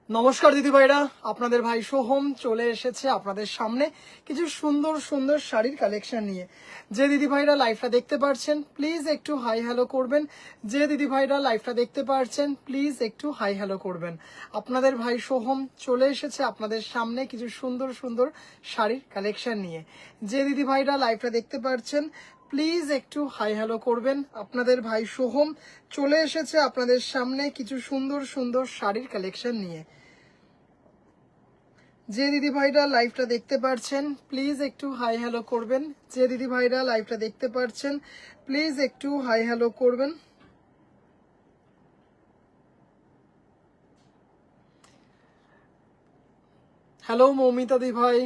নমস্কার দিদি ভাইরা, আপনাদের ভাই সোহম চলে এসেছে আপনাদের সামনে কিছু সুন্দর সুন্দর শাড়ির কালেকশন নিয়ে। যে দিদি ভাইরা লাইভটা দেখতে পারছেন প্লিজ একটু হাই হ্যালো করবেন। যে দিদি ভাইরা লাইভটা দেখতে পারছেন প্লিজ একটু হাই হ্যালো করবেন। আপনাদের ভাই সোহম চলে এসেছে আপনাদের সামনে কিছু সুন্দর সুন্দর শাড়ির কালেকশন নিয়ে। যে দিদি ভাইরা লাইভটা দেখতে পারছেন প্লিজ একটু হাই হ্যালো করবেন। আপনাদের ভাই সোহম চলে এসেছে আপনাদের সামনে কিছু সুন্দর সুন্দর শাড়ির কালেকশন নিয়ে। যে দিদি ভাইরা লাইভটা দেখতে পারছেন প্লিজ একটু হাই হ্যালো করবেন। যে দিদি ভাইরা লাইভটা দেখতে পারছেন প্লিজ একটু হাই হ্যালো করবেন। হ্যালো মৌমিতা দি ভাই,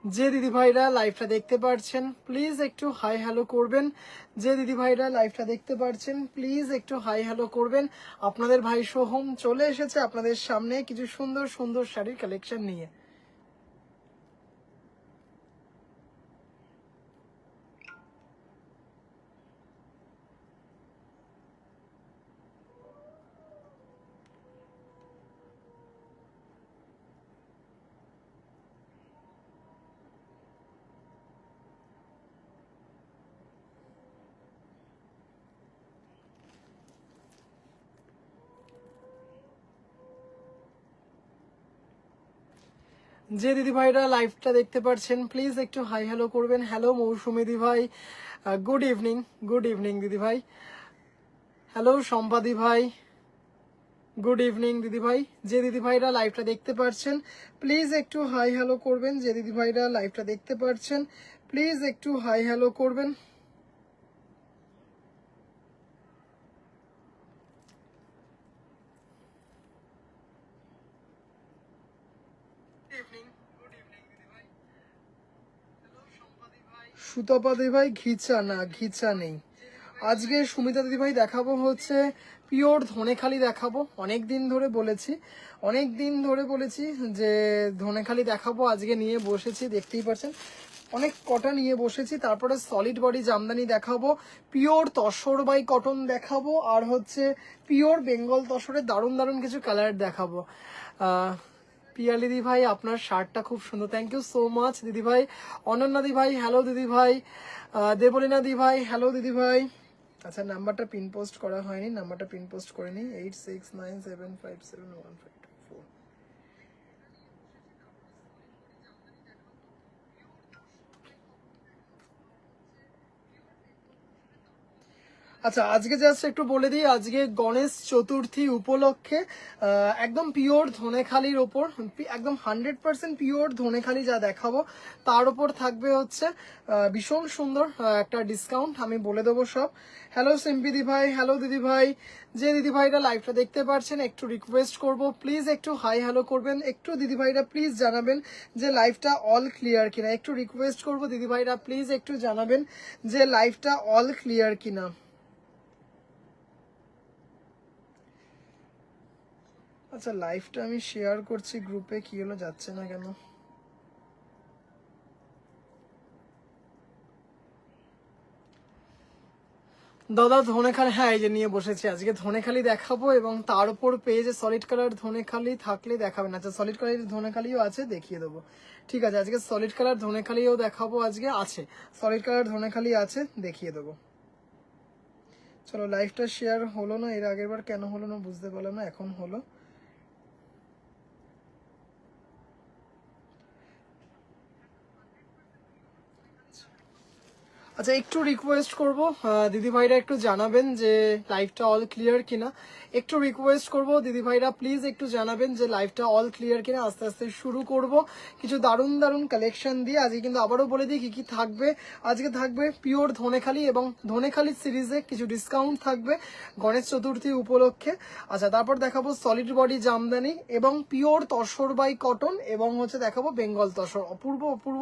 যে দিদি ভাইরা লাইভটা দেখতে পারছেন প্লিজ একটু হাই হ্যালো করবেন। যে দিদি ভাইরা লাইভটা দেখতে পারছেন প্লিজ একটু হাই হ্যালো করবেন। আপনাদের ভাই সোহম চলে এসেছে আপনাদের সামনে কিছু সুন্দর সুন্দর শাড়ির কালেকশন নিয়ে। যে দিদি ভাইরা লাইভটা দেখতে পাচ্ছেন প্লিজ একটু হাই হ্যালো করবেন। হ্যালো মৌসুমী দি ভাই, গুড ইভিনিং। গুড ইভিনিং দিদি ভাই। হ্যালো সম্পাদি ভাই, গুড ইভিনিং দিদি ভাই। যে দিদি ভাইরা লাইভটা দেখতে পাচ্ছেন প্লিজ একটু হাই হ্যালো করবেন। যে দিদি ভাইরা লাইভটা দেখতে পাচ্ছেন প্লিজ একটু হাই হ্যালো করবেন। সুতপা দিদি ভাই ঘিচা না, ঘিচা নেই। আজকে সুমিতা দিদি ভাই দেখাবো হচ্ছে পিওর ধনেখালি দেখাবো। অনেক দিন ধরে বলেছি যে ধনেখালি দেখাবো, আজকে নিয়ে বসেছি, দেখতেই পাচ্ছেন অনেক কটা নিয়ে বসেছি। তারপরে সলিড বডি জামদানি দেখাবো, পিওর তসর বাই কটন দেখাবো, আর হচ্ছে পিওর বেঙ্গল তসরের দারুণ দারুণ কিছু কালার দেখাবো। পিয়ালি দি ভাই আপনার শার্টটা খুব সুন্দর, থ্যাংক ইউ সো মাচ দিদি ভাই। অনন্যা দি ভাই হ্যালো দিদি ভাই। দেবলীনা দি ভাই হ্যালো দিদি ভাই। আচ্ছা নাম্বারটা পিন পোস্ট করা হয়নি, নাম্বারটা পিন পোস্ট করে নিই 8697571524। আচ্ছা আজকে জাস্ট একটু বলে দিই, আজকে গণেশ চতুর্থী উপলক্ষে একদম পিওর ধনেখালির ওপর, একদম 100% পিওর ধনেখালি যা দেখাবো তার ওপর থাকবে হচ্ছে ভীষণ সুন্দর একটা ডিসকাউন্ট, আমি বলে দেবো সব। হ্যালো সিম্পি দি ভাই, হ্যালো দিদি ভাই। যে দিদি ভাইরা লাইভটা দেখতে পাচ্ছেন একটু রিকোয়েস্ট করব প্লিজ একটু হাই হ্যালো করবেন। একটু দিদি ভাইরা প্লিজ জানাবেন যে লাইভটা অল ক্লিয়ার কিনা। একটু রিকোয়েস্ট করব দিদি ভাইরা প্লিজ একটু জানাবেন যে লাইভটা অল ক্লিয়ার কিনা। আচ্ছা লাইভটা আমি শেয়ার করছি গ্রুপে, কি হলো যাচ্ছে না কেন? দাদা ধনেখালি, হ্যাঁ এই যে নিয়ে বসেছি, আজকে ধনেখালি দেখাবো এবং তার উপর পেজে সলিড কালার ধনেখালি থাকলে দেখাবেন। আচ্ছা সলিড কালার ধনেখালিও আছে, দেখিয়ে দেবো। ঠিক আছে আজকে সলিড কালার ধনেখালিও দেখাবো, আজকে আছে সলিড কালার ধনেখালি আছে, দেখিয়ে দেবো। চলো লাইভটা শেয়ার হলো না, এর আগের বার কেন হলো না বুঝতে পারলাম না, এখন হলো। আচ্ছা একটু রিকোয়েস্ট করব দিদি ভাইরা একটু জানাবেন যে লাইভটা অল ক্লিয়ার কিনা। একটু রিকোয়েস্ট করব দিদি ভাইরা প্লিজ একটু জানাবেন যে লাইভটা অল ক্লিয়ার কিনা। আস্তে আস্তে শুরু করব কিছু দারুণ দারুণ কালেকশন দিয়ে। আজকে কিন্তু আবারও বলে দিই কি কি থাকবে। আজকে থাকবে পিওর ধনেখালি এবং ধনেখালি সিরিজে কিছু ডিসকাউন্ট থাকবে গণেশ চতুর্থী উপলক্ষে। আচ্ছা তারপর দেখাবো সলিড বডি জামদানি এবং পিওর তসর বাই কটন এবং হচ্ছে দেখাবো বেঙ্গল তসর। অপূর্ব অপূর্ব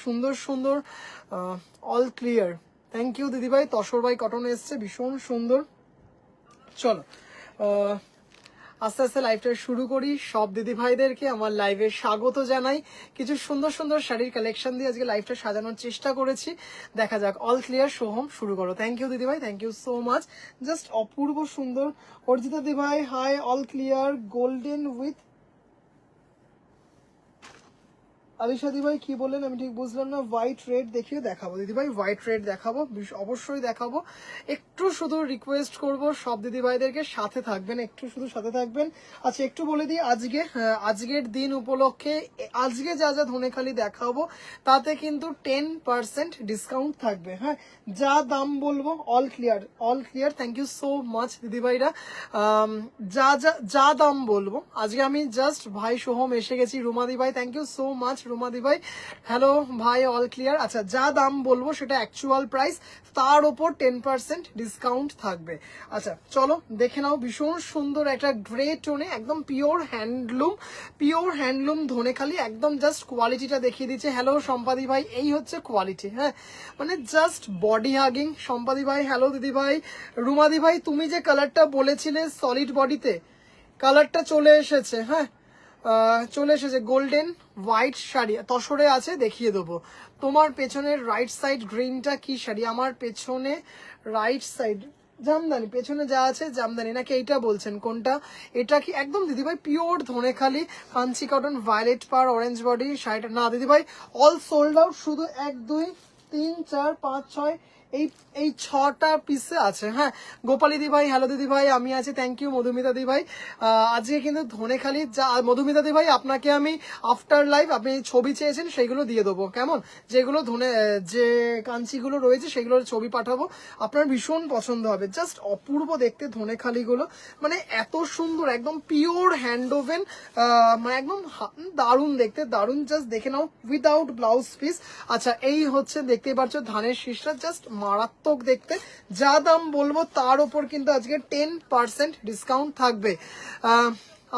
সুন্দর সুন্দর অল ক্লিয়ার। থ্যাংক ইউ দিদিভাই। তসর বাই কটন এসছে, ভীষণ সুন্দর। চলো আস্তে আস্তে লাইভটা শুরু করি। সব দিদি ভাইদেরকে আমার লাইভে স্বাগত জানাই। কিছু সুন্দর সুন্দর শাড়ির কালেকশন দিয়ে আজকে লাইভটা সাজানোর চেষ্টা করেছি। দেখা যাক। অল ক্লিয়ার সোহম, শুরু করো। থ্যাংক ইউ দিদি ভাই, thank you so much. Just অপূর্ব সুন্দর। অর্জিতা দিদি ভাই hi, all clear golden with. Alisha দিদি ভাই কি বললেন আমি ঠিক বুঝলাম না। হোয়াইট রেড দেখিয়ে দেখাবো দিদি ভাই, হোয়াইট রেড দেখাবো, অবশ্যই দেখাবো। একটু শুধু রিকোয়েস্ট করব সব দিদি ভাইদেরকে সাথে থাকবেন, একটু শুধু সাথে থাকবেন। আচ্ছা একটু বলে দিই আজকে আজকের দিন উপলক্ষে আজকে যা যা ধনেখালি দেখাবো তাতে কিন্তু 10% ডিসকাউন্ট থাকবে। হ্যাঁ, যা দাম বলবো all clear, all clear. Thank you so much দিদি ভাইরা। যা যা যা দাম বলবো আজকে আমি জাস্ট ভাই সোহম এসে গেছি। রুমাদি ভাই থ্যাংক ইউ সো মাচ। রুমাদি ভাই হ্যালো ভাই, অল ক্লিয়ার। আচ্ছা যা দাম বলবো সেটা অ্যাকচুয়াল প্রাইস, তার ওপর 10% ডিসকাউন্ট থাকবে। আচ্ছা চলো দেখে নাও। ভীষণ সুন্দর একটা গ্রে টোনে, একদম পিওর হ্যান্ডলুম ধনেখালি, একদম জাস্ট কোয়ালিটিটা দেখিয়ে দিচ্ছে। হ্যালো সম্পাদি ভাই, এই হচ্ছে কোয়ালিটি। হ্যাঁ মানে জাস্ট বডি হাগিং। সম্পাদি ভাই হ্যালো দিদি ভাই। রুমাদি ভাই তুমি যে কালারটা বলেছিলে সলিড বডিতে, কালারটা চলে এসেছে। হ্যাঁ চলে এসেছে। গোল্ডেন হোয়াইট শাড়ি তসরে আছে, দেখিয়ে দেবো। তোমার পেছনের রাইট সাইড গ্রিনটা কি শাড়ি? আমার পেছনে রাইট সাইড জামদানি, পেছনে যা আছে জামদানি নাকি এইটা বলছেন? কোনটা? এটা কি একদম দিদিভাই pure Dhanekhali Kanchi cotton, violet পার, অরেঞ্জ বডি শাড়িটা? না দিদিভাই অল সোল্ড আউট, শুধু 1 2 3 4 5 6 এই 6টা পিসে আছে। হ্যাঁ গোপালী দি ভাই হ্যালো দিদি ভাই, আমি আছি। থ্যাংক ইউ মধুমিতা দি ভাই। আজকে কিন্তু ধনেখালি যা, মধুমিতা দি ভাই আপনাকে আমি আফটার লাইভ আপনি ছবি চেয়েছেন সেইগুলো দিয়ে দেবো, কেমন? যেগুলো যে কাঞ্চিগুলো রয়েছে সেগুলোর ছবি পাঠাবো, আপনার ভীষণ পছন্দ হবে। জাস্ট অপূর্ব দেখতে ধনেখালিগুলো, মানে এত সুন্দর, একদম পিওর হ্যান্ড ওভেন, মানে একদম দারুণ দেখতে, দারুণ। জাস্ট দেখে নাও উইদাউট ব্লাউজ পিস। আচ্ছা এই হচ্ছে দেখতেই পাচ্ছ ধানের শীষটা, জাস্ট মারাত্মক দেখতে। যা দাম বলবো তার উপর কিন্তু আজকে 10% ডিসকাউন্ট থাকবে।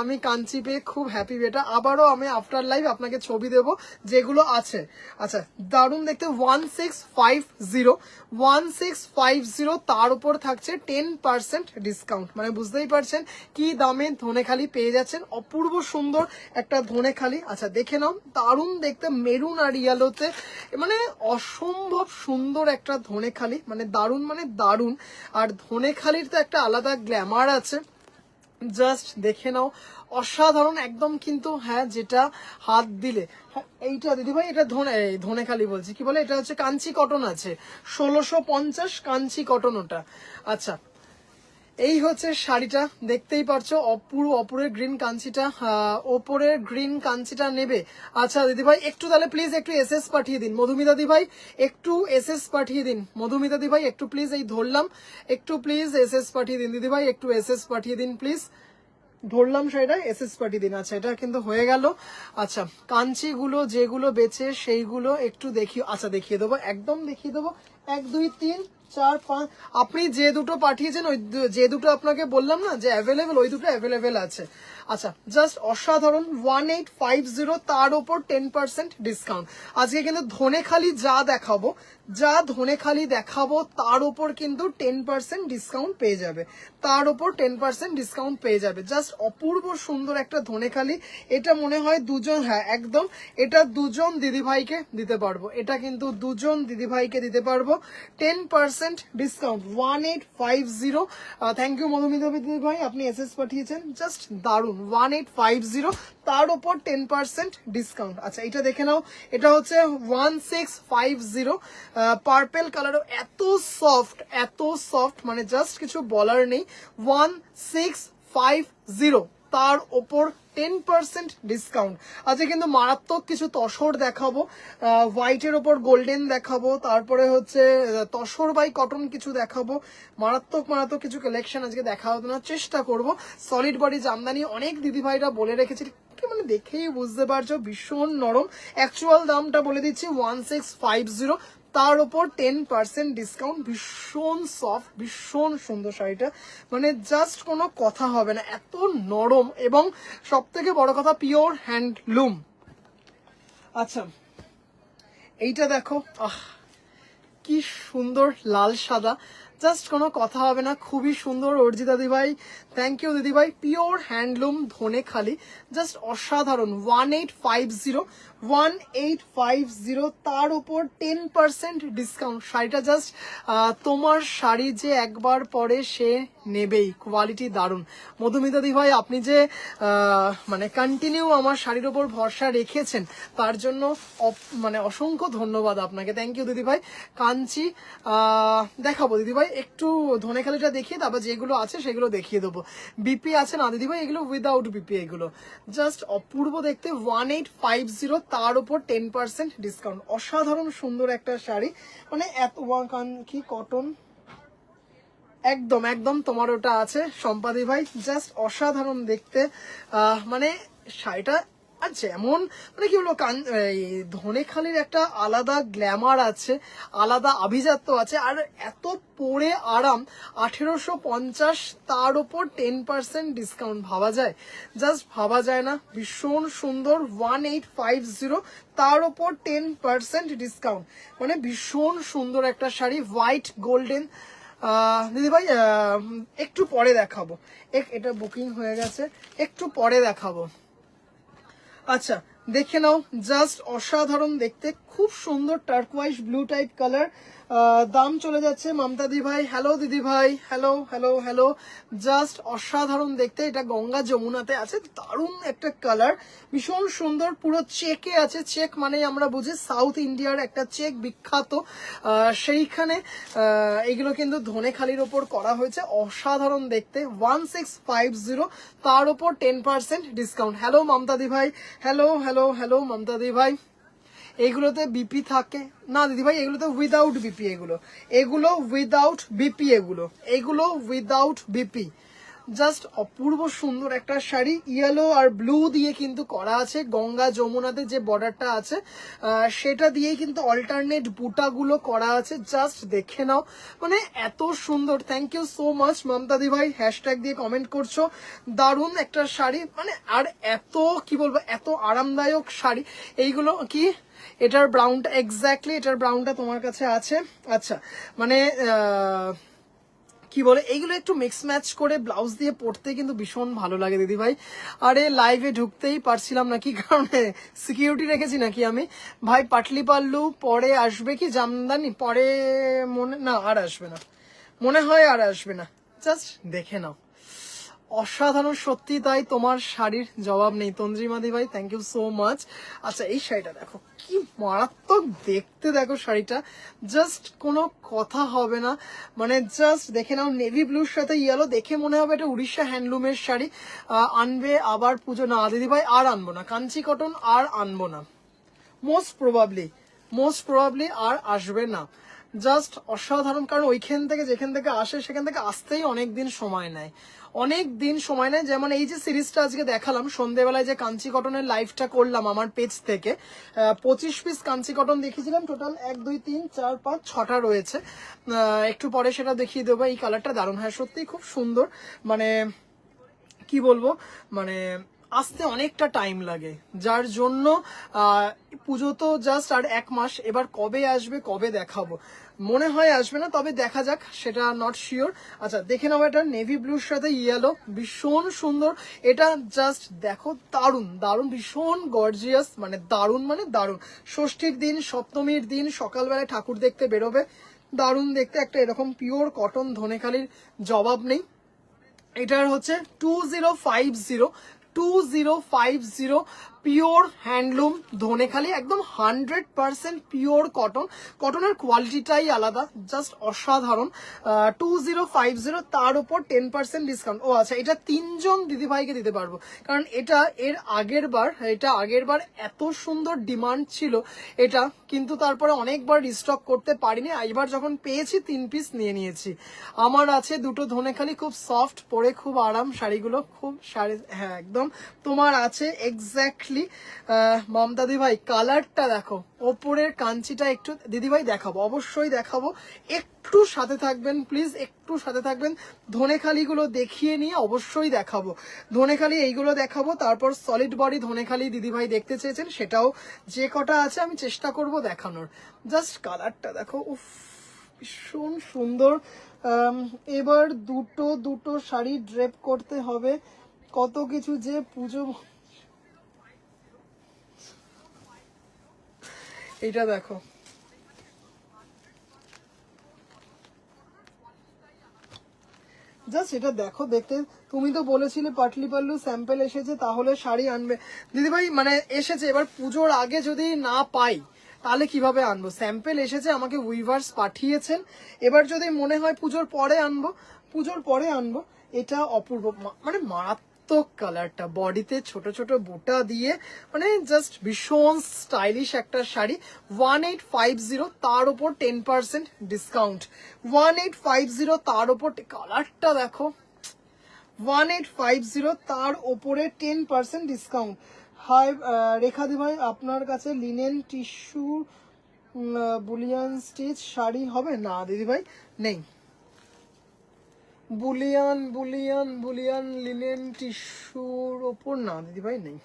আমি কাঞ্চি পেয়ে খুব হ্যাপি বেটা। আবারও আমি আফটার লাইভ আপনাকে ছবি দেব যেগুলো আছে। আচ্ছা দারুণ দেখতে। 1650 তার উপর থাকছে 10% ডিসকাউন্ট। মানে বুঝতেই পারছেন কি দামে ধনেখালি পেয়ে যাচ্ছেন। অপূর্ব সুন্দর একটা ধনেখালি। আচ্ছা দেখে নাও, দারুণ দেখতে মেরুন আর ইয়েলোতে, মানে অসম্ভব সুন্দর একটা ধনেখালি, মানে দারুণ, মানে দারুণ। আর ধনেখালির তো একটা আলাদা গ্ল্যামার আছে, জাস্ট দেখে নাও অসাধারণ একদম। কিন্তু হ্যাঁ যেটা হাত দিলে, হ্যাঁ এইটা দিদিভাই এটা ধনেখালি বলছি, কি বলে এটা হচ্ছে কাঞ্চি কটন আছে, 1650 কাঞ্চি কটন ওটা। আচ্ছা এই হচ্ছে শাড়িটা, দেখতেই পারছো অপরের গ্রিন কাঞ্চিটা, ওপরের গ্রিন কাঞ্চিটা নেবে। আচ্ছা দিদিভাই একটু তাহলে প্লিজ একটু এসএস পাঠিয়ে দিন। মধুমিতা দিভাই একটু এসএস পাঠিয়ে দিন। মধুমিতা দিভাই একটু প্লিজ, এই ধরলাম, একটু প্লিজ এসএস পাঠিয়ে দিন দিদিভাই, একটু এসএস পাঠিয়ে দিন প্লিজ। ধরলাম সেটা, এসএস পাঠিয়ে দিন। আচ্ছা এটা কিন্তু হয়ে গেল। আচ্ছা কাঞ্চিগুলো যেগুলো বেচে সেইগুলো একটু দেখিয়ে, আচ্ছা দেখিয়ে দেবো, একদম দেখিয়ে দেবো। 1 2 3 4 5 আপনি যে দুটো পাঠিয়েছেন, ওই যে দুটো আপনাকে বললাম না যে অ্যাভেলেবেল, ওই দুটো অ্যাভেলেবেল আছে। আচ্ছা জাস্ট অসাধারণ। 1850 তার ওপর 10% ডিসকাউন্ট। আজকে কিন্তু ধনেখালি ধনেখালি দেখাবো তার ওপর কিন্তু 10% ডিসকাউন্ট পেয়ে যাবে, তার ওপর 10% ডিসকাউন্ট পেয়ে যাবে। জাস্ট অপূর্ব সুন্দর একটা ধনেখালি। এটা মনে হয় দুজন, হ্যাঁ একদম, এটা দুজন দিদিভাইকে দিতে পারবো, এটা কিন্তু দুজন দিদিভাইকে দিতে পারবো। 10% ডিসকাউন্ট 1850। থ্যাংক ইউ মধুমিতা দিদিভাই, আপনি এসএস পাঠিয়েছেন, জাস্ট দারুণ। 1850 তার উপর 10% ডিসকাউন্ট। আচ্ছা এটা দেখে নাও, এটা হচ্ছে 1650 পার্পেল কালার, এত সফট, মানে জাস্ট কিছু বলার নেই। 1650 তার ওপর 10% ডিসকাউন্ট। আজকে কিন্তু মারাত্মক কিছু তসর দেখাবো, হোয়াইটের ওপর গোল্ডেন দেখাবো, তারপরে হচ্ছে তসর বাই কটন কিছু দেখাবো। মারাত্মক কিছু কালেকশন আজকে দেখানোর চেষ্টা করব। সলিড বডি জামদানি অনেক দিদিভাইরা বলে রেখেছে, মানে দেখেই বুঝতে পারছো ভীষণ নরম। অ্যাকচুয়াল দামটা বলে দিচ্ছি 1650, তার উপর 10% ডিসকাউন্ট। ভীষণ সফট, ভীষণ সুন্দর শাড়িটা, মানে জাস্ট কোনো কথা হবে না, এত নরম এবং সব থেকে বড় কথা পিওর হ্যান্ডলুম। আচ্ছা এইটা দেখো, কি সুন্দর লাল সাদা, জাস্ট কোনো কথা হবে না, খুবই সুন্দর অর্জিতা দিদিভাই, থ্যাংক ইউ দিদিভাই। পিওর হ্যান্ডলুম ধনেখালি, জাস্ট অসাধারণ। 1850, তার উপর 10% ডিসকাউন্ট। শাড়িটা জাস্ট তোমার শাড়ি যে একবার পরে সে নেবেই, কোয়ালিটি দারুণ। মধুমিতা দিদিভাই, আপনি যে মানে কন্টিনিউ আমার শাড়ির ওপর ভরসা রেখেছেন তার জন্য মানে অসংখ্য ধন্যবাদ আপনাকে, থ্যাংক ইউ দিদিভাই। কাঞ্চি দেখাবো দিদিভাই, একটু ধনেখালিটা দেখিয়ে তারপর যেগুলো আছে সেগুলো দেখিয়ে দেবো। বিপি আছে না দিদিভাই, এগুলো উইদাউট বিপি, এগুলো জাস্ট অপূর্ব দেখতে। 1850, তার উপর 10% ডিসকাউন্ট। অসাধারণ সুন্দর একটা শাড়ি, মানে এত কি কটন, একদম একদম তোমার ওটা আছে সম্পাদি ভাই, জাস্ট অসাধারণ দেখতে। মানে শাড়িটা আর যেমন মানে কি বলবো, ধনেখালির একটা আলাদা গ্ল্যামার আছে, আলাদা আভিজাত্য আছে, আর এত পরে আরাম। 1850, তার উপর 10% ডিসকাউন্ট, ভাবা যায়? জাস্ট ভাবা যায় না, ভীষণ সুন্দর। 1850, তার উপর 10% ডিসকাউন্ট, মানে ভীষণ সুন্দর একটা শাড়ি, হোয়াইট গোল্ডেন। দিদি ভাই একটু পরে দেখাবো, এটা বুকিং হয়ে গেছে, একটু পরে দেখাবো। আচ্ছা দেখে নাও, জাস্ট অসাধারণ দেখতে, খুব সুন্দর টার্কোয়াইজ ব্লু টাইপ কালার। দাম চলে যাচ্ছে মমতা দি ভাই, হ্যালো দিদি ভাই, হ্যালো হ্যালো হ্যালো, জাস্ট অসাধারণ দেখতে। এটা গঙ্গা যমুনাতে আছে, দারুণ একটা কালার, ভীষণ সুন্দর, পুরো চেকে আছে। চেক মানে আমরা বুঝি সাউথ ইন্ডিয়ার একটা চেক বিখ্যাত, সেইখানে এগুলো কিন্তু ধনেখালির ওপর করা হয়েছে, অসাধারণ দেখতে। 1650, তার ওপর 10% ডিসকাউন্ট। হ্যালো মমতা দি ভাই, হ্যালো হ্যালো হ্যালো মমতা দি ভাই। এগুলোতে বিপি থাকে না দিদিভাই, এগুলোতে উইদাউট বিপি, এগুলো উইদাউট বিপি, এগুলো উইদাউট বিপি। জাস্ট অপূর্ব সুন্দর একটা শাড়ি, ইয়েলো আর ব্লু দিয়ে কিন্তু করা আছে। গঙ্গা যমুনাতে যে বর্ডারটা আছে সেটা দিয়েই কিন্তু অল্টারনেট বুটাগুলো করা আছে, জাস্ট দেখে নাও, মানে এত সুন্দর। Thank you so much Mamata দি ভাই, হ্যাশট্যাগ দিয়ে কমেন্ট করছো, দারুণ একটা শাড়ি, মানে আর এত কি বলবো, এত আরামদায়ক শাড়ি। এইগুলো কি, এটার ব্রাউনটা এক্স্যাক্টলি, এটার ব্রাউনটা তোমার কাছে আছে। আচ্ছা মানে কি বলে, এইগুলো একটু মিক্স ম্যাচ করে ব্লাউজ দিয়ে পরতে কিন্তু ভীষণ ভালো লাগে দিদি ভাই। আরে লাইভে ঢুকতেই পারছিলাম না, কি কারণে, সিকিউরিটি রেখেছি নাকি আমি? ভাই পাটলি পাল্লু পরে আসবে কি জামদানি? পরে মনে না, আর আসবে না মনে হয়, আর আসবে না, জাস্ট দেখে নাও, অসাধারণ সত্যি তাই, তোমার শাড়ির জবাব নেই। তন্দ্রিমাদি ভাই থ্যাংক ইউ সো মাচ। আচ্ছা এই শাড়িটা দেখো, কি মারাত্মক দেখতে, দেখো শাড়িটা, জাস্ট কোনো কথা হবে না, মানে জাস্ট দেখে নাও। নেভি ব্লুর সাথে ইয়েলো, দেখে মনে হবে এটা উড়িষ্যা হ্যান্ডলুমের শাড়ি। আনবে আবার পুজো? না দিদি ভাই আর আনবো না, কাঞ্চি কটন আর আনবো না, মোস্ট প্রবাবলি আর আসবে না। জাস্ট অসাধারণ, কারণ ওইখান থেকে যেখান থেকে আসে সেখান থেকে আসতেই অনেক দিন সময় নেয়, যেমন এই যে সিরিজটা আজকে দেখালাম সন্ধ্যেবেলায়, যে কাঞ্চি কটনের লাইভটা করলাম আমার পেজ থেকে, 25 পিস কাঞ্চি কটন দেখিয়েছিলাম, টোটাল 1 2 3 4 5 6টা রয়েছে। একটু পরে সেটা দেখিয়ে দেবো। এই কালারটা দারুণ, হ্যাঁ সত্যিই খুব সুন্দর, মানে কি বলবো, মানে আসতে অনেকটা টাইম লাগে, যার জন্য পুজো তো জাস্ট আর 1 মাস, এবার কবে আসবে, কবে দেখাবো, মনে হয় আসবে না, তবে দেখা যাক, সেটা নট শিওর। আচ্ছা দেখে নাও, এটা নেভি ব্লুর সাথে ইয়েলো, ভীষণ সুন্দর, এটা জাস্ট দেখো, দারুণ দারুণ, ভীষণ গর্জিয়াস, মানে দারুণ। ষষ্ঠীর দিন, সপ্তমীর দিন সকালবেলায় ঠাকুর দেখতে বেরোবে, দারুণ দেখতে একটা এরকম পিওর কটন ধনেখালির জবাব নেই। এটার হচ্ছে 2050, পিওর হ্যান্ডলুম ধনেখালি, একদম 100% পিওর কটন, কটনের কোয়ালিটিটাই আলাদা, জাস্ট অসাধারণ। 2050, তার উপর 10% ডিসকাউন্ট। ও আচ্ছা, এটা 3জন দিদিভাইকে দিতে পারবো, কারণ এটা আগের বার এত সুন্দর ডিমান্ড ছিল এটা, কিন্তু তারপরে অনেকবার রিস্টক করতে পারিনি, এবার যখন পেয়েছি 3 পিস নিয়ে নিয়েছি। আমার আছে 2টো ধনেখালি, খুব সফট, পরে খুব আরাম শাড়িগুলো, খুব শাড়ি, হ্যাঁ একদম তোমার আছে এক্স্যাক্টলি। মমতা দি ভাই কালারটা দেখো, ওপরের কাঞ্চিটা একটু দিদিভাই দেখাবো, অবশ্যই দেখাবো, একটু সাথে থাকবেন প্লিজ, একটু সাথে থাকবেন। ধনেখালিগুলো দেখিয়ে নিয়ে অবশ্যই দেখাবো, ধনেখালি এইগুলো দেখাবো, তারপর সলিড বডি ধনেখালি দিদিভাই দেখতে চেয়েছেন, সেটাও যে কটা আছে আমি চেষ্টা করব দেখানোর। জাস্ট কালারটা দেখো, উফ ভীষণ সুন্দর। এবার দুটো দুটো শাড়ি ড্রেপ করতে হবে, কত কিছু যে পুজো। এটা দেখো, জাস্ট এটা দেখো দেখতে। তুমি তো বলেছিলে পাটলি পাল্লু স্যাম্পেল এসেছে, তাহলে শাড়ি আনবে দিদিভাই। মানে এসেছে, এবার পুজোর আগে যদি না পাই তাহলে কিভাবে আনবো? স্যাম্পেল এসেছে, আমাকে উইভার্স পাঠিয়েছেন, এবার যদি মনে হয় পুজোর পরে আনবো, পুজোর পরে আনবো। এটা অপূর্ব, মানে মারাত্মক কালারটা, বডিতে ছোট ছোট বুটা দিয়ে, মানে জাস্ট ভীষণ স্টাইলিশ একটা শাড়ি। 1850, তার উপর 10% ডিসকাউন্ট। 1850, তার উপর কালারটা দেখো, 1850, তার ওপরে 10% ডিসকাউন্ট। হাই রেখা দি ভাই, আপনার কাছে linen tissue Boolean stitch sari হবে? না দিদি ভাই, নেই। বুলিয়ান বুলিয়ান বুলিয়ান লিনেন টিস্যুর ওপর না দিদি ভাই, নেই।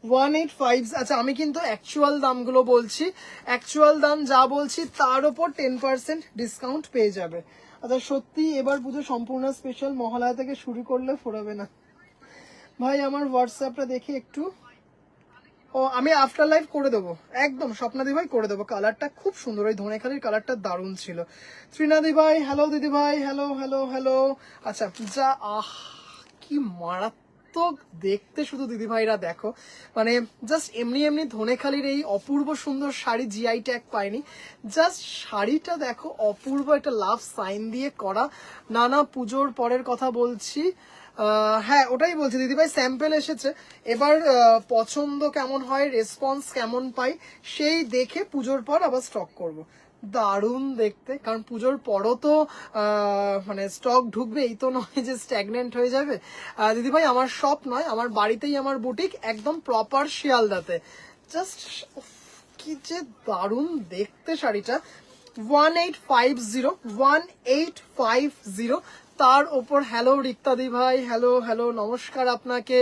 1850, আচ্ছা আমি কিন্তু অ্যাকচুয়াল দামগুলো বলছি, অ্যাকচুয়াল দাম যা বলছি তার ওপর 10% ডিসকাউন্ট পেয়ে যাবে। আচ্ছা সত্যি এবার পুজো সম্পূর্ণ স্পেশাল, মহালয়া থেকে শুরু করলে ফুরাবে না। ভাই আমার হোয়াটসঅ্যাপটা দেখি একটু। ও আমি আফটার লাইভ করে দেবো, একদম স্বপ্নাদি ভাই করে দেবো। কালারটা খুব সুন্দর, ওই ধনেখালির কালারটা দারুণ ছিল। ত্রিনাদি ভাই হ্যালো, দিদি ভাই হ্যালো হ্যালো হ্যালো। আচ্ছা যা কি মারাত্মক দেখতে, শুধু দিদি ভাইরা দেখো, মানে জাস্ট এমনি এমনি ধনেখালির এই অপূর্ব সুন্দর শাড়ি জিআই ট্যাগ পায়নি। জাস্ট শাড়িটা দেখো, অপূর্ব একটা লাভ সাইন দিয়ে করা। নানা পুজোর পরের কথা বলছি, হ্যাঁ ওটাই বলছি দিদিভাই, স্যাম্পেল এসেছে, এবার পছন্দ কেমন হয়, রেসপন্স কেমন পাই, সেই দেখে পুজোর পর আবার স্টক করব। দারুণ দেখতে, কারণ পুজোর পরও তো মানে স্টক ঢুকবে, এই তো নয় যে স্ট্যাগনেন্ট হয়ে যাবে। দিদিভাই আমার শপ নয়, আমার বাড়িতেই আমার বুটিক, একদম প্রপার শিয়ালদাতে। জাস্ট কি যে দারুণ দেখতে শাড়িটা। 1850, 1850, তার ওপর হ্যালো রিক্তাদি ভাই হ্যালো হ্যালো নমস্কার আপনাকে।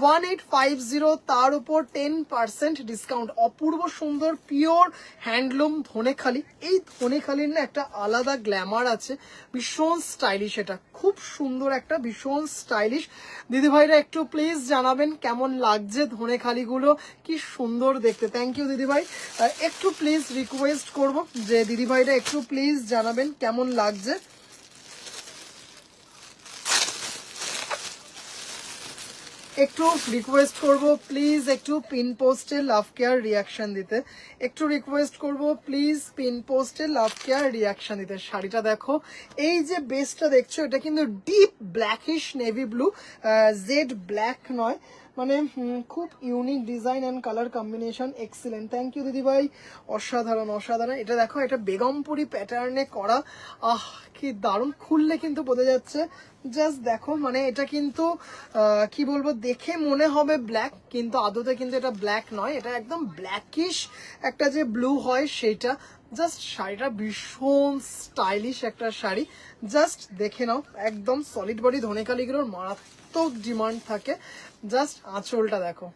1850, তার উপর 10% ডিসকাউন্ট। অপূর্ব সুন্দর পিওর হ্যান্ডলুম ধনেখালি, এই ধনেখালির না একটা আলাদা গ্ল্যামার আছে, ভীষণ স্টাইলিশ, এটা খুব সুন্দর একটা ভীষণ স্টাইলিশ। দিদিভাইরা একটু প্লিজ জানাবেন কেমন লাগছে ধনেখালিগুলো, কি সুন্দর দেখতে। থ্যাংক ইউ দিদিভাই, একটু প্লিজ রিকোয়েস্ট করব যে দিদিভাইরা একটু প্লিজ জানাবেন কেমন লাগছে। একটু রিকোয়েস্ট করব প্লিজ, একটু পিন পোস্টে লাভ কেয়ার রিয়াকশন দিতে, একটু রিকোয়েস্ট করব প্লিজ পিন পোস্টে লাভ কেয়ার রিয়াকশন দিতে। শাড়িটা দেখো, এই যে বেসটা দেখছো এটা কিন্তু deep blackish navy blue, jet black নয়, মানে খুব unique design and colour combination, excellent. Thank you দিদি ভাই, অসাধারণ অসাধারণ। এটা দেখো, এটা বেগমপুরি প্যাটার্নে করা, কি দারুণ, খুললে কিন্তু বোঝা যাচ্ছে। জাস্ট দেখো, মানে এটা কিন্তু কি বলবো, দেখে মনে হবে ব্ল্যাক, কিন্তু আদতে কিন্তু এটা ব্ল্যাক নয়, এটা একদম ব্ল্যাকিশ একটা যে ব্লু হয় সেটা। জাস্ট শাড়িটা ভীষণ স্টাইলিশ একটা শাড়ি, জাস্ট দেখে নাও, একদম সলিড বডি ধনেখালিগুলোর মারাত্মক ডিমান্ড থাকে। জাস্ট আঁচলটা দেখো,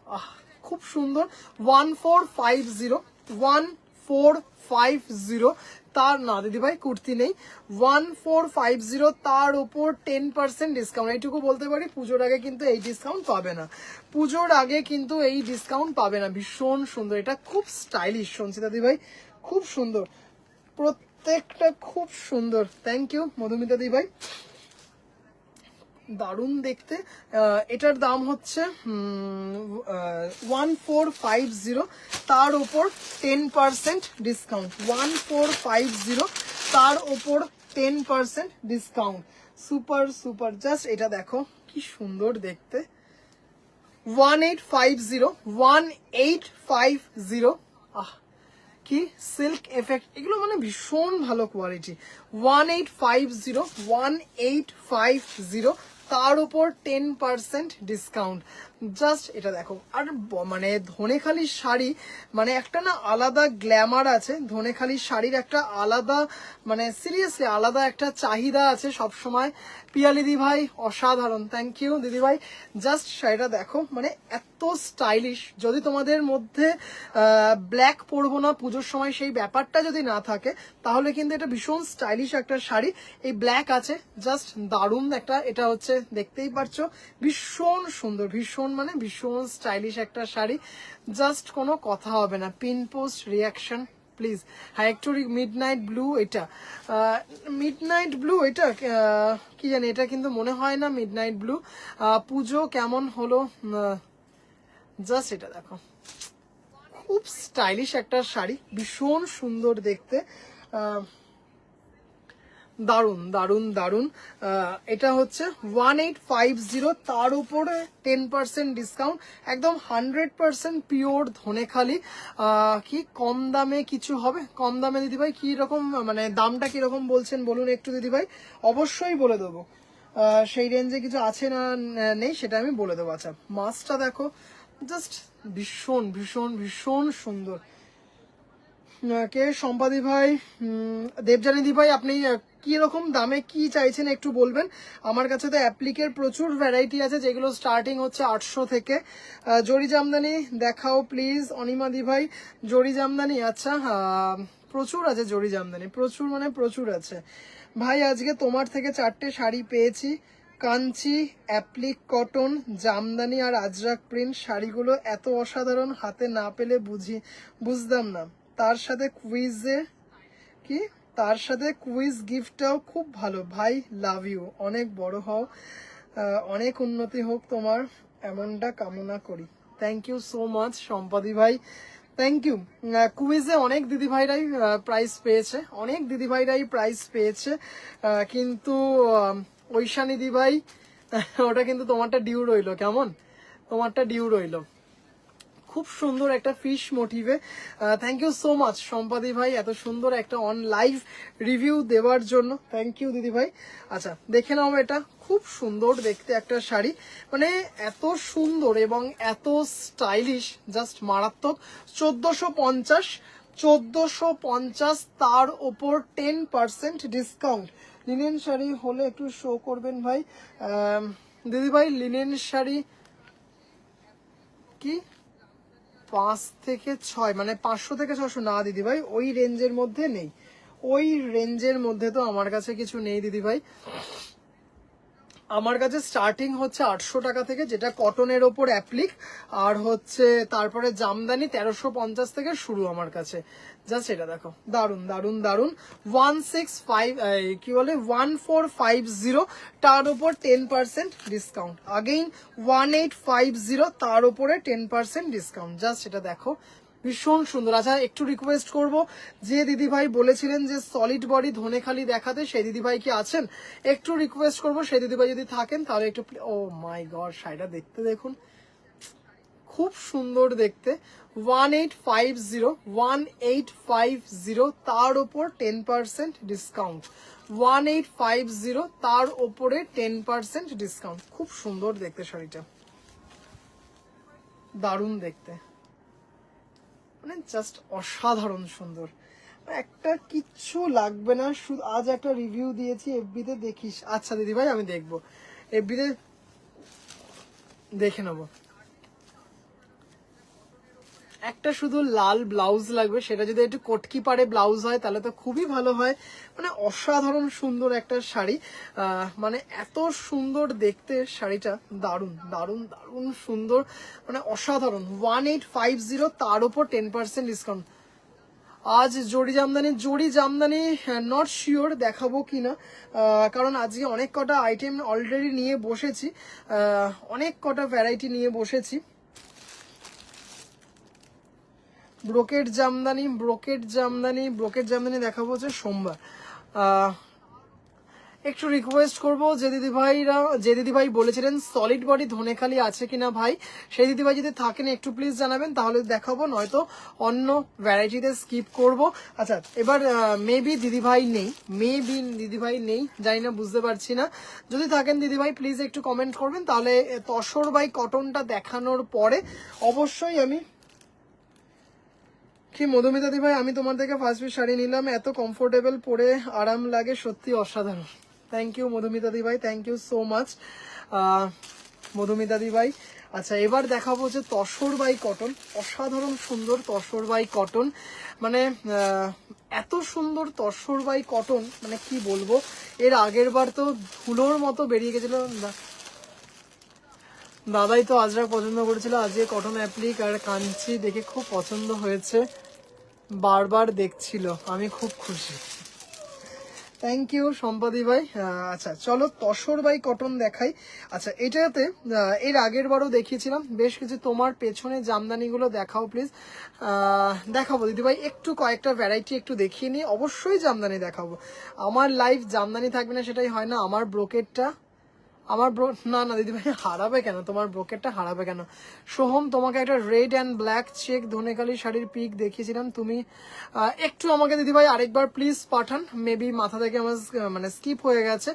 খুব সুন্দর। 1450, 1450, তার না দিদিভাই কুর্তি নেই। 1450, তার উপর 10% ডিসকাউন্ট। এইটুকু বলতে পারি, পুজোর আগে কিন্তু এই ডিসকাউন্ট পাবে না, পুজোর আগে কিন্তু এই ডিসকাউন্ট পাবে না। ভীষণ সুন্দর, এটা খুব স্টাইলিশ সঞ্চিতা দিদিভাই, খুব সুন্দর, প্রত্যেকটা খুব সুন্দর। থ্যাংক ইউ মধুমিতা দিদিভাই, দারুণ দেখতে। এটার দাম হচ্ছে 1450, তার ওপর 10% ডিসকাউন্ট। 1450, তার ওপর 10% ডিসকাউন্ট। সুপার সুপার, জাস্ট এটা দেখো কি সুন্দর দেখতে। 1850, 1850, কি সিল্ক এফেক্ট, এগুলো মানে ভীষণ ভালো কোয়ালিটি। 1850, 1850, তার উপর 10% ডিসকাউন্ট। জাস্ট এটা দেখো, আর মানে ধনেখালির শাড়ি মানে একটা না আলাদা গ্ল্যামার আছে, ধনেখালির শাড়ির একটা আলাদা, মানে সিরিয়াসলি আলাদা একটা চাহিদা আছে সব সময়। পিয়ালি দি ভাই অসাধারণ, থ্যাংক ইউ দিদি ভাই। জাস্ট শাড়িটা দেখো, মানে এত স্টাইলিশ। যদি তোমাদের মধ্যে ব্ল্যাক পরবো না পুজোর সময় সেই ব্যাপারটা যদি না থাকে, তাহলে কিন্তু এটা ভীষণ স্টাইলিশ একটা শাড়ি। এই ব্ল্যাক আছে, জাস্ট দারুণ একটা, এটা হচ্ছে দেখতেই পারছো, ভীষণ সুন্দর, ভীষণ মানে ভীষণ স্টাইলিশ একটা শাড়ি, জাস্ট কোনো কথা হবে না। Pin post reaction please. হ্যাঁ একটু মিডনাইট ব্লু, এটা মিডনাইট ব্লু, এটা কি জানি, এটা কিন্তু মনে হয় না মিডনাইট ব্লু। পুজো কেমন হলো, জাস্ট এটা দেখো, খুব স্টাইলিশ একটা শাড়ি, ভীষণ সুন্দর দেখতে, দারুন দারুন দারুন। এটা হচ্ছে 1850, তার উপরে 10% ডিসকাউন্ট, একদম 100% পিওর ধনেখালি। কি কম দামে কিছু হবে? কম দামে দিদিভাই কি রকম, মানে দামটা কিরকম বলছেন বলুন একটু দিদিভাই, অবশ্যই বলে দেবো। সেই রেঞ্জে কিছু আছে না নেই সেটা আমি বলে দেবো। আচ্ছা মাছটা দেখো, জাস্ট ভীষণ ভীষণ ভীষণ সুন্দর। কে সম্পাদি ভাই, দেবজানিদি ভাই, আপনি কি রকম দামে কি চাইছেন একটু বলবেন। আমার কাছে তো অ্যাপ্লিকের প্রচুর ভ্যারাইটি আছে, যেগুলো স্টার্টিং হচ্ছে 800 থেকে। জরি জামদানি দেখাও প্লিজ অনিমাদি ভাই। জরি জামদানি, আচ্ছা প্রচুর আছে জরি জামদানি, প্রচুর মানে প্রচুর আছে ভাই। আজকে তোমার থেকে 4টে শাড়ি পেয়েছি, কাঞ্চি, অ্যাপ্লিক কটন, জামদানি আর আজরাক প্রিন্ট। শাড়িগুলো এত অসাধারণ, হাতে না পেলে বুঝতাম না। তার সাথে কুইজে কি, তার সাথে কুইজ গিফটটাও খুব ভালো ভাই, লাভ ইউ, অনেক বড় হও, অনেক উন্নতি হোক তোমার, এমনটা কামনা করি। থ্যাংক ইউ সো মাচ সম্পাদি ভাই, থ্যাংক ইউ। কুইজে অনেক দিদিভাইরাই প্রাইজ পেয়েছে, অনেক দিদিভাইরাই প্রাইজ পেয়েছে, কিন্তু ঐশানী দিভাই ওটা কিন্তু তোমারটা ডিউ রইলো, কেমন তোমারটা ডিউ রইলো। খুব সুন্দর একটা ফিশ মোটিভে, থ্যাংক ইউ সো মাচ সম্পাদি ভাই, এত সুন্দর একটা অন লাইভ রিভিউ দেওয়ার জন্য, থ্যাংক ইউ দিদি ভাই। আচ্ছা দেখে নাও, এটা খুব সুন্দর দেখতে একটা শাড়ি, মানে এত সুন্দর এবং এত স্টাইলিশ, জাস্ট মারাত্মক। 1450, 1450, তার ওপর 10% ডিসকাউন্ট। লিনেন শাড়ি হলে একটু শো করবেন ভাই। দিদি ভাই লিনেন শাড়ি কি 5 থেকে 6, মানে 500 থেকে 600 না দিদি ভাই, ওই রেঞ্জের মধ্যে নেই, ওই রেঞ্জের মধ্যে তো আমার কাছে কিছু নেই দিদি ভাই। আমার কাছে স্টার্টিং হচ্ছে 800 টাকা থেকে, যেটা কটনের ওপর অ্যাপ্লিক, আর হচ্ছে তারপরে জামদানি 1350 থেকে শুরু আমার কাছে। জাস্ট এটা দেখো, দারুন দারুন দারুন। 165 কি বলে 1450, তার উপর 10% ডিসকাউন্ট। আগেইন 1850, তার উপরে 10% ডিসকাউন্ট। জাস্ট এটা দেখো, ভীষণ সুন্দর। আচ্ছা একটু রিকোয়েস্ট করব, যে দিদি ভাই বলেছিলেন যে সলিড বডি ধনেখালি দেখাতে, সেই দিদি ভাই কি আছেন? একটু রিকোয়েস্ট করব, সেই দিদি ভাই যদি থাকেন তাহলে একটু, ও মাই গড শাড়িটা দেখতে দেখুন, খুব সুন্দর দেখতে। 1850, 1850, তার উপর 10% ডিসকাউন্ট। 1850, তার উপরে 10% ডিসকাউন্ট। খুব সুন্দর দেখতে শাড়িটা, দারুণ দেখতে, মানে জাস্ট অসাধারণ সুন্দর, একটা কিচ্ছু লাগবে না, শুধু আজ একটা রিভিউ দিয়েছি এফবিতে, দেখিস? আচ্ছা দিদি ভাই আমি দেখবো, এফবিতে দেখে নেবো। একটা শুধু লাল ব্লাউজ লাগবে, সেটা যদি একটু কটকি পাড়ে ব্লাউজ হয় তাহলে তো খুবই ভালো হয়। মানে অসাধারণ সুন্দর একটা শাড়ি, মানে এত সুন্দর দেখতে শাড়িটা, দারুণ দারুণ দারুণ সুন্দর, মানে অসাধারণ। 1850, তার উপর 10% ডিসকাউন্ট। আজ জরি জামদানি নট শিওর দেখাবো কিনা, কারণ আজকে অনেক কটা আইটেম অলরেডি নিয়ে বসেছি, অনেক কটা ভ্যারাইটি নিয়ে বসেছি। ব্রোকেট জামদানি দেখাবো হচ্ছে সোমবার। একটু রিকোয়েস্ট করব, যে দিদিভাই বলেছিলেন সলিড বডি ধনেখালি আছে কিনা ভাই, সেই দিদিভাই যদি থাকেন একটু প্লিজ জানাবেন, তাহলে দেখাবো, নয়তো অন্য ভ্যারাইটিতে স্কিপ করব। আচ্ছা এবার মেবি দিদিভাই নেই, জানি না, বুঝতে পারছি না। যদি থাকেন দিদিভাই প্লিজ একটু কমেন্ট করবেন, তাহলে তসর বাই কটনটা দেখানোর পরে অবশ্যই আমি কি, মধুমিতা দিদি ভাই আমি তোমার থেকে ফার্স্ট পিস শাড়ি নিলাম, এত কমফোর্টেবল, পরে আরাম লাগে, সত্যি অসাধারণ। থ্যাংক ইউ মধুমিতা দি ভাই, thank you so much Madhumita দি ভাই। আচ্ছা এবার দেখাবো যে তসর বাই কটন, অসাধারণ সুন্দর তসর বাই কটন, মানে এত সুন্দর তসর বাই কটন মানে কি বলবো। এর আগের বার তো ধুলোর মতো বেরিয়ে গেছিল, দাদাই তো আজরাক পছন্দ করেছিল, আজকে কটন অ্যাপ্লিক আর কাঞ্চি দেখে খুব পছন্দ হয়েছে, বারবার দেখছিল, আমি খুব খুশি। থ্যাংক ইউ সম্পাদি ভাই। আচ্ছা চলো তসর বাই কটন দেখাই। আচ্ছা এটাতে এর আগের বারও দেখিয়েছিলাম বেশ কিছু, তোমার পেছনে জামদানিগুলো দেখাও প্লিজ। দেখাবো দিদিভাই, একটু কয়েকটা ভ্যারাইটি একটু দেখিয়ে নিই, অবশ্যই জামদানি দেখাবো। আমার লাইফ জামদানি থাকবে না সেটাই হয় না। আমার ব্রোকেটটা না না দিদিভাই হারাবে কেন, তোমার ব্রোকেটটা হারাবে কেন। সোহম তোমাকে একটা রেড অ্যান্ড ব্ল্যাক চেক ধনেকালি শাড়ির পিক দেখিয়েছিলাম, তুমি একটু আমাকে দিদিভাই আরেকবার প্লিজ পাঠান, মেবি মাথা থেকে আমার মানে স্কিপ হয়ে গেছে,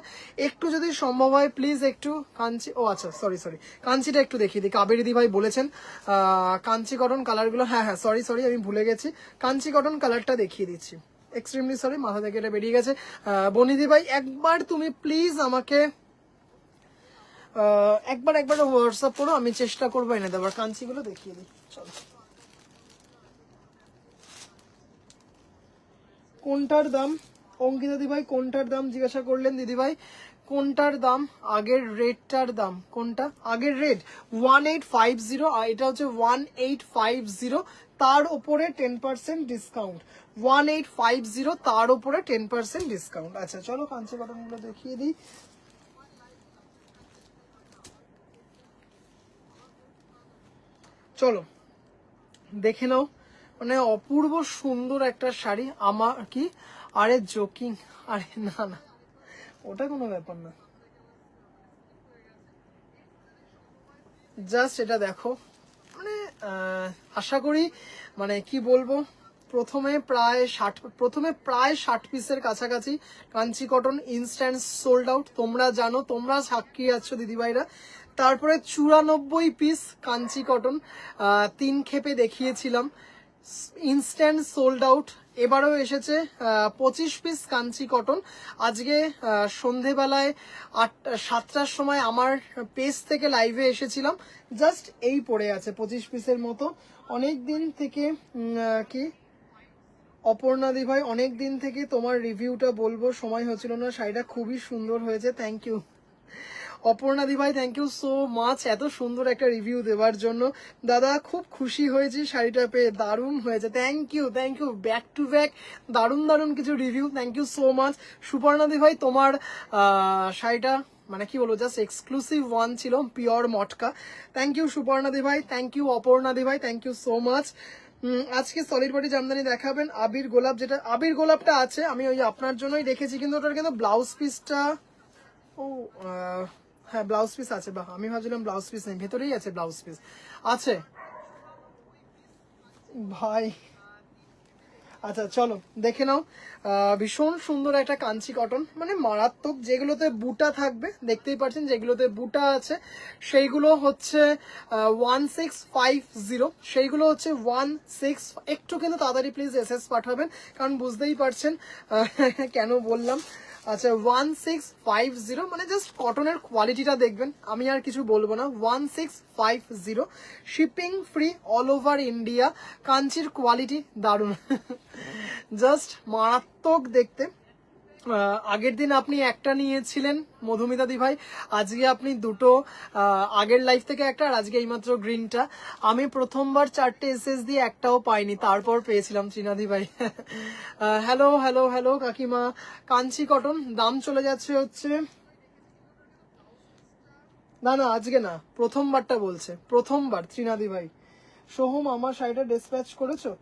একটু যদি সম্ভব হয় প্লিজ একটু কাঞ্চি, ও আচ্ছা সরি কাঞ্চিটা একটু দেখিয়ে দিই। কাবেরি দিদিভাই বলেছেন কাঞ্চি কটন কালারগুলো, হ্যাঁ সরি আমি ভুলে গেছি, কাঞ্চি কটন কালারটা দেখিয়ে দিচ্ছি, এক্সট্রিমলি সরি, মাথা থেকে এটা বেরিয়ে গেছে। বনিদি ভাই একবার তুমি প্লিজ আমাকে একবার হোয়াটসঅ্যাপ করো, আমি চেষ্টা করবো এনে দেবার, কাঞ্চিগুলো দেখিয়ে দিই। চলো কোনটার দাম, অঙ্কিতা দিদিভাই কোনটার দাম জিজ্ঞাসা করলেন দিদিভাই, কোনটার দাম, আগের রেটটার দাম কোনটা, আগের রেট 1850 আর এটা হচ্ছে 1850, তার উপরে 10% ডিসকাউন্ট, 1850 তার উপরে 10% ডিসকাউন্ট। আচ্ছা চলো কাঞ্চি কটনগুলো দেখিয়ে দিই। চলো দেখে নাও, মানে অপূর্ব সুন্দর একটা শাড়ি। আমার কি, আরে জোকিং, আরে না ওটা কোনো ব্যাপার না, জাস্ট এটা দেখো, মানে আশা করি মানে কি বলবো, প্রথমে প্রায় 60 পিসের কাছাকাছি Kanchi cotton instant sold out, তোমরা জানো, তোমরা সাক্ষী আছো দিদিভাইরা। তারপরে 94 পিস কাঞ্চি কটন 3 ক্ষেপে দেখিয়েছিলাম, ইনস্ট্যান্ট সোল্ড আউট। এবারেও এসেছে 25 পিস কাঞ্চি কটন। আজকে সন্ধেবেলায় 7টার সময় আমার পেজ থেকে লাইভে এসেছিলাম, জাস্ট এই পড়ে আছে 25 পিসের মতো। অনেক দিন থেকে কি অপর্ণা দি ভাই, অনেক দিন থেকে তোমার রিভিউটা বলবো, সময় হচ্ছিল না, শাড়িটা খুবই সুন্দর হয়েছে, থ্যাংক ইউ অপর্ণা দি ভাই, থ্যাংক ইউ সো মাচ এত সুন্দর একটা রিভিউ দেওয়ার জন্য। দাদা খুব খুশি হয়েছি শাড়িটা পেয়ে, দারুণ হয়েছে, thank you back to back দারুণ কিছু review, thank you so much. Suparna দি ভাই তোমার শাড়িটা মানে কি বলবো, জাস্ট এক্সক্লুসিভ ওয়ান ছিল, pure matka, thank you Suparna দি ভাই, থ্যাংক ইউ অপর্ণা দি ভাই, থ্যাংক ইউ সো মাচ। আজকে সলিড বডি জামদানি দেখাবেন, আবির গোলাপ, যেটা আবির গোলাপটা আছে আমি ওই আপনার জন্যই রেখেছি, কিন্তু ওটার কিন্তু ব্লাউজ পিসটা, ও হ্যাঁ ব্লাউজ পিস আছে, বাহ আমি ভাবছিলাম ব্লাউজ পিস নেই, ভেতরেই আছে ব্লাউজ পিস আছে ভাই। আচ্ছা চলো দেখে নাও, ভীষণ সুন্দর একটা কাঞ্চি কটন, মানে মারাত্মক, যেগুলোতে বুটা থাকবে দেখতেই পাচ্ছেন, যেগুলোতে বুটা আছে সেইগুলো হচ্ছে 1650, সেইগুলো হচ্ছে 16, একটু কিন্তু তাড়াতাড়ি প্লিজ এসএস পাঠাবেন, কারণ বুঝতেই পারছেন কেন বললাম। আচ্ছা 1650, মানে জাস্ট কটনের কোয়ালিটিটা দেখবেন, আমি আর কিছু বলবো না, 1650, shipping free all over India, কাঞ্চির কোয়ালিটি দারুণ জাস্ট মারাত্মক দেখতে। আগের দিন আপনি একটা নিয়েছিলেন মধুমিতা দি ভাই, আজকে আপনি দুটো, আগের লাইফ থেকে একটা আর আজকে এইমাত্র গ্রিনটা। আমি প্রথমবার 4টে এসএস দিয়ে একটাও পাইনি, তারপর পেয়েছিলাম ত্রিনাদি ভাই হ্যালো কাকিমা। কাঞ্চি কটন দাম চলে যাচ্ছে হচ্ছে, না আজকে না, প্রথমবারটা বলছে, প্রথমবার ত্রিনাদি ভাই। সোহম আমার শাড়িটা ডিসপ্যাচ করেছো,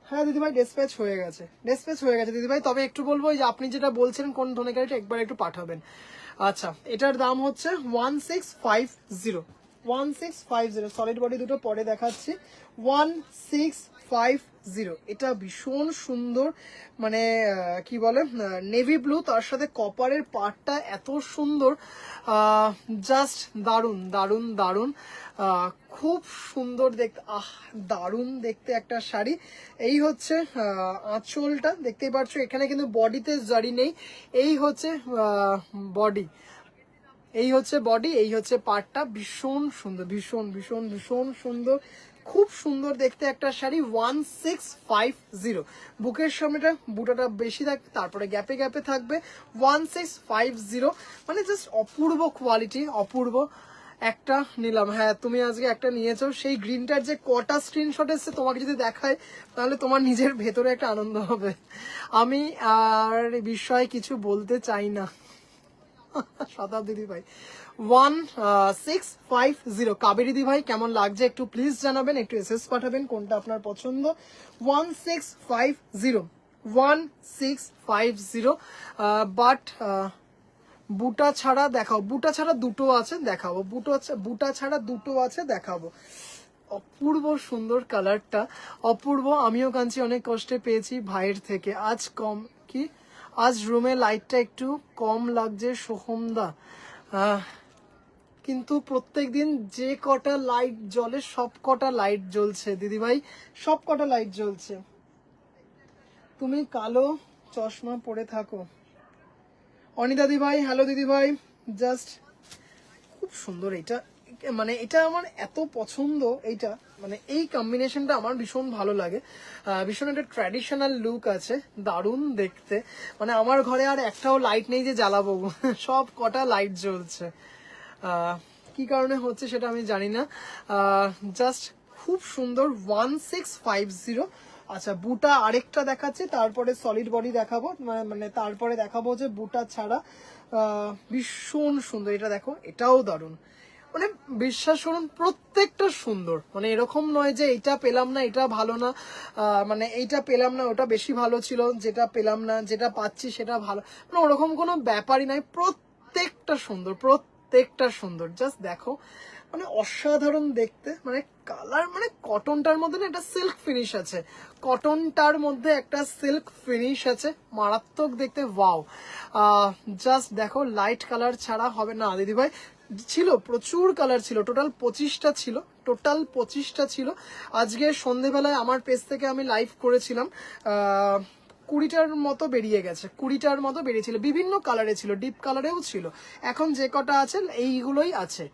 হ্যাঁ দিদিভাই ডিসপ্যাচ হয়ে গেছে দিদিভাই, তবে একটু বলবো যে আপনি যেটা বলছেন কোন ধরনের গাড়িটা একবার একটু পাঠাবেন। আচ্ছা এটার দাম হচ্ছে 1650, 1650, সলিড বডি দুটো পরে দেখাচ্ছি। 1650, এটা ভীষণ সুন্দর, মানে কি বলে নেভি ব্লু, তার সাথে কপারের পার্টটা এত সুন্দর, জাস্ট দারুণ দারুণ দারুণ, খুব সুন্দর দেখতে, দারুণ দেখতে একটা শাড়ি। এই হচ্ছে আঁচলটা, দেখতেই পাচ্ছ, এখানে কিন্তু বডিতে জারি নেই, এই হচ্ছে বডি, এই হচ্ছে বডি, এই হচ্ছে পার্টটা, ভীষণ সুন্দর, ভীষণ ভীষণ ভীষণ সুন্দর, খুব সুন্দর দেখতে একটা শাড়ি। 1650, বুকের সামনেটা বুটাটা বেশি থাকবে, তারপরে গ্যাপে গ্যাপে থাকবে। 1650, মানে জাস্ট অপূর্ব কোয়ালিটি, অপূর্ব। একটা নিলাম, হ্যাঁ তুমি আজকে একটা নিয়েছো, সেই গ্রিনটার যে কটা স্ক্রিনশট এসছে তোমাকে যদি দেখায় তাহলে তোমার নিজের ভেতরে একটা আনন্দ হবে। আমি আর বিষয়ে কিছু বলতে চাই না। শতাব্দী দি ভাই 1650, কাবেরী দি ভাই কেমন লাগছে একটু প্লিজ জানাবেন, একটু এসএস পাঠাবেন কোনটা আপনার পছন্দ। 1650, 1650, বাট বুটা ছাড়া দেখাও, বুটা ছাড়া দুটো আছে দেখাবো, বুটা ছাড়া দুটো আছে দেখাবো। অপূর্ব সুন্দর কালারটা, অপূর্ব। আমিও কাঞ্চি অনেক কষ্টে পেয়েছি ভাইয়ের থেকে। আজ কম কি, আজ রুমে লাইটটা একটু কম লাগছে সোহমদা, কিন্তু প্রত্যেকদিন যে কটা লাইট জ্বলে সব কটা লাইট জ্বলছে দিদিভাই, সব কটা লাইট জ্বলছে। তুমি কালো চশমা পরে থাকো। অনিতা দি ভাই, হ্যালো দিদি ভাই, জাস্ট খুব সুন্দর এটা, মানে এটা আমার এত পছন্দ, এইটা মানে এই কম্বিনেশনটা আমার ভীষণ ভালো লাগে, ভীষণ একটা ট্র্যাডিশনাল লুক আছে, দারুণ দেখতে। মানে আমার ঘরে আর একটাও লাইট নেই যে জ্বালাবো, সব কটা লাইট জ্বলছে, কি কারণে হচ্ছে সেটা আমি জানি না, জাস্ট খুব সুন্দর। 1650, আচ্ছা বুটা আরেকটা দেখাচ্ছে, তারপরে সলিড বডি দেখাবো, মানে তারপরে দেখাবো যে বুটা ছাড়া, ভীষণ সুন্দর। এটা দেখো, এটাও দারুণ, মানে বিশ্বাস করুন প্রত্যেকটা সুন্দর, মানে এরকম নয় যে এটা পেলাম না এটা ভালো না, মানে এইটা পেলাম না ওটা বেশি ভালো ছিল, যেটা পেলাম না যেটা পাচ্ছি সেটা ভালো, মানে ওরকম কোনো ব্যাপারই নাই, প্রত্যেকটা সুন্দর, প্রত্যেকটা সুন্দর, জাস্ট দেখো, মানে অসাধারণ দেখতে, মানে কালার, মানে কটনটার মধ্যে না একটা সিল্ক ফিনিশ আছে, কটনটার মধ্যে একটা সিল্ক ফিনিশ আছে, মারাত্মক দেখতে, ওয়াও। জাস্ট দেখো, লাইট কালার ছাড়া হবে না দিদিভাই, ছিল প্রচুর কালার ছিল, টোটাল 25টা ছিল, টোটাল 25টা ছিল। আজকে সন্ধেবেলায় আমার পেজ থেকে আমি লাইভ করেছিলাম, 20টার মতো বেরিয়ে গেছে, 20টার মতো বেরিয়েছিল, বিভিন্ন কালারে ছিল, ডিপ কালারেও ছিল, এখন যে কটা আছে এইগুলোই আছে।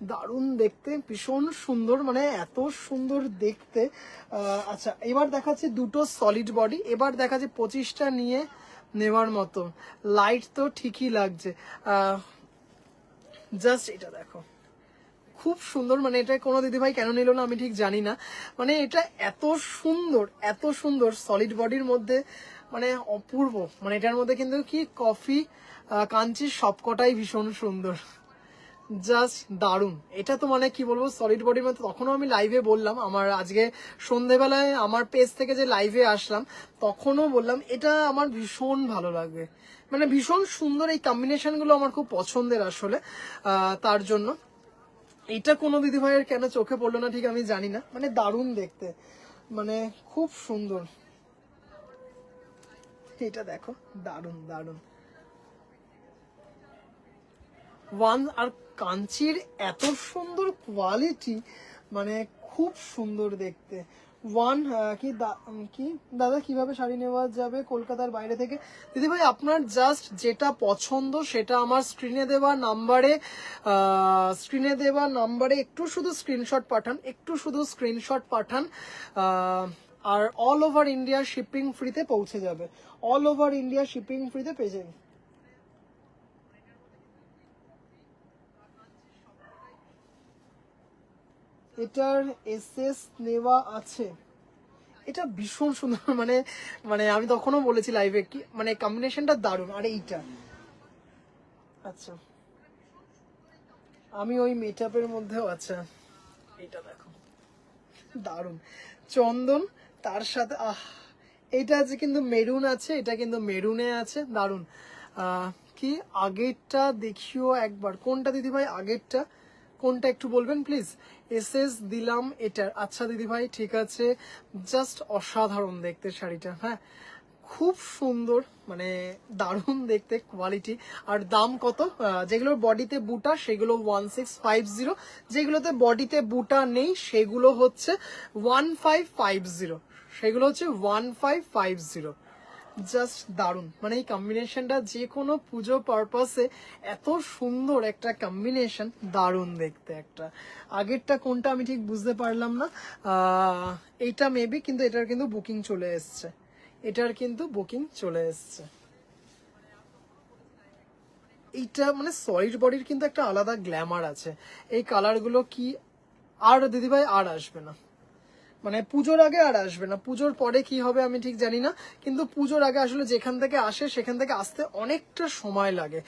দারুণ দেখতে, ভীষণ সুন্দর, মানে এত সুন্দর দেখতে। আচ্ছা এবার দেখাচ্ছি দুটো সলিড বডি, এবার দেখাচ্ছি 25টা নিয়ে নেওয়ার মতো, লাইট তো ঠিকই লাগছে, জাস্ট এটা দেখো, খুব সুন্দর, মানে এটা কোনো দিদিভাই কেন নিল না আমি ঠিক জানি না, মানে এটা এত সুন্দর, এত সুন্দর সলিড বডির মধ্যে, মানে অপূর্ব, মানে এটার মধ্যে কিন্তু কি কফি কাঞ্চির সবকটাই ভীষণ সুন্দর, জাস্ট দারুণ। এটা তো মানে কি বলবো, সলিড বডির মধ্যে, তখনও আমি লাইভে বললাম, আমার আজকে সন্ধেবেলায় আমার পেজ থেকে যে লাইভে আসলাম তখনও বললাম এটা আমার ভীষণ ভালো লাগবে, মানে ভীষণ সুন্দর, এই কম্বিনেশনগুলো আমার খুব পছন্দের আসলে, তার জন্য এটা কোনো দিদিভাইয়ের কেন চোখে পড়লো না ঠিক আমি জানি না, মানে দারুণ দেখতে, মানে খুব সুন্দর, এটা দেখো, দারুণ দারুণ। আর কাঞ্চির এত সুন্দর কোয়ালিটি, মানে খুব সুন্দর দেখতে। কি দাদা কিভাবে শাড়ি নেওয়া যাবে কলকাতার বাইরে থেকে? দিদি ভাই আপনার জাস্ট যেটা পছন্দ সেটা আমার স্ক্রিনে দেওয়া নাম্বারে একটু শুধু স্ক্রিনশট পাঠান, একটু শুধু স্ক্রিনশট পাঠান, আর অল ওভার ইন্ডিয়া শিপিং ফ্রিতে পৌঁছে যাবে, অল ওভার ইন্ডিয়া শিপিং ফ্রিতে পেয়ে যাবে। এটার এসএস নেওয়া আছে, এটা ভীষণ সুন্দর, মানে মানে আমি তখনও বলেছি লাইভে কি, মানে কম্বিনেশনটা দারুণ। আর এইটা আচ্ছা, আমি ওই মেকআপের মধ্যেও, আচ্ছা এটা দেখো, দারুণ চন্দন, তার সাথে এইটা আছে কিন্তু মেরুন আছে, এটা কিন্তু মেরুনে আছে, দারুণ। কি আগেরটা দেখিও একবার, কোনটা দিদি ভাই আগেরটা? কোনটা একটু বলবেন প্লিজ। এসএস দিলাম এটার। আচ্ছা দিদি ভাই ঠিক আছে, জাস্ট অসাধারণ দেখতে শাড়িটা, হ্যাঁ খুব সুন্দর, মানে দারুণ দেখতে কোয়ালিটি। আর দাম কত? যেগুলোর বডিতে বুটা সেগুলো 1650, যেগুলোতে বডিতে বুটা নেই সেগুলো হচ্ছে 1550, সেগুলো হচ্ছে 1550। জাস্ট দারুণ, মানে এই কম্বিনেশনটা যে কোনো পুজো পারপাসে এত সুন্দর একটা কম্বিনেশন, দারুণ দেখতে একটা। আগেরটা কোনটা আমি ঠিক বুঝতে পারলাম না, এইটা মেবি, কিন্তু এটার কিন্তু বুকিং চলে এসছে, এটার কিন্তু বুকিং চলে এসছে। এইটা মানে সলিড বডির কিন্তু একটা আলাদা গ্ল্যামার আছে। এই কালারগুলো কি আর দিদিভাই আর আসবে না, মানে পুজোর আগে আর আসবে না, পুজোর পরে কি হবে আমি ঠিক জানি না, কিন্তু পুজোর আগে আসলে যেখান থেকে আসে সেখান থেকে আসতে অনেকটা সময় লাগে,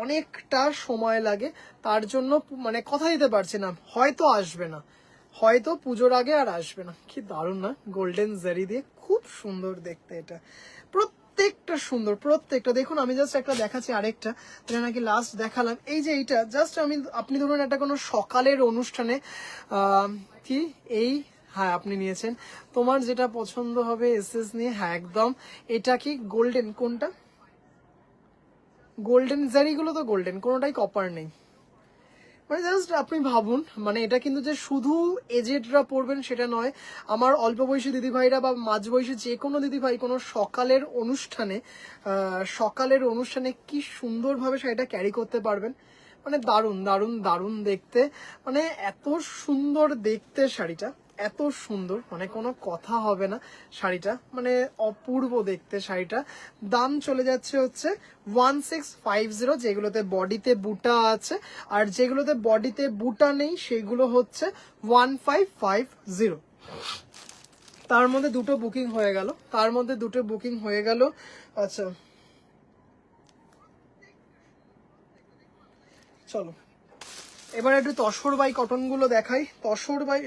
অনেকটা সময় লাগে। তার জন্য মানে কথা দিতে পারছি না, হয়তো আসবে না, হয়তো পুজোর আগে আর আসবে না। কি দারুণ না, গোল্ডেন জারি দিয়ে খুব সুন্দর দেখতে এটা, প্রত্যেকটা সুন্দর, প্রত্যেকটা। দেখুন আমি জাস্ট একটা দেখাচ্ছি, আরেকটা যেটা নাকি লাস্ট দেখালাম, এই যে এইটা জাস্ট আমি, আপনি ধরুন একটা কোনো সকালের অনুষ্ঠানে কি এই, হ্যাঁ আপনি নিয়েছেন, তোমার যেটা পছন্দ হবে এসএস নিয়ে, হ্যাঁ একদম। এটা কি গোল্ডেন? কোনটা গোল্ডেন? জারিগুলো তো গোল্ডেন, কোনোটাই কপার নেই। মানে জাস্ট আপনি ভাবুন, মানে এটা কিন্তু যে শুধু এজেডরা পড়বেন সেটা নয়, আমার অল্প বয়সী দিদিভাইরা বা মাঝ বয়সী যে কোনো দিদিভাই কোনো সকালের অনুষ্ঠানে কি সুন্দরভাবে সেটা ক্যারি করতে পারবেন। মানে দারুণ দারুণ দারুণ দেখতে, মানে এত সুন্দর দেখতে শাড়িটা, এত সুন্দর, মানে কোনো কথা হবে না শাড়িটা, মানে অপূর্ব দেখতে শাড়িটা। দাম চলে যাচ্ছে হচ্ছে 1650, যেগুলোতে বডিতে বুটা আছে, আর যেগুলোতে বডিতে বুটা নেই সেগুলো হচ্ছে 1550। তার মধ্যে দুটো বুকিং হয়ে গেল, তার মধ্যে দুটো বুকিং হয়ে গেল। আচ্ছা চলো এবার একটু তসর বাই কটন গুলো দেখাই। তসর বাই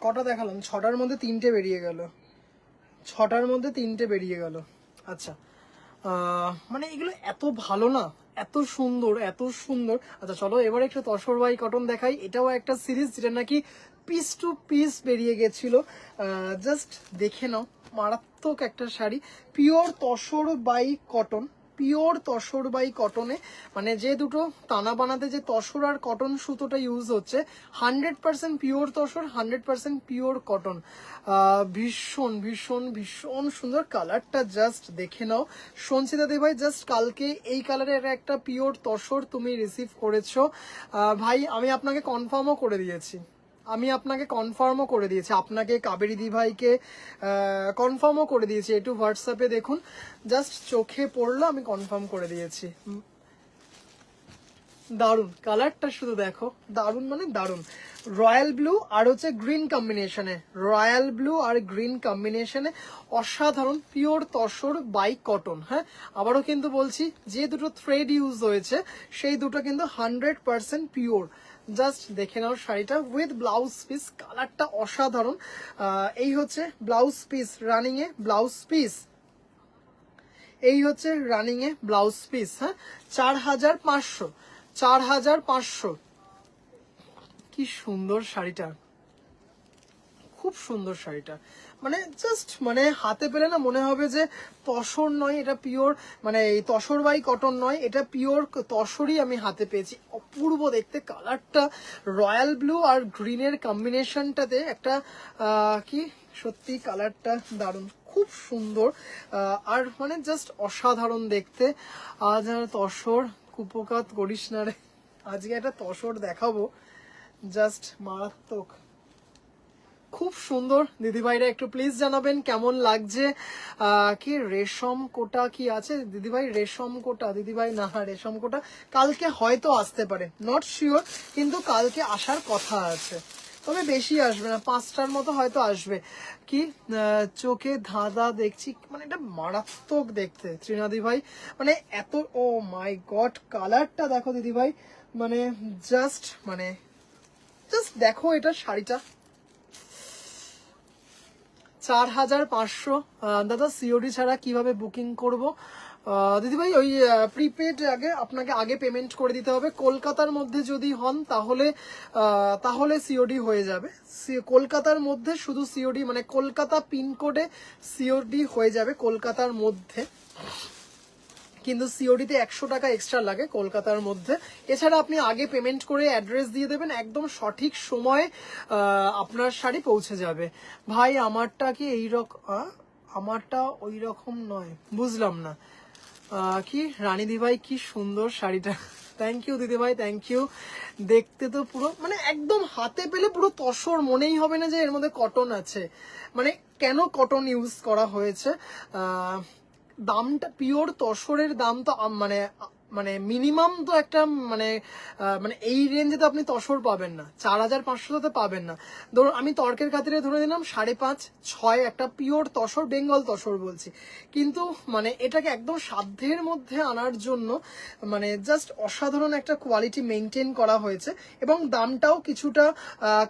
কটা দেখালাম? ছটার মধ্যে তিনটে বেরিয়ে গেল, ছটার মধ্যে তিনটে বেরিয়ে গেল। আচ্ছা মানে এগুলো এত ভালো না, এত সুন্দর, এত সুন্দর। আচ্ছা চলো এবার একটা তসর বাই কটন দেখাই, এটাও একটা সিরিজ যেটা নাকি পিস টু পিস বেরিয়ে গেছিল, জাস্ট দেখে নাও, মারাত্মক একটা শাড়ি, pure tussar by cotton, pure tussar by কটনে, মানে যে দুটো তানা বানাতে যে তসর আর কটন সুতোটা ইউজ হচ্ছে, 100% পিওর তসর, 100% পিওর কটন। ভীষণ ভীষণ ভীষণ সুন্দর, কালারটা জাস্ট দেখে নাও। সঞ্চিতা দি ভাই জাস্ট কালকে এই কালারের একটা পিওর তসর তুমি রিসিভ করেছো, ভাই আমি আপনাকে কনফার্মও করে দিয়েছি, আমি আপনাকে কনফার্মও করে দিয়েছি, আপনাকে কাবেরী দি ভাইকে কনফার্মও করে দিয়েছি, একটু হোয়াটসঅ্যাপে দেখুন, জাস্ট চোখে পড়লো আমি কনফার্ম করে দিয়েছি। দারুন কালারটা শুধু দেখো, দারুন মানে দারুন, রয়্যাল ব্লু আর হচ্ছে গ্রিন কম্বিনেশনে, রয়্যাল ব্লু আর গ্রিন কম্বিনেশনে অসাধারণ, পিওর তসর বাই কটন। হ্যাঁ আবারও কিন্তু বলছি, যে দুটো থ্রেড ইউজ হয়েছে সেই দুটো কিন্তু 100% পিওর। জাস্ট দেখে নাও শাড়িটা উইথ ব্লাউজ পিস, কালারটা অসাধারণ। এই হচ্ছে ব্লাউজ পিস, রানিং এ ব্লাউজ পিস, এই হচ্ছে রানিং এ ব্লাউজ পিস। হ্যাঁ 4500, 4500। কি সুন্দর শাড়িটা, খুব সুন্দর শাড়িটা, মানে জাস্ট মানে হাতে পেলে না মনে হবে যে তসর নয় এটা পিওর, মানে এই তসর বাই কটন নয়, এটা পিওর তসরই আমি হাতে পেয়েছি। অপূর্ব দেখতে কালারটা, রয়্যাল ব্লু আর গ্রিনের কম্বিনেশনটাতে একটা কি সত্যি কালারটা দারুণ, খুব সুন্দর আর মানে জাস্ট অসাধারণ দেখতে। আজ আর তসর কুপকাত করিস না রে, আজকে একটা তসর দেখাবো জাস্ট মারাত্মক, খুব সুন্দর। দিদিভাইরা একটু প্লিজ জানাবেন কেমন লাগছে। কি রেশম কোটা কি আছে দিদিভাই? রেশম কোটা দিদিভাই না, রেশম কোটা কালকে হয়তো আসতে পারে, নট শিওর, কিন্তু কালকে আসার কথা আছে, তবে বেশি আসবে না, 5টার মতো হয়তো আসবে। কি চোখে ধাঁধা দেখছি, মানে এটা মারাত্মক দেখতে ত্রিনাদি ভাই, মানে এত, ও মাই গড কালারটা দেখো দিদিভাই, মানে জাস্ট দেখো এটা শাড়িটা 4500। দাদা সিওডি ছাড়া কিভাবে বুকিং করব? দিদিভাই ওই প্রিপেড আপনাকে আগে পেমেন্ট করে দিতে হবে। কলকাতার মধ্যে যদি হন তাহলে সিওডি হয়ে যাবে। কলকাতার মধ্যে শুধু সিওডি, মানে কলকাতা পিনকোডে সিওডি হয়ে যাবে কলকাতার মধ্যে, কিন্তু সিওডিতে 100 টাকা এক্সট্রা লাগে কলকাতার মধ্যে। এছাড়া আপনি আগে পেমেন্ট করে অ্যাড্রেস দিয়ে দেবেন, একদম সঠিক সময়ে আপনার শাড়ি পৌঁছে যাবে। ভাই আমারটা কি আমারটা ওই রকম নয়, বুঝলাম না। কি রানী দিভাই কি সুন্দর শাড়িটা, থ্যাংক ইউ দিদিভাই, থ্যাংক ইউ। দেখতে তো পুরো মানে একদম হাতে পেলে পুরো তসর, মনেই হবে না যে এর মধ্যে কটন আছে, মানে কেন কটন ইউজ করা হয়েছে। দামটা পিওর তসরের দাম তো মানে মিনিমাম তো একটা মানে এই রেঞ্জে তো আপনি তসর পাবেন না, 4500 তো পাবেন না। ধরুন আমি তর্কের খাতিরে ধরে দিলাম 5.5-6 একটা পিওর তসর, বেঙ্গল তসর বলছি, কিন্তু মানে এটাকে একদম সাধ্যের মধ্যে আনার জন্য মানে জাস্ট অসাধারণ একটা কোয়ালিটি মেনটেন করা হয়েছে, এবং দামটাও কিছুটা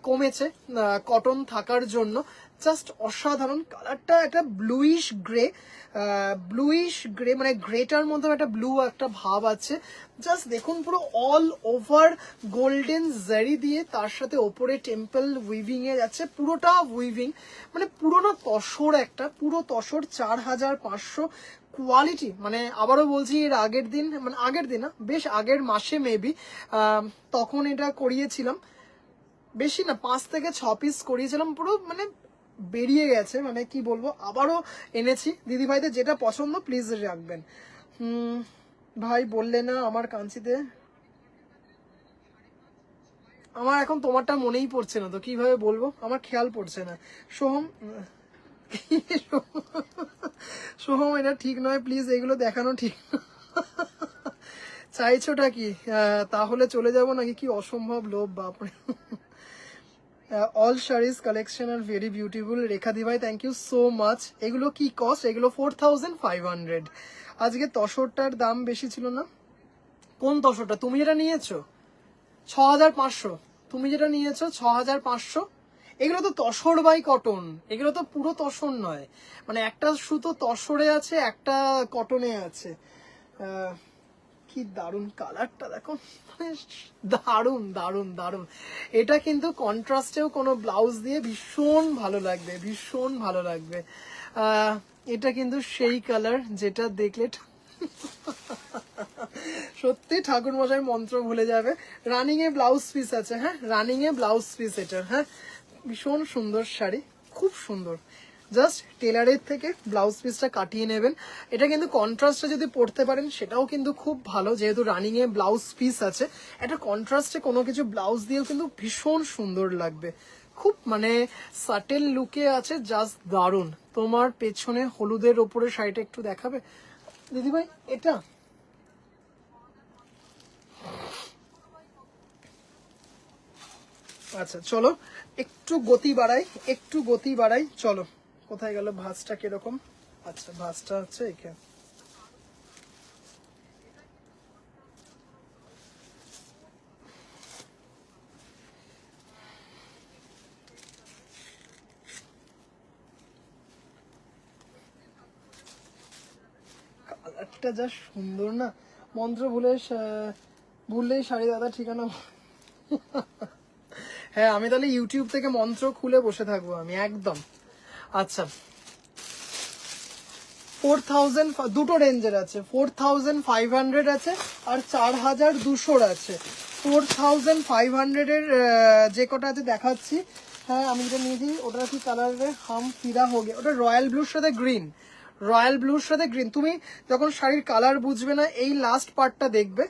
কমেছে কটন থাকার জন্য। জাস্ট অসাধারণ কালারটা, একটা ব্লুইশ গ্রে মানে গ্রেটার মধ্যে একটা ব্লু একটা ভাব আছে। জাস্ট দেখুন পুরো অল ওভার গোল্ডেন জারি দিয়ে, তার সাথে ওপরে টেম্পল উইভিং এ যাচ্ছে, পুরোটা উইভিং, মানে পুরোনো তসর, একটা পুরো তসর 4500 কোয়ালিটি। মানে আবারও বলছি, এর আগের দিন না, বেশ আগের মাসে মেবি তখন এটা করিয়েছিলাম, বেশি না 5 থেকে 6 পিস করিয়েছিলাম, পুরো মানে বেরিয়ে গেছে, মানে কি বলবো, আবারও এনেছি। দিদিভাইদের যেটা পছন্দ প্লিজ রাখবেন। ভাই বললে না আমার কাঞ্চিতে, আমার এখন তোমারটা মনেই পড়ছে না তো কিভাবে বলবো, আমার খেয়াল পড়ছে না। সোহম সোহম এটা ঠিক নয় প্লিজ, এগুলো দেখানো ঠিক চাইছোটা কি? তাহলে চলে যাব নাকি? কি অসম্ভব লোভ, বাপরে। All saris collection are very beautiful. Rekha দিভাই থ্যাংক ইউ সো মাচ। এগুলো কি কস্ট? এগুলো 4500। আজকে তসরটার দাম বেশি ছিল না? কোন তসরটা? তুমি যেটা নিয়েছো 6500, তুমি যেটা নিয়েছো 6500, এগুলো তো তসর বাই কটন, এগুলো তো পুরো তসর নয়, মানে একটা সুতো তসরে আছে, একটা কটনে আছে। কি দারুন কালারটা দেখো, দারুন দারুন দারুন। এটা কিন্তু কন্ট্রাস্টেও কোনো ব্লাউজ দিয়ে ভীষণ ভালো লাগবে, ভীষণ ভালো লাগবে। এটা কিন্তু সেই কালার যেটা দেখলে সত্যি ঠাকুর মশাই মন্ত্র ভুলে যাবে। রানিং এ ব্লাউজ পিস আছে, হ্যাঁ রানিং এ ব্লাউজ পিস এটা, হ্যাঁ ভীষণ সুন্দর শাড়ি, খুব সুন্দর। জাস্ট টেলারের থেকে ব্লাউজ পিসটা কাটিয়ে নেবেন। এটা কিন্তু কন্ট্রাস্টে যদি পরতে পারেন সেটাও কিন্তু খুব ভালো, যেহেতু রানিং এ ব্লাউজ পিস আছে। এটা কন্ট্রাস্টে কোনো কিছু ব্লাউজ দিয়েও কিন্তু ভীষণ সুন্দর লাগবে, খুব মানে সাটেল লুকে আছে, জাস্ট দারুন। তোমার পেছনে হলুদের ওপরে শাড়িটা একটু দেখাবে দিদিভাই? এটা আচ্ছা চলো একটু গতি বাড়াই, চলো। কোথায় গেল ভাঁজটা? কিরকম? আচ্ছা ভাঁজটা হচ্ছে এখানে। কালারটা যা সুন্দর না, মন্ত্র ভুললেই শাড়ি দাদা ঠিকানা। হ্যাঁ আমি তাহলে ইউটিউব থেকে মন্ত্র খুলে বসে থাকবো আমি একদম। আচ্ছা 4000 দুটো রেঞ্জের আছে, 4500 আছে আর 4200 আছে। 4500 এর যে কটা আছে দেখাচ্ছি, হ্যাঁ আমি যেটা নিয়েছি ওটা কি কালার রে, হাম ফিরা হোগে, ওটা রয়্যাল ব্লুর সাথে গ্রিন, রয়্যাল ব্লুর সাথে গ্রিন। তুমি যখন শাড়ির কালার বুঝবে না, এই লাস্ট পার্টটা দেখবে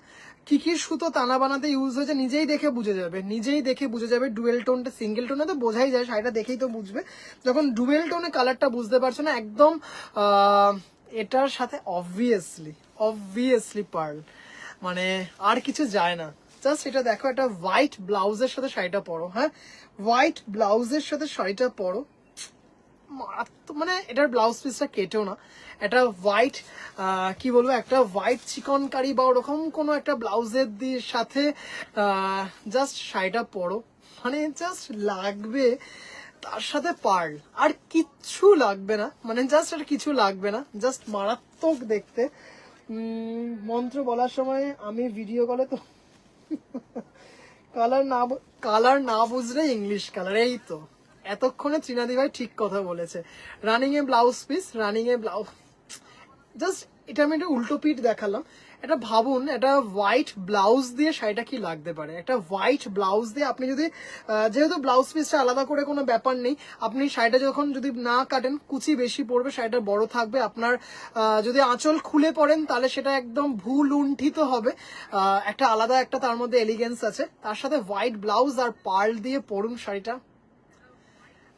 কি কি সুতো টানা বানাতে ইউজ হয়েছে, নিজেই দেখে বুঝে যাবে, নিজেই দেখে বুঝে যাবে। ডুয়েল টোনটা, সিঙ্গেল টোনে তো বোঝাই যায়, শাড়িটা দেখেই তো বুঝবে। যখন ডুয়েল টোনে কালারটা বুঝতে পারছো না একদম, এটার সাথে অবভিয়াসলি পার্ল, মানে আর কিছু যায় না। জাস্ট এটা দেখো, একটা হোয়াইট ব্লাউজের সাথে শাড়িটা পরো, হ্যাঁ হোয়াইট ব্লাউজের সাথে শাড়িটা পরো, মানে এটার ব্লাউজ পিসটা কেটেও না, এটা হোয়াইট কি বলবো, একটা হোয়াইট চিকনকারি বা ওরকম কোনো একটা ব্লাউজের সাথে জাস্ট শাড়িটা পরো, মানে জাস্ট লাগবে তার সাথে পার্ল, আর কিচ্ছু লাগবে না, মানে জাস্ট আর কিছু লাগবে না, জাস্ট মারাত্মক দেখতে। মন্ত্র বলার সময় আমি ভিডিও কলে তো কালার না বুঝলে ইংলিশ কালার, এই তো এতক্ষণে ত্রিনাদি ভাই ঠিক কথা বলেছে। রানিং এ ব্লাউজ পিস, রানিং এ ব্লাউজ, জাস্ট এটা আমি একটা উল্টো পিঠ দেখালাম। এটা ভাবুন, একটা হোয়াইট ব্লাউজ দিয়ে শাড়িটা কি লাগতে পারে, একটা হোয়াইট ব্লাউজ দিয়ে আপনি যদি, যেহেতু ব্লাউজ পিসটা আলাদা করে কোনো ব্যাপার নেই, আপনি শাড়িটা যখন যদি না কাটেন, কুচি বেশি পড়বে, শাড়িটা বড় থাকবে, আপনার যদি আঁচল খুলে পড়েন তাহলে সেটা একদম ভুলুণ্ঠিত হবে, একটা আলাদা একটা তার মধ্যে এলিগেন্স আছে। তার সাথে হোয়াইট ব্লাউজ আর পার্ল দিয়ে পরুন শাড়িটা,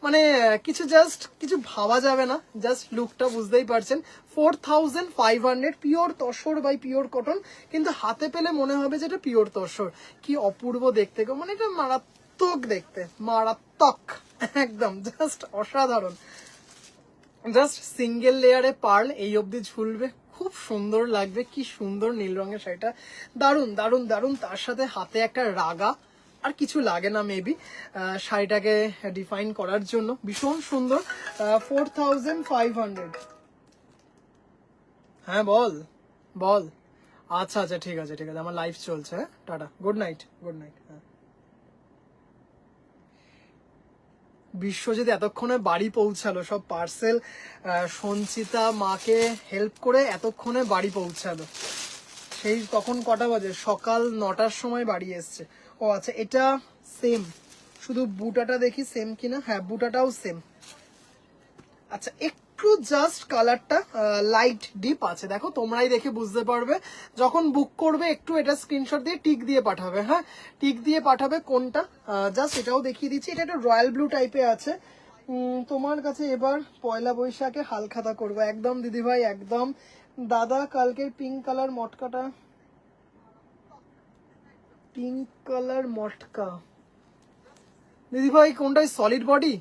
মানে কিছু ভাবা যাবে না, জাস্ট লুকটা বুঝতেই পারছেন। 4500 pure tussar by pure cotton, কিন্তু হাতে পেলে মনে হবে যে এটা পিওর তসর। কি অপূর্ব দেখতে গো, মানে এটা মারাত্মক দেখতে, মারাত্মক একদম, জাস্ট অসাধারণ। জাস্ট সিঙ্গেল লেয়ারে পার্ল এই অবধি ঝুলবে, খুব সুন্দর লাগবে। কি সুন্দর নীল রঙের শাড়িটা, দারুন দারুন দারুন। তার সাথে হাতে একটা রাগা, আর কিছু লাগে না মেবি শাড়িটাকে ডিফাইন করার জন্য, ভীষণ সুন্দর। 4500। হ্যাঁ বল বল। আচ্ছা আচ্ছা ঠিক আছে ঠিক আছে, আমার লাইফ চলছে, হ্যাঁ tata, good night good night. হ্যাঁ বিশ্বজিৎ এতক্ষণে বাড়ি পৌঁছালো, সব পার্সেল সঞ্চিতা মাকে হেল্প করে এতক্ষণে বাড়ি পৌঁছালো। সেই তখন কটা বাজে, সকাল 9টার সময় বাড়ি এসছে। ও আচ্ছা, এটা সেম, শুধু বুটাটা দেখি সেম কিনা, হ্যাঁ বুটাটাও সেম। আচ্ছা একটু জাস্ট কালারটা লাইট ডিপ আছে, দেখো তোমরাই দেখে বুঝতে পারবে যখন বুক করবে। একটু এটা স্ক্রিনশট দিয়ে টিক দিয়ে পাঠাবে, হ্যাঁ টিক দিয়ে পাঠাবে কোনটা, জাস্ট এটাও দেখিয়ে দিচ্ছি। এটা একটা রয়্যাল ব্লু টাইপে আছে। তোমার কাছে এবার পয়লা বৈশাখে হালখাতা করবো, একদম দিদিভাই একদম। দাদা কালকের পিঙ্ক কালার মটকাটা, পিঙ্ক কালার মটকা দিদিভাই কোনটাই, সলিড বডি,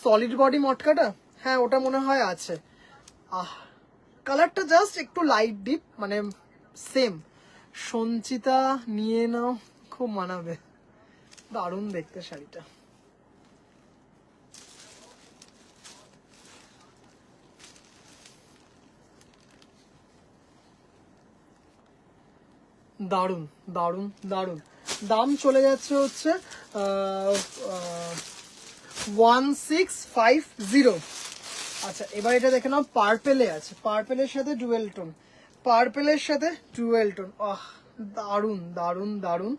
সলিড বডি মটকাটা, হ্যাঁ ওটা মনে হয় আছে। আহ কালারটা জাস্ট একটু লাইট ডিপ, মানে সেম। সঞ্চিতা নিয়ে নাও, খুব মানাবে, দারুণ দেখতে শাড়িটা। দারুণ দারুণ দারুণ। দাম চলে যাচ্ছে হচ্ছে 1650। আচ্ছা এবার এটা দেখে নাও, পার্পেলে আছে, পার্পেলের সাথে ডুয়েল টোন, পার্পেলের সাথে ডুয়েল টোন, আহ দারুণ দারুণ দারুণ,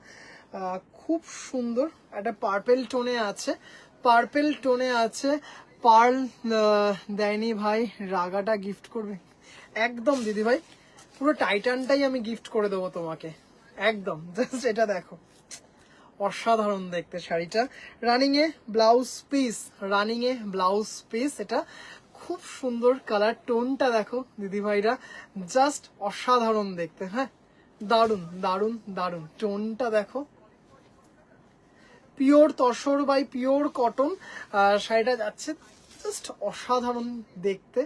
খুব সুন্দর। একটা পার্পেল টোনে আছে, পার্পেল টোনে আছে। পার্ল দেয়নি ভাই, রাগাটা গিফট করবে, একদম দিদি ভাই পুরো টাইটানটাই আমি গিফট করে দেবো তোমাকে, একদম। জাস্ট এটা দেখো, অসাধারণ দেখতে শাড়িটা। রানিং এ ব্লাউজ পিস, রানিং এ ব্লাউজ পিস, এটা খুব সুন্দর। কালার টোনটা দেখো দিদিভাইরা, জাস্ট অসাধারণ দেখতে, হ্যাঁ দারুন দারুন দারুন। টোনটা দেখো, pure tussar by pure cotton শাড়িটা যাচ্ছে, জাস্ট অসাধারণ দেখতে।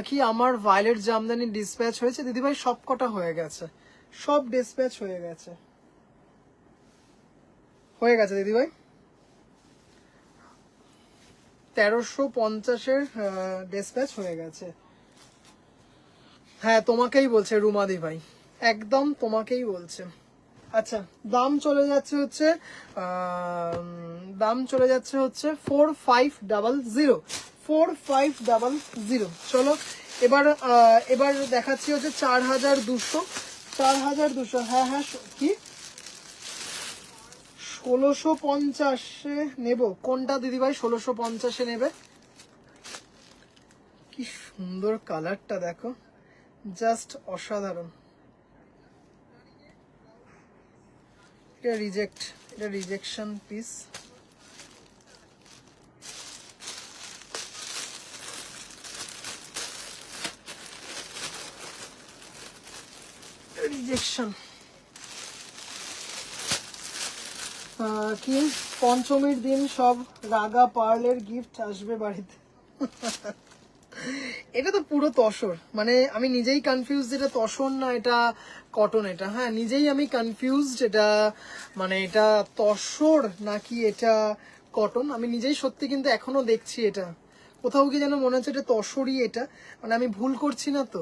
কি আমার ভায়োলেট জামদানি ডিসপ্যাচ হয়েছে দিদিভাই? সব কটা হয়ে গেছে, সব ডিসপ্যাচ হয়ে গেছে, হয়ে গেছে দিদিভাই। 1350-এর ডিসপ্যাচ হয়ে গেছে। হ্যাঁ তোমাকেই বলছে রুমাদি ভাই, একদম তোমাকেই বলছে। আচ্ছা দাম চলে যাচ্ছে হচ্ছে, দাম চলে যাচ্ছে হচ্ছে 4500, 4500। চলো এবার এবার দেখাচ্ছি হচ্ছে 4200, 4200। হ্যাঁ হ্যাঁ কি 1650 নেব কোনটা দিদিভাই? 1650 নেবে? কি সুন্দর কালারটা দেখো, জাস্ট অসাধারণ। এটা রিজেক্ট, এটা রিজেকশন পিস। রিজেকশন। কি পঞ্চমীর দিন সব রাগা পার্লের গিফট আসবে বাড়িতে? এটা তো পুরো তসর, মানে আমি নিজেই কনফিউজড এটা তসর না এটা কটন। এটা হ্যাঁ নিজেই আমি কনফিউজড, এটা মানে এটা তসর নাকি এটা কটন আমি নিজেই সত্যি কিন্তু এখনো দেখছি। এটা কোথাও কি যেন মনে হচ্ছে এটা তসরই, এটা মানে আমি ভুল করছি না তো?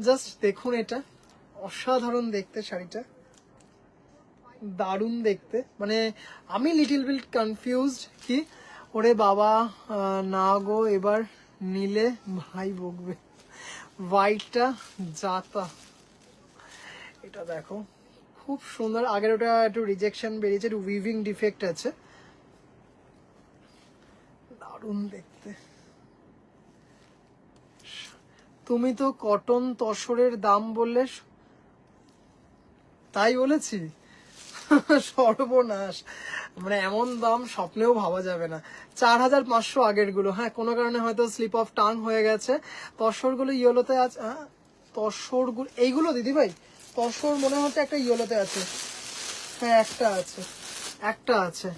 জাস্ট দেখুন, এটা অসাধারণ দেখতে শাড়িটা, দারুণ দেখতে। মানে আমি লিটিল বিট কনফিউজড কি ওরে বাবা, না গো এবার নিলে ভাই বকবে। হোয়াইটটা জাতা, এটা দেখো খুব সুন্দর। আগের ওটা একটু রিজেকশন বেরিয়েছে, একটু উইভিং ডিফেক্ট আছে, দারুণ দেখতে। তুমি তো কটন তসরের দাম বললে, তাই বলেছি? সর্বনাশ, মানে এমন দাম স্বপ্নেও ভাবা যাবে না। 4500 আগের গুলো, হ্যাঁ কোনো কারণে হয়তো স্লিপ অফ টাং হয়ে গেছে। তসর গুলো ইয়েলোতে আছে, তসর গুলো এইগুলো দিদি ভাই, তসর মনে হচ্ছে একটা ইয়েলোতে আছে। হ্যাঁ একটা আছে, একটা আছে।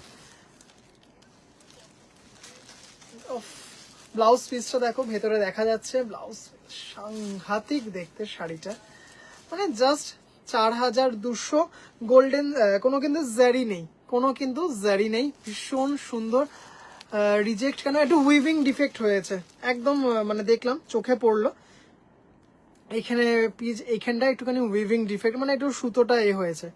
ব্লাউজ পিসটা দেখো, ভেতরে দেখা যাচ্ছে ব্লাউজ, সাংঘাতিক দেখতে শাড়িটা, মানে জাস্ট 4200। গোল্ডেন, কোনো কিন্তু জারি নেই, কোনো কিন্তু জারি নেই, ভীষণ সুন্দর। রিজেক্ট কেন? একটু উইভিং ডিফেক্ট হয়েছে একদম, মানে দেখলাম চোখে পড়লো এখানে পিস, এইখানটা একটুখানি উইভিং ডিফেক্ট, মানে একটু সুতোটা এ হয়েছে।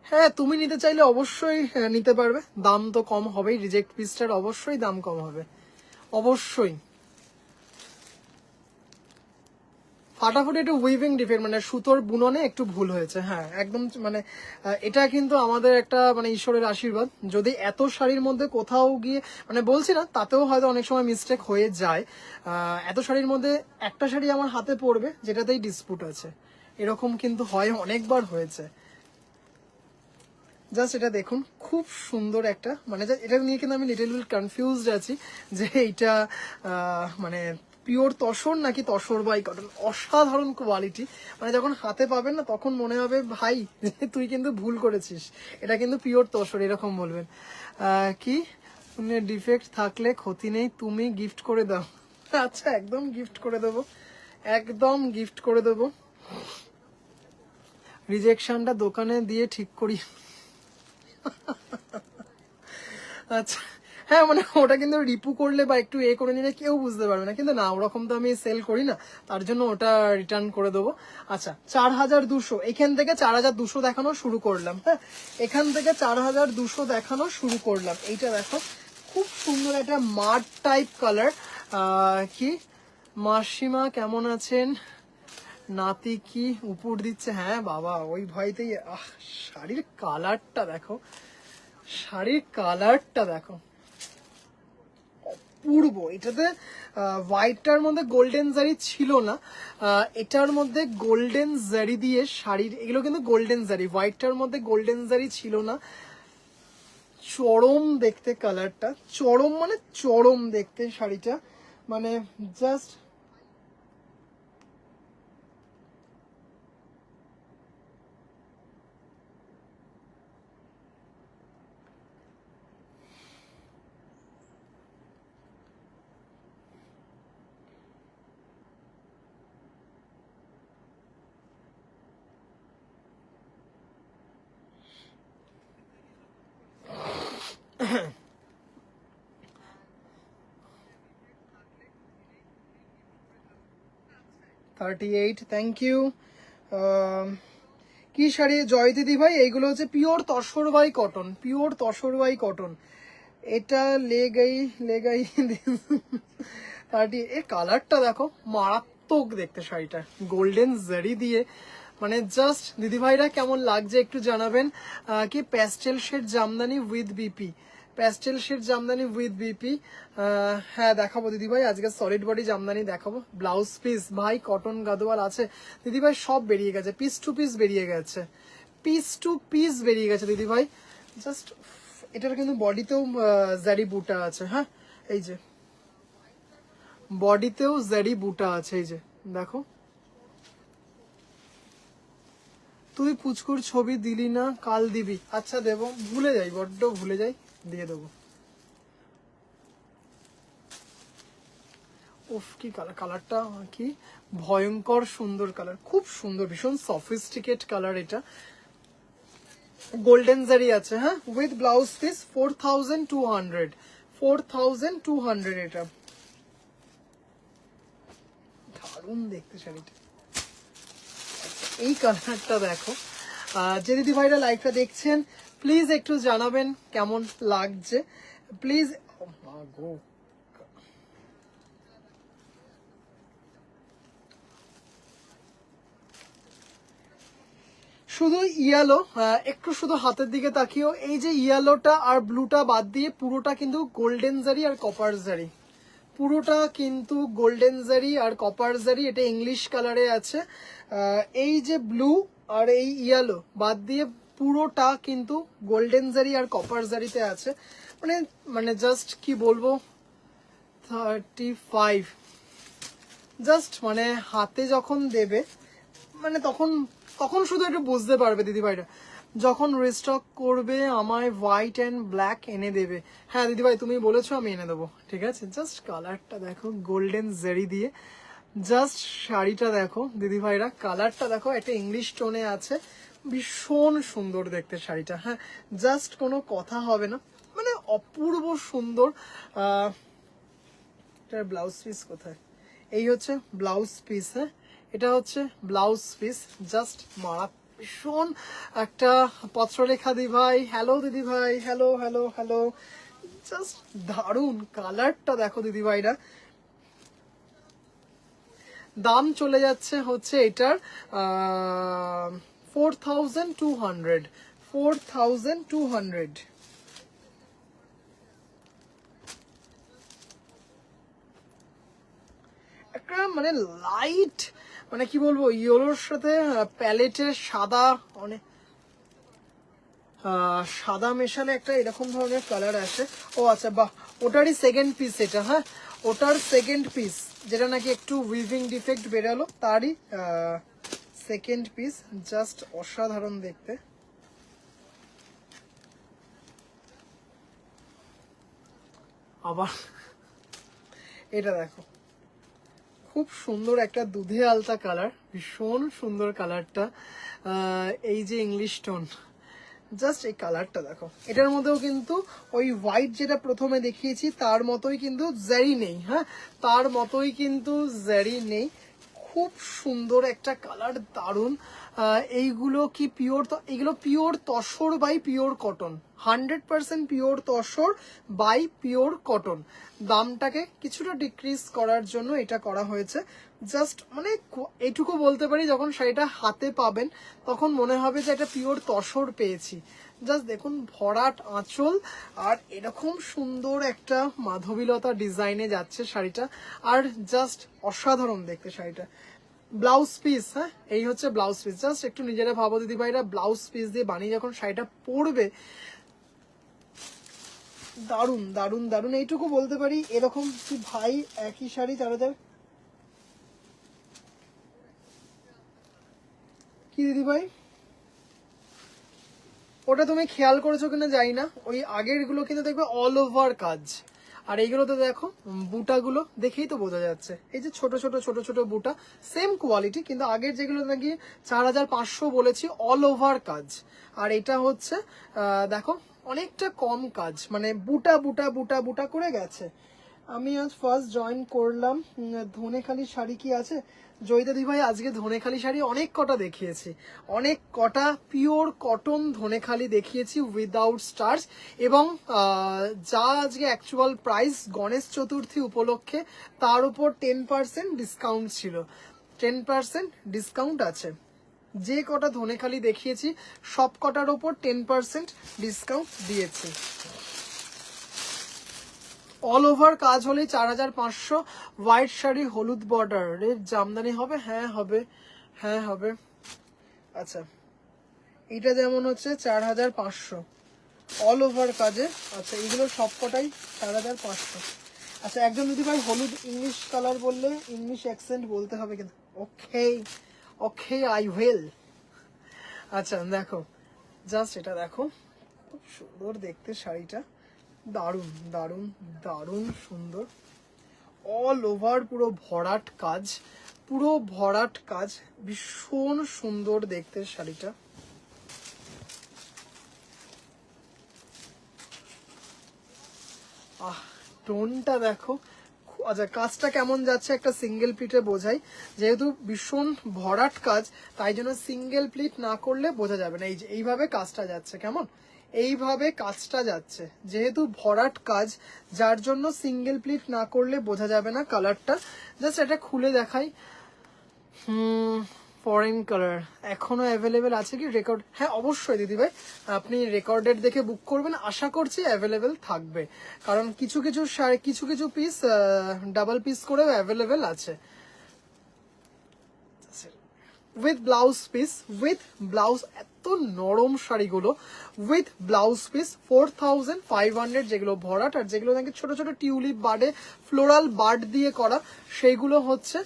হ্যাঁ তুমি নিতে চাইলে অবশ্যই নিতে পারবে, দাম তো কম হবেই, রিজেক্ট পিসটার অবশ্যই দাম কম হবে, অবশ্যই। ফাটাফাটি একটু উইভিং ডিফেক্ট, মানে সুতোর বুননে একটু ভুল হয়েছে, হ্যাঁ একদম। মানে এটা কিন্তু আমাদের একটা মানে ঈশ্বরের আশীর্বাদ, যদি এত শাড়ির মধ্যে কোথাও গিয়ে, মানে বলছি না তাতেও হয়তো অনেক সময় মিস্টেক হয়ে যায়, এত শাড়ির মধ্যে একটা শাড়ি আমার হাতে পড়বে যেটাতেই ডিসপুট আছে, এরকম কিন্তু হয়, অনেকবার হয়েছে। জাস্ট এটা দেখুন, খুব সুন্দর একটা, মানে এটা নিয়ে কিন্তু আমি লিটল বিট কনফিউজড আছি যে এইটা মানে পিওর তসর নাকি তসর বাই কটন। অসাধারণ কোয়ালিটি, মানে যখন হাতে পাবেন না তখন মনে হবে ভাই তুই কিন্তু ভুল করেছিস, এটা কিন্তু পিওর তসর, এরকম বলবেন। কি ডিফেক্ট থাকলে ক্ষতি নেই, তুমি গিফট করে দাও। আচ্ছা একদম গিফট করে দেবো, একদম গিফট করে দেবো। রিজেকশনটা দোকানে দিয়ে ঠিক করি। আচ্ছা হ্যাঁ, মানে ওটা কিন্তু রিপু করলে বা একটু এ করে নিলে কেউ বুঝতে পারবে না, কিন্তু না ওরকম তো আমি সেল করি না, তার জন্য ওটা রিটার্ন করে দেবো। আচ্ছা 4200, এখান থেকে 4200 দেখানো শুরু করলাম, হ্যাঁ এখান থেকে 4200 দেখানো শুরু করলাম। এইটা দেখো খুব সুন্দর একটা মাড টাইপ কালার। কি মাসিমা কেমন আছেন? নাতি কি উপর দিচ্ছে? হ্যাঁ বাবা ওই ভয়তেই। শাড়ির কালারটা দেখো, শাড়ির কালারটা দেখো পূর্ব, এটাতে হোয়াইটটার মধ্যে গোল্ডেন জারি ছিল না, এটার মধ্যে গোল্ডেন জারি দিয়ে শাড়ির, এগুলো কিন্তু গোল্ডেন জারি, হোয়াইটটার মধ্যে গোল্ডেন জারি ছিল না। চরম দেখতে কালারটা, চরম মানে চরম দেখতে শাড়িটা, মানে জাস্ট $38, থ্যাংক ইউ। কি শাড়ি জয় দিদি ভাই? এইগুলো হচ্ছে pure tussar by cotton, pure tussar by cotton. এটা লেগাই লেগাই 30, এর কালারটা দেখো মারাত্মক মারাত্মক দেখতে শাড়িটা, গোল্ডেন জারি দিয়ে, মানে জাস্ট দিদিভাইরা কেমন লাগছে একটু জানাবেন। কি প্যাস্টেল শেড জামদানি উইথ বিপি, প্যাস্টেল শেড জামদানি উইথ বিপি। হ্যাঁ দেখাবো দিদিভাই, আজকে সলিড বডি জামদানি দেখাবো। ব্লাউজ পিস ভাই কটন গাদোয়াল আছে দিদিভাই, সব বেরিয়ে গেছে, পিস টু পিস বেরিয়ে গেছে, পিস টু পিস বেরিয়ে গেছে দিদিভাই। জাস্ট এটার কিন্তু বডিতেও জারি বুটা আছে, হ্যাঁ এই যে বডিতেও জারি বুটা আছে, এই যে দেখো। তুই পুচকুর ছবি দিলি না, কাল দিবি। আচ্ছা দেবো, ভুলে যাই, বড্ড ভুলে যাই, দিয়ে দেবো। উফ কি কালার, কালারটা কি ভয়ঙ্কর সুন্দর কালার, খুব সুন্দর, ভীষণ সফিস্টিকেট কালার। এটা গোল্ডেন জারি আছে, হ্যাঁ উইথ ব্লাউজ পিস 4200, 4200 এটা। দারুণ দেখতে শাড়িটা, এই কালারটা দেখো। যে দিদি ভাইরা লাইভটা দেখছেন প্লিজ একটু জানাবেন কেমন লাগছে প্লিজ। শুধু ইয়েলো, একটু শুধু হাতের দিকে তাকিয়েও, এই যে ইয়েলোটা আর ব্লুটা বাদ দিয়ে পুরোটা কিন্তু গোল্ডেন জারি আর কপার জারি, পুরোটা কিন্তু গোল্ডেন জারি আর কপার জারি, এটা ইংলিশ কালারে আছে। এই যে ব্লু আর এই ইয়েলো বাদ দিয়ে পুরোটা কিন্তু গোল্ডেন জারি আর কপার জারিতে আছে। মানে মানে জাস্ট কি বলবো, 35, জাস্ট মানে হাতে যখন দেবে মানে তখন তখন শুধু একটু বুঝতে পারবে দিদিভাইরা, যখন রিস্টক করবে আমায় হোয়াইট অ্যান্ড ব্ল্যাক এনে দেবে। হ্যাঁ দিদিভাই তুমি বলেছো, আমি এনে দেবো, ঠিক আছে। জাস্ট কালারটা দেখো গোল্ডেন জেরি দিয়ে, জাস্ট শাড়িটা দেখো দিদিভাইরা, কালারটা দেখো, একটা ইংলিশ টোনে আছে, ভীষণ সুন্দর দেখতে শাড়িটা। হ্যাঁ জাস্ট কোনো কথা হবে না, মানে অপূর্ব সুন্দর। এটার ব্লাউজ পিস কোথায়, এই হচ্ছে ব্লাউজ পিস, হ্যাঁ এটা হচ্ছে ব্লাউজ পিস, জাস্ট মারা, ভীষণ একটা পত্ররেখা দি ভাই, হ্যালো দিদি ভাই, হ্যালো হ্যালো হ্যালো, জাস্ট দারুণ কালারটা দেখো দিদি ভাইরা। দাম চলে যাচ্ছে হচ্ছে এটার 4200, 4200। একটা মানে লাইট, মানে কি বলবো, ইয়েলোর সাথে প্যালেটের সাদা, অনেক সাদা মেশালে একটা এরকম ধরনের কালার আসে। ও আচ্ছা বাহ, ওটারই সেকেন্ড পিস এটা, হ্যাঁ ওটার সেকেন্ড পিস, যেটা নাকি একটু উইভিং ডিফেক্ট বেরালো তারই সেকেন্ড পিস, জাস্ট অসাধারণ দেখতে। আবার এটা দেখো, খুব সুন্দর একটা দুধে আলতা কালার, ভীষণ সুন্দর কালারটা। এই যে ইংলিশ টোন, জাস্ট এই কালারটা দেখো, এটার মধ্যেও কিন্তু ওই হোয়াইট যেটা প্রথমে দেখিয়েছি তার মতোই কিন্তু জারি নেই, হ্যাঁ তার মতোই কিন্তু জারি নেই, খুব সুন্দর একটা কালার, দারুণ। এইগুলো কি পিওর, এগুলো pure tussar by pure cotton, 100% pure tussar by pure cotton. দামটাকে কিছুটা ডিক্রিজ করার জন্য এটা করা হয়েছে। জাস্ট মানে এইটুকু বলতে পারি, যখন শাড়িটা হাতে পাবেন তখন মনে হবে যে এটা পিওর তসর পেয়েছি। জাস্ট দেখুন ভরাট আঁচল, আর এরকম সুন্দর একটা মাধবীলতা ডিজাইনে যাচ্ছে শাড়িটা, আর জাস্ট অসাধারণ দেখতে শাড়িটা। ব্লাউজ পিস, হ্যাঁ এই হচ্ছে ব্লাউজ পিস, জাস্ট একটু নিজেরা ভাবো দিদি ভাইরা, ব্লাউজ পিস দিয়ে বানিয়ে যখন শাড়িটা পরবে, দারুণ দারুণ দারুণ, এইটুকু বলতে পারি। এরকম কি ভাই একই শাড়ি 4000, কি দিদি ভাই ওটা তুমি খেয়াল করেছো কিনা জানি না, ওই আগের গুলো কিন্তু দেখবে অল ওভার কাজ, আর এইগুলোতে দেখো বুটাগুলো দেখেই তো বোঝা যাচ্ছে, এই যে ছোট ছোট ছোট ছোট বুটা, সেম কোয়ালিটি, কিন্তু আগের যেগুলো নাকি 4500 বলেছি, অল ওভার কাজ, আর এটা হচ্ছে দেখো অনেকটা কম কাজ, মানে বুটা বুটা বুটা বুটা করে গেছে। আমি আজ ফার্স্ট জয়েন করলাম। ধনেখালি শাড়ি কি আছে? জয়িতা দি ভাই আজকে ধনেখালি শাড়ি অনেক কটা দেখিয়েছি, অনেক কটা পিওর কটন ধনেখালি দেখিয়েছি উইদাউট স্টার্চ, এবং যা আজকে অ্যাকচুয়াল প্রাইস গণেশ চতুর্থী উপলক্ষে তার উপর 10% ডিসকাউন্ট ছিল, 10% ডিসকাউন্ট আছে। যে কটা ধনেখালি দেখিয়েছি সব কটার ওপর 10% ডিসকাউন্ট দিয়েছি। অল ওভার কাজ হলেই 4500। হোয়াইট শাড়ি হলুদ বর্ডারের জামদানি হবে? হ্যাঁ হবে, হ্যাঁ হবে। আচ্ছা, এটা যেমন হচ্ছে 4500 অল ওভার কাজে। আচ্ছা, এগুলো সবকটাই 4500। আচ্ছা, একজন যদি ভাই হলুদ ইংলিশ কালার বললে ইংলিশ অ্যাকসেন্ট বলতে হবে কিন্তু। ওকে ওকে, আই উইল। আচ্ছা দেখো, জাস্ট এটা দেখো, খুব সুন্দর দেখতে শাড়িটা, দারুণ দারুণ দারুণ সুন্দর। অল ওভার পুরো ভরাট কাজ, পুরো ভরাট কাজ, ভীষণ সুন্দর দেখতে শাড়িটা। আহ, টোনটা দেখো। আচ্ছা, কাজটা কেমন যাচ্ছে একটা সিঙ্গেল প্লিটে বোঝাই, যেহেতু ভীষণ ভরাট কাজ তাই জন্য সিঙ্গেল প্লিট না করলে বোঝা যাবে না। এই যে এইভাবে কাজটা যাচ্ছে, কেমন এইভাবে কাজটা যাচ্ছে, যেহেতু ভরাট কাজ যার জন্য সিঙ্গেল প্লিট না করলে বোঝা যাবে না কালারটা। জাস্ট এটা খুলে দেখাই। ফরেন কালার এখনো অ্যাভেলেবেল আছে কি রেকর্ড? হ্যাঁ অবশ্যই দিদিভাই, আপনি রেকর্ডেড দেখে বুক করবেন, আশা করছি অ্যাভেলেবেল থাকবে, কারণ কিছু কিছু শাড়ি কিছু কিছু পিস ডাবল পিস করেও অ্যাভেলেবেল আছে। With blouse piece, with blouse, এত নরম শাড়িগুলো উইথ ব্লাউজ পিস 4500, যেগুলো ভরাট আর যেগুলো নাকি ছোট ছোট টিউলিপ বার্ডে ফ্লোরাল বার্ড দিয়ে করা, সেইগুলো হচ্ছে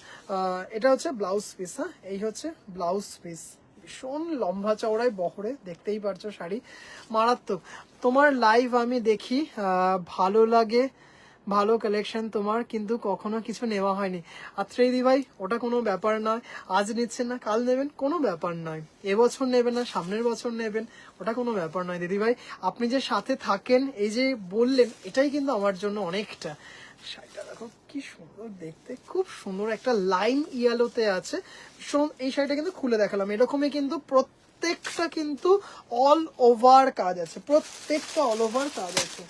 এটা হচ্ছে ব্লাউজ পিস। হ্যাঁ, এই হচ্ছে ব্লাউজ পিস, ভীষণ লম্বা চওড়ায় বহরে, দেখতেই পারছো শাড়ি মারাত্মক। তোমার লাইভ আমি দেখি, ভালো লাগে, ভালো কালেকশন তোমার, কিন্তু কখনো কিছু নেওয়া হয়নি। আত্রেয়দি ভাই ওটা কোনো ব্যাপার নয়, আজ নিচ্ছেন না কাল নেবেন কোনো ব্যাপার নয়, এবছর নেবেন না সামনের বছর নেবেন ওটা কোনো ব্যাপার নয় দিদি ভাই। আপনি যে সাথে থাকেন, এই যে বললেন, এটাই কিন্তু আমার জন্য অনেকটা। শাড়িটা দেখো কি সুন্দর দেখতে, খুব সুন্দর একটা লাইম ইয়েলোতে আছে। এই শাড়িটা কিন্তু খুলে দেখালাম, এরকমই কিন্তু প্রত্যেকটা কিন্তু অল ওভার কাজ আছে, প্রত্যেকটা অল ওভার কাজ আছে।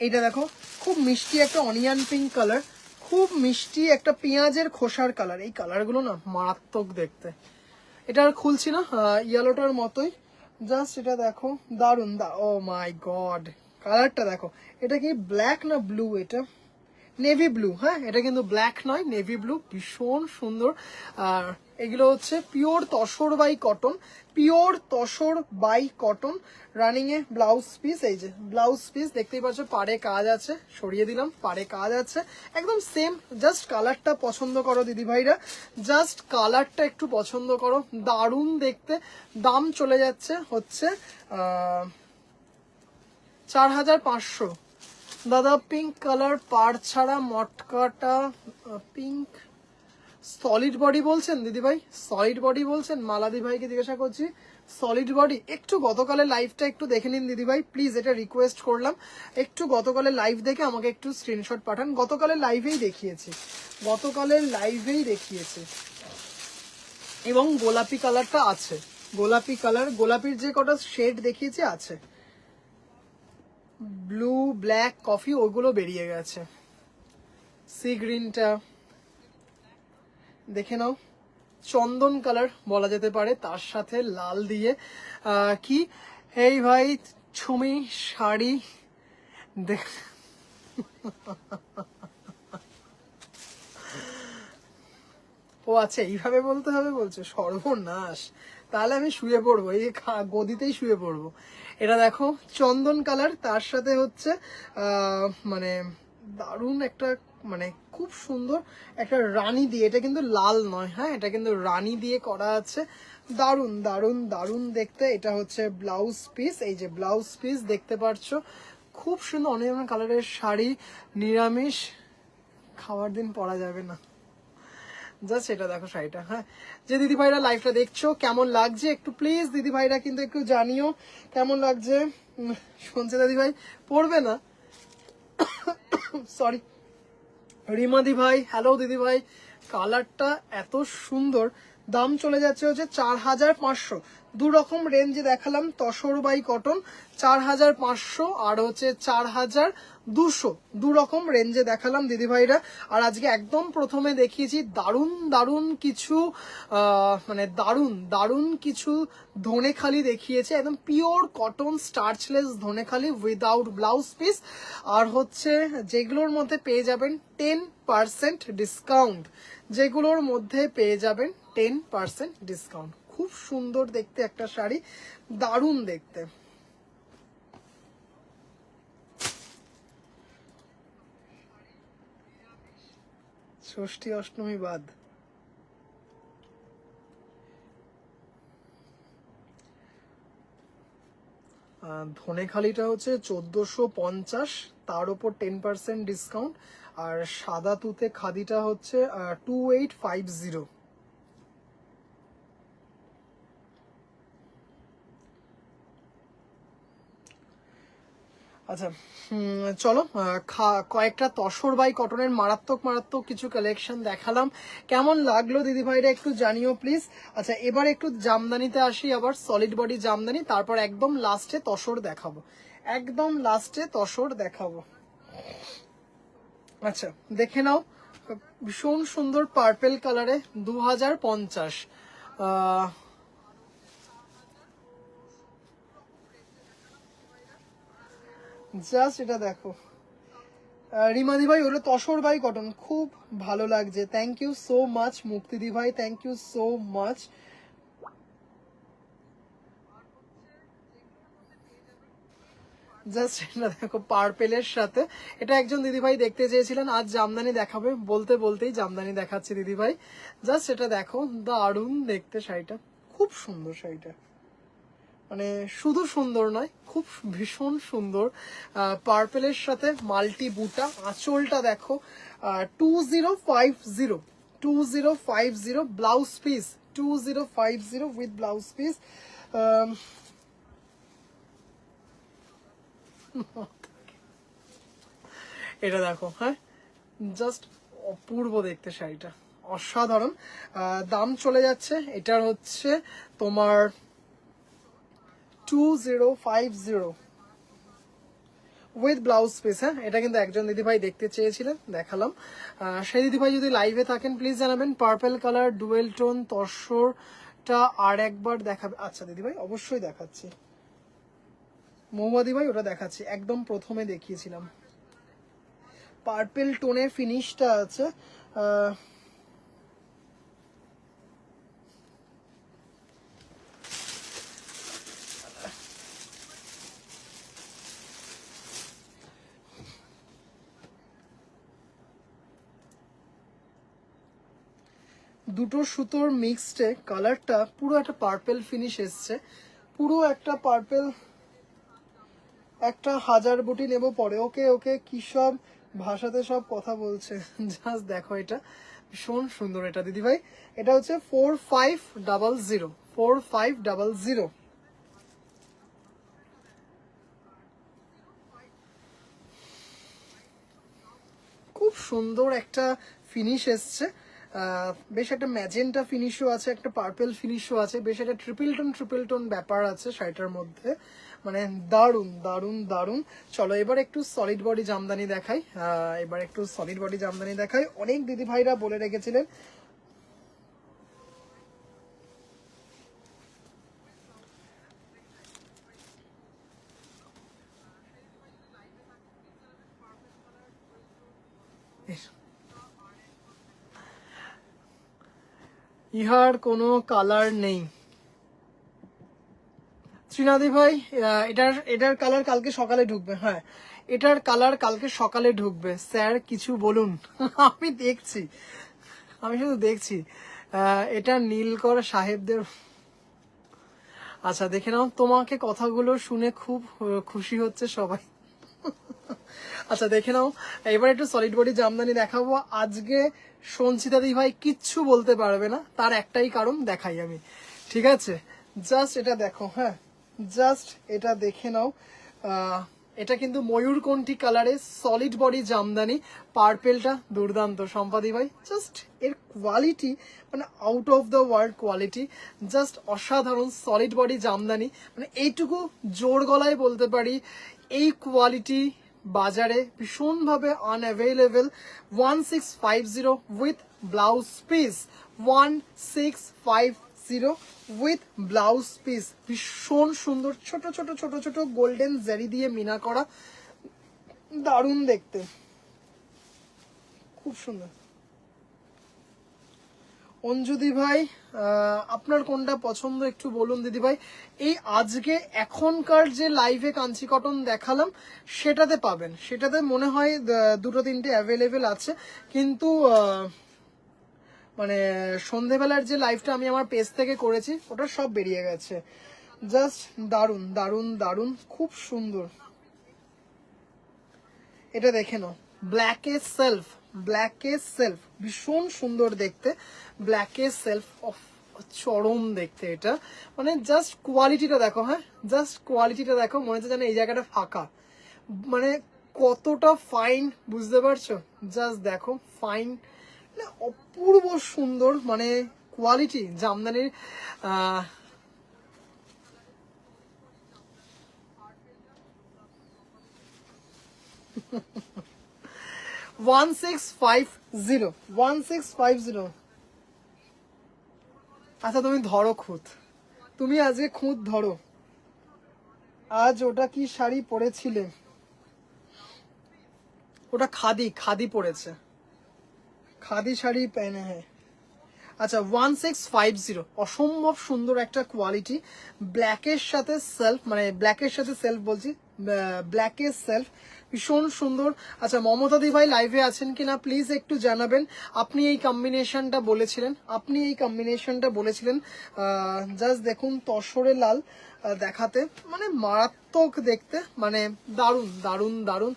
এইটা দেখো, খুব মিষ্টি একটা অনিয়ন পিঙ্ক কালার, খুব মিষ্টি একটা পেঁয়াজের খোসার কালার। এই কালারগুলো না মারাত্মক দেখতে। এটা আর খুলছি না, ইয়েলোটার মতোই, জাস্ট এটা দেখো, দারুন। ও মাই গড, কালারটা দেখো। এটা কি ব্ল্যাক না ব্লু? এটা নেভি ব্লু। হ্যাঁ, এটা কিন্তু ব্ল্যাক নয়, নেভি ব্লু, ভীষণ সুন্দর। আর এগুলো হচ্ছে pure tussar by cotton, pure tussar by cotton, running এ ব্লাউজ পিস। এই যে ব্লাউজ পিস দেখতেই পাচ্ছ, পাড়ে কাজ আছে, সরিয়ে দিলাম, পাড়ে কাজ আছে একদম সেম। জাস্ট কালারটা পছন্দ করো দিদি ভাইরা, জাস্ট কালারটা একটু পছন্দ করো, দারুণ দেখতে। দাম চলে যাচ্ছে হচ্ছে 4500। দাদা পিঙ্ক কালার পাড় ছাড়া মটকাটা পিঙ্ক, সলিড বডি বলছেন দিদি ভাই? সলিড বডি বলছেন? মালাদি ভাইকে জিজ্ঞাসা করছি, সলিড বডি। একটু গতকালের লাইভটা একটু দেখে নিন দিদি ভাই প্লিজ, এটা রিকোয়েস্ট করলাম। একটু গতকালের লাইভ দেখে আমাকে একটু স্ক্রিনশট পাঠান, গতকালের লাইভেই দেখিয়েছি, গতকালের লাইভেই দেখিয়েছি। এবং গোলাপি কালারটা আছে, গোলাপি কালার, গোলাপির যে কটা শেড দেখিয়েছি আছে, ব্লু ব্ল্যাক কফি ওইগুলো বেরিয়ে গেছে। সি গ্রিনটা দেখে নাও, চন্দন কালার বলা যেতে পারে, তার সাথে লাল দিয়ে কি। এই ভাই ছুমি শাড়ি দেখ, ও আচ্ছা এইভাবে বলতে হবে বলছে, সর্বনাশ, তাহলে আমি শুয়ে পড়বো, এই গদিতেই শুয়ে পড়বো। এটা দেখো চন্দন কালার, তার সাথে হচ্ছে মানে দারুণ একটা, মানে খুব সুন্দর একটা রানী দিয়ে, এটা কিন্তু লাল নয়, হ্যাঁ এটা কিন্তু রানী দিয়ে করা আছে, দারুণ দারুণ দারুণ দেখতে। এটা হচ্ছে ব্লাউজ পিস, এই যে ব্লাউজ পিস দেখতে পাচ্ছ, খুব সুন্দর অনেক কালারের শাড়ি। নিরামিষ খাওয়ার দিন পরা যাবে না, জাস্ট এটা দেখো শাড়িটা। হ্যাঁ, যে দিদি ভাইরা লাইভটা দেখছো কেমন লাগছে একটু প্লিজ দিদি ভাইরা কিন্তু একটু জানিও কেমন লাগছে। শুনছে দিদি ভাই, পড়বে না, সরি। রিমা দি ভাই, হ্যালো দিদি ভাই, কালারটা এত সুন্দর। দাম চলে যাচ্ছে হচ্ছে 4500। দু রকম রেঞ্জে দেখালাম, তসর বাই কটন 4500 আর হচ্ছে 4200, দু রকম রেঞ্জে দেখালাম দিদি ভাইরা। আর আজকে একদম প্রথমে দেখিয়েছি দারুণ দারুণ কিছু মানে দারুণ দারুণ কিছু ধনেখালি দেখিয়েছে, একদম pure cotton starchless Dhanekhali without blouse piece. আর হচ্ছে যেগুলোর মধ্যে পেয়ে যাবেন 10% ডিসকাউন্ট, যেগুলোর মধ্যে পেয়ে যাবেন 10% ডিসকাউন্ট। খুব সুন্দর দেখতে একটা শাড়ি, দারুণ দেখতে। ষষ্ঠী অষ্টমী বাদ। ধনেখালিটা হচ্ছে 1450, তার উপর 10% ডিসকাউন্ট। আর সাদা তুতে খাদিটা হচ্ছে 2850। আচ্ছা, চলো কয়েকটা তসর বাই কটনের মারাত্মক মারাত্মক কিছু কালেকশন দেখালাম, কেমন লাগলো দিদি ভাইরা একটু জানিও প্লিজ। আচ্ছা, এবার একটু জামদানিতে আসি, আবার সলিড বডি জামদানি, তারপর একদম লাস্টে তসর দেখাবো, একদম লাস্টে তসর দেখাবো। আচ্ছা, দেখে নাও, ভীষণ সুন্দর পার্পেল কালারে 2050। জাস্ট এটা দেখো রিমাদি ভাই, ওগুলো তসর বাই কটন, খুব ভালো লাগছে। থ্যাংক ইউ সো মাচ মুক্তিদি ভাই, thank you so much. Just এটা দেখো পার্পেলের সাথে, এটা একজন দিদি ভাই দেখতে চেয়েছিলেন, আজ জামদানি দেখাবে বলতে বলতেই জামদানি দেখাচ্ছে দিদি ভাই। জাস্ট এটা দেখো, দারুণ দেখতে শাড়িটা, খুব সুন্দর শাড়িটা, মানে শুধু সুন্দর নয়, খুব ভীষণ সুন্দর। পার্পেলের সাথে মাল্টি বুটা, আঁচলটা দেখো 2050, 2050 blouse piece, 2050 with blouse piece. এটা দেখো, হ্যাঁ জাস্ট অপূর্ব দেখতে শাড়িটা, অসাধারণ। দাম চলে যাচ্ছে এটার হচ্ছে তোমার 2050 উইথ ব্লাউজ পিস। হ্যাঁ, এটা কিন্তু একজন দিদিভাই দেখতে চেয়েছিলেন, দেখালাম। সেই দিদিভাই যদি লাইভে থাকেন প্লিজ জানাবেন। পার্পেল কালার ডুয়েল টোন তসরটা আর একবার দেখাবে? আচ্ছা দিদিভাই, অবশ্যই দেখাচ্ছি। মৌমাদি ভাই, ওটা দেখাচ্ছি, একদম প্রথমে দেখিয়েছিলাম। পার্পেল টোনে ফিনিশটা আছে। দুটো সুতোর মিক্সডে কালারটা পুরো একটা পার্পেল ফিনিশ এসছে, পুরো একটা পার্পেল। একটা 1000 বুটি নেব পরে। ওকে ওকে, কি সব ভাষাতে সব কথা বলছে। জাস্ট দেখো, এটা ভীষণ সুন্দর এটা দিদি ভাই। এটা হচ্ছে 4500, 4500। খুব সুন্দর একটা ফিনিশ এসছে, বেশ একটা ম্যাজেন্টা ফিনিশও আছে, একটা পার্পেল ফিনিশও আছে, বেশ একটা ট্রিপল টোন ব্যাপার আছে শাড়িটার মধ্যে, মানে দারুণ দারুণ দারুণ। চলো এবার একটু সলিড বডি জামদানি দেখাই, এবার একটু সলিড বডি জামদানি দেখাই। অনেক দিদি ভাইরা বলে রেখেছিলেন ইহার কোনো কালার নেই। শ্রীনাদি ভাই, এটার এটার কালার কালকে সকালে ঢুকবে। হ্যাঁ, এটার কালার কালকে সকালে ঢুকবে। স্যার কিছু বলুন। আমি দেখছি, আমি শুধু দেখছি। এটা নীলকর সাহেবদের। আচ্ছা দেখে নাও, তোমাকে কথাগুলো শুনে খুব খুশি হচ্ছে সবাই। আচ্ছা দেখে নাও, এবার একটু সলিড বডি জামদানি দেখাবো। আজকে সঞ্চিতা দি ভাই কিচ্ছু বলতে পারবে না, তার একটাই কারণ, দেখাই আমি, ঠিক আছে? জাস্ট এটা দেখো, হ্যাঁ জাস্ট এটা দেখে নাও। এটা কিন্তু ময়ূরকণ্ঠী কালারে সলিড বডি জামদানি, পার্পেলটা দুর্দান্ত সম্পাদি ভাই, জাস্ট এর কোয়ালিটি মানে out of the world quality, just অসাধারণ সলিড বডি জামদানি, মানে এইটুকু জোর গলায় বলতে পারি এই কোয়ালিটি বাজারে ভীষণভাবে unavailable. 1650 with blouse piece, 1650 with blouse piece, ভীষণ সুন্দর ছোট ছোট ছোট ছোট গোল্ডেন জারি দিয়ে মিনা করা, দারুণ দেখতে, খুব সুন্দর। অঞ্জুদি ভাই আপনার কোনটা পছন্দ একটু বলুন দিদি ভাই। এই আজকে এখনকার যে লাইভে কাঞ্চি কটন দেখালাম সেটাতে পাবেন, সেটাতে মনে হয় দুটো তিনটে অ্যাভেলেবেল আছে, কিন্তু মানে সন্ধেবেলার যে লাইভটা আমি আমার পেজ থেকে করেছি ওটা সব বেরিয়ে গেছে। জাস্ট দারুণ দারুণ দারুণ, খুব সুন্দর। এটা দেখে নাও, ব্ল্যাকে সেলফ, ব্ল্যাকে সেলফ ভীষণ সুন্দর দেখতে, ব্ল্যাকে সেলফ অফ চরম দেখতে এটা, মানে জাস্ট কোয়ালিটিটা দেখো, হ্যাঁ জাস্ট কোয়ালিটিটা দেখো, মনে হচ্ছে যেন এই জায়গাটা ফাঁকা, মানে কতটা ফাইন বুঝতে পারছো? জাস্ট দেখো ফাইন, মানে অপূর্ব সুন্দর, মানে কোয়ালিটি জামদানির। 1650। আচ্ছা তুমি ধরো খুঁত, তুমি আজকে খুঁত ধরো, আজ ওটা কি শাড়ি পরেছিলে? ওটা খাদি, খাদি পরেছে, খাদি শাড়ি পেনে, হ্যাঁ। আচ্ছা 1650, অসম্ভব সুন্দর একটা কোয়ালিটি, ব্ল্যাকের সাথে সেলফ, মানে ব্ল্যাকের সাথে সেলফ বলছি, ব্ল্যাকের সেলফ, ভীষণ সুন্দর। আচ্ছা মমতা দি ভাই লাইভে আছেন কিনা প্লিজ একটু জানাবেন। আপনি এই কম্বিনেশনটা বলেছিলেন, আপনি এই কম্বিনেশনটা বলেছিলেন, জাস্ট দেখুন তসরে লাল দেখাতে, মানে মারাত্মক দেখতে, মানে দারুণ দারুণ দারুণ,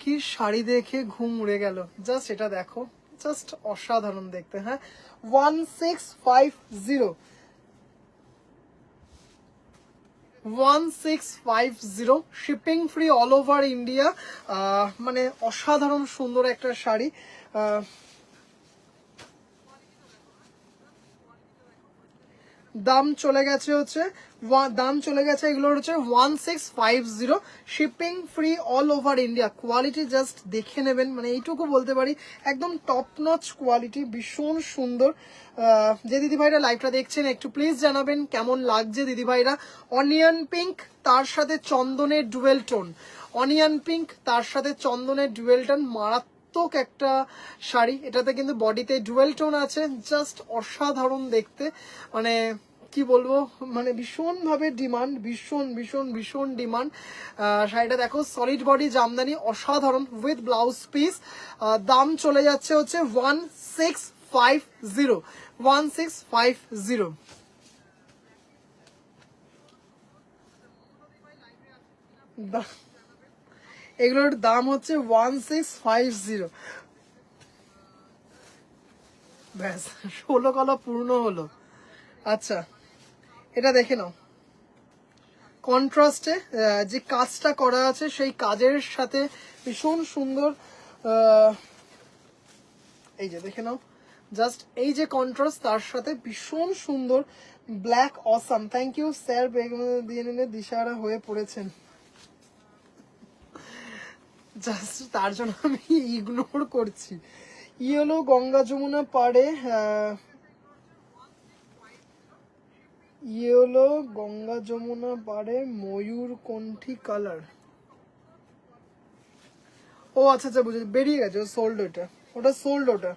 কি শাড়ি দেখে ঘুম উড়ে গেল, জাস্ট এটা দেখো, জাস্ট অসাধারণ দেখতে, হ্যাঁ। 1650, 1650, shipping free all over India, মানে অসাধারণ সুন্দর একটা শাড়ি। দাম চলে গেছে হচ্ছে, দাম চলে গেছে এগুলোর হচ্ছে 1650, shipping free all over India, quality just দেখে নেবেন, মানে এইটুকু বলতে পারি একদম টপ নচ কোয়ালিটি, ভীষণ সুন্দর। যে দিদিভাইরা লাইভটা দেখছেন একটু প্লিজ জানাবেন কেমন লাগছে দিদিভাইরা। অনিয়ন পিঙ্ক তার সাথে চন্দনের ডুয়েল টোন, অনিয়ন পিঙ্ক তার সাথে চন্দনের ডুয়েল টোন, মারাত্মক একটা শাড়ি, এটাতে কিন্তু বডিতে ডুয়েল টোন আছে, জাস্ট অসাধারণ দেখতে, মানে কি বলবো, মানে ভীষণভাবে ডিমান্ড, ভীষণ ভীষণ ভীষণ ডিমান্ড। শাড়িটা দেখো সলিড বডি জামদানি, অসাধারণ উইথ ব্লাউজ পিস, দাম চলে যাচ্ছে হচ্ছে 1650, 1650। এগুলোর দাম হচ্ছে 1650, ব্যাস 16 কলা পূর্ণ হলো। আচ্ছা এটা দেখে নাও, কন্ট্রাস্টে যে কাজটা করা আছে সেই কাজের সাথে ভীষণ সুন্দর, এই যে দেখে নাও, জাস্ট এই যে কন্ট্রাস্ট তার সাথে ভীষণ সুন্দর, black awesome, thank you sir, বেগুন দিয়ে নিলে দিশাহারা হয়ে পড়েছেন, জাস্ট তার জন্য আমি ইগনোর করছি। ইয়েলো গঙ্গা যমুনা পাড়ে, ইয়েলো গঙ্গা যমুনা পাড়ে ময়ূরকণ্ঠী কালার, ও আচ্ছা আচ্ছা বুঝেছি, বেরিয়ে গেছে, সোল্ড, ওটা ওটা সোল্ড, ওটা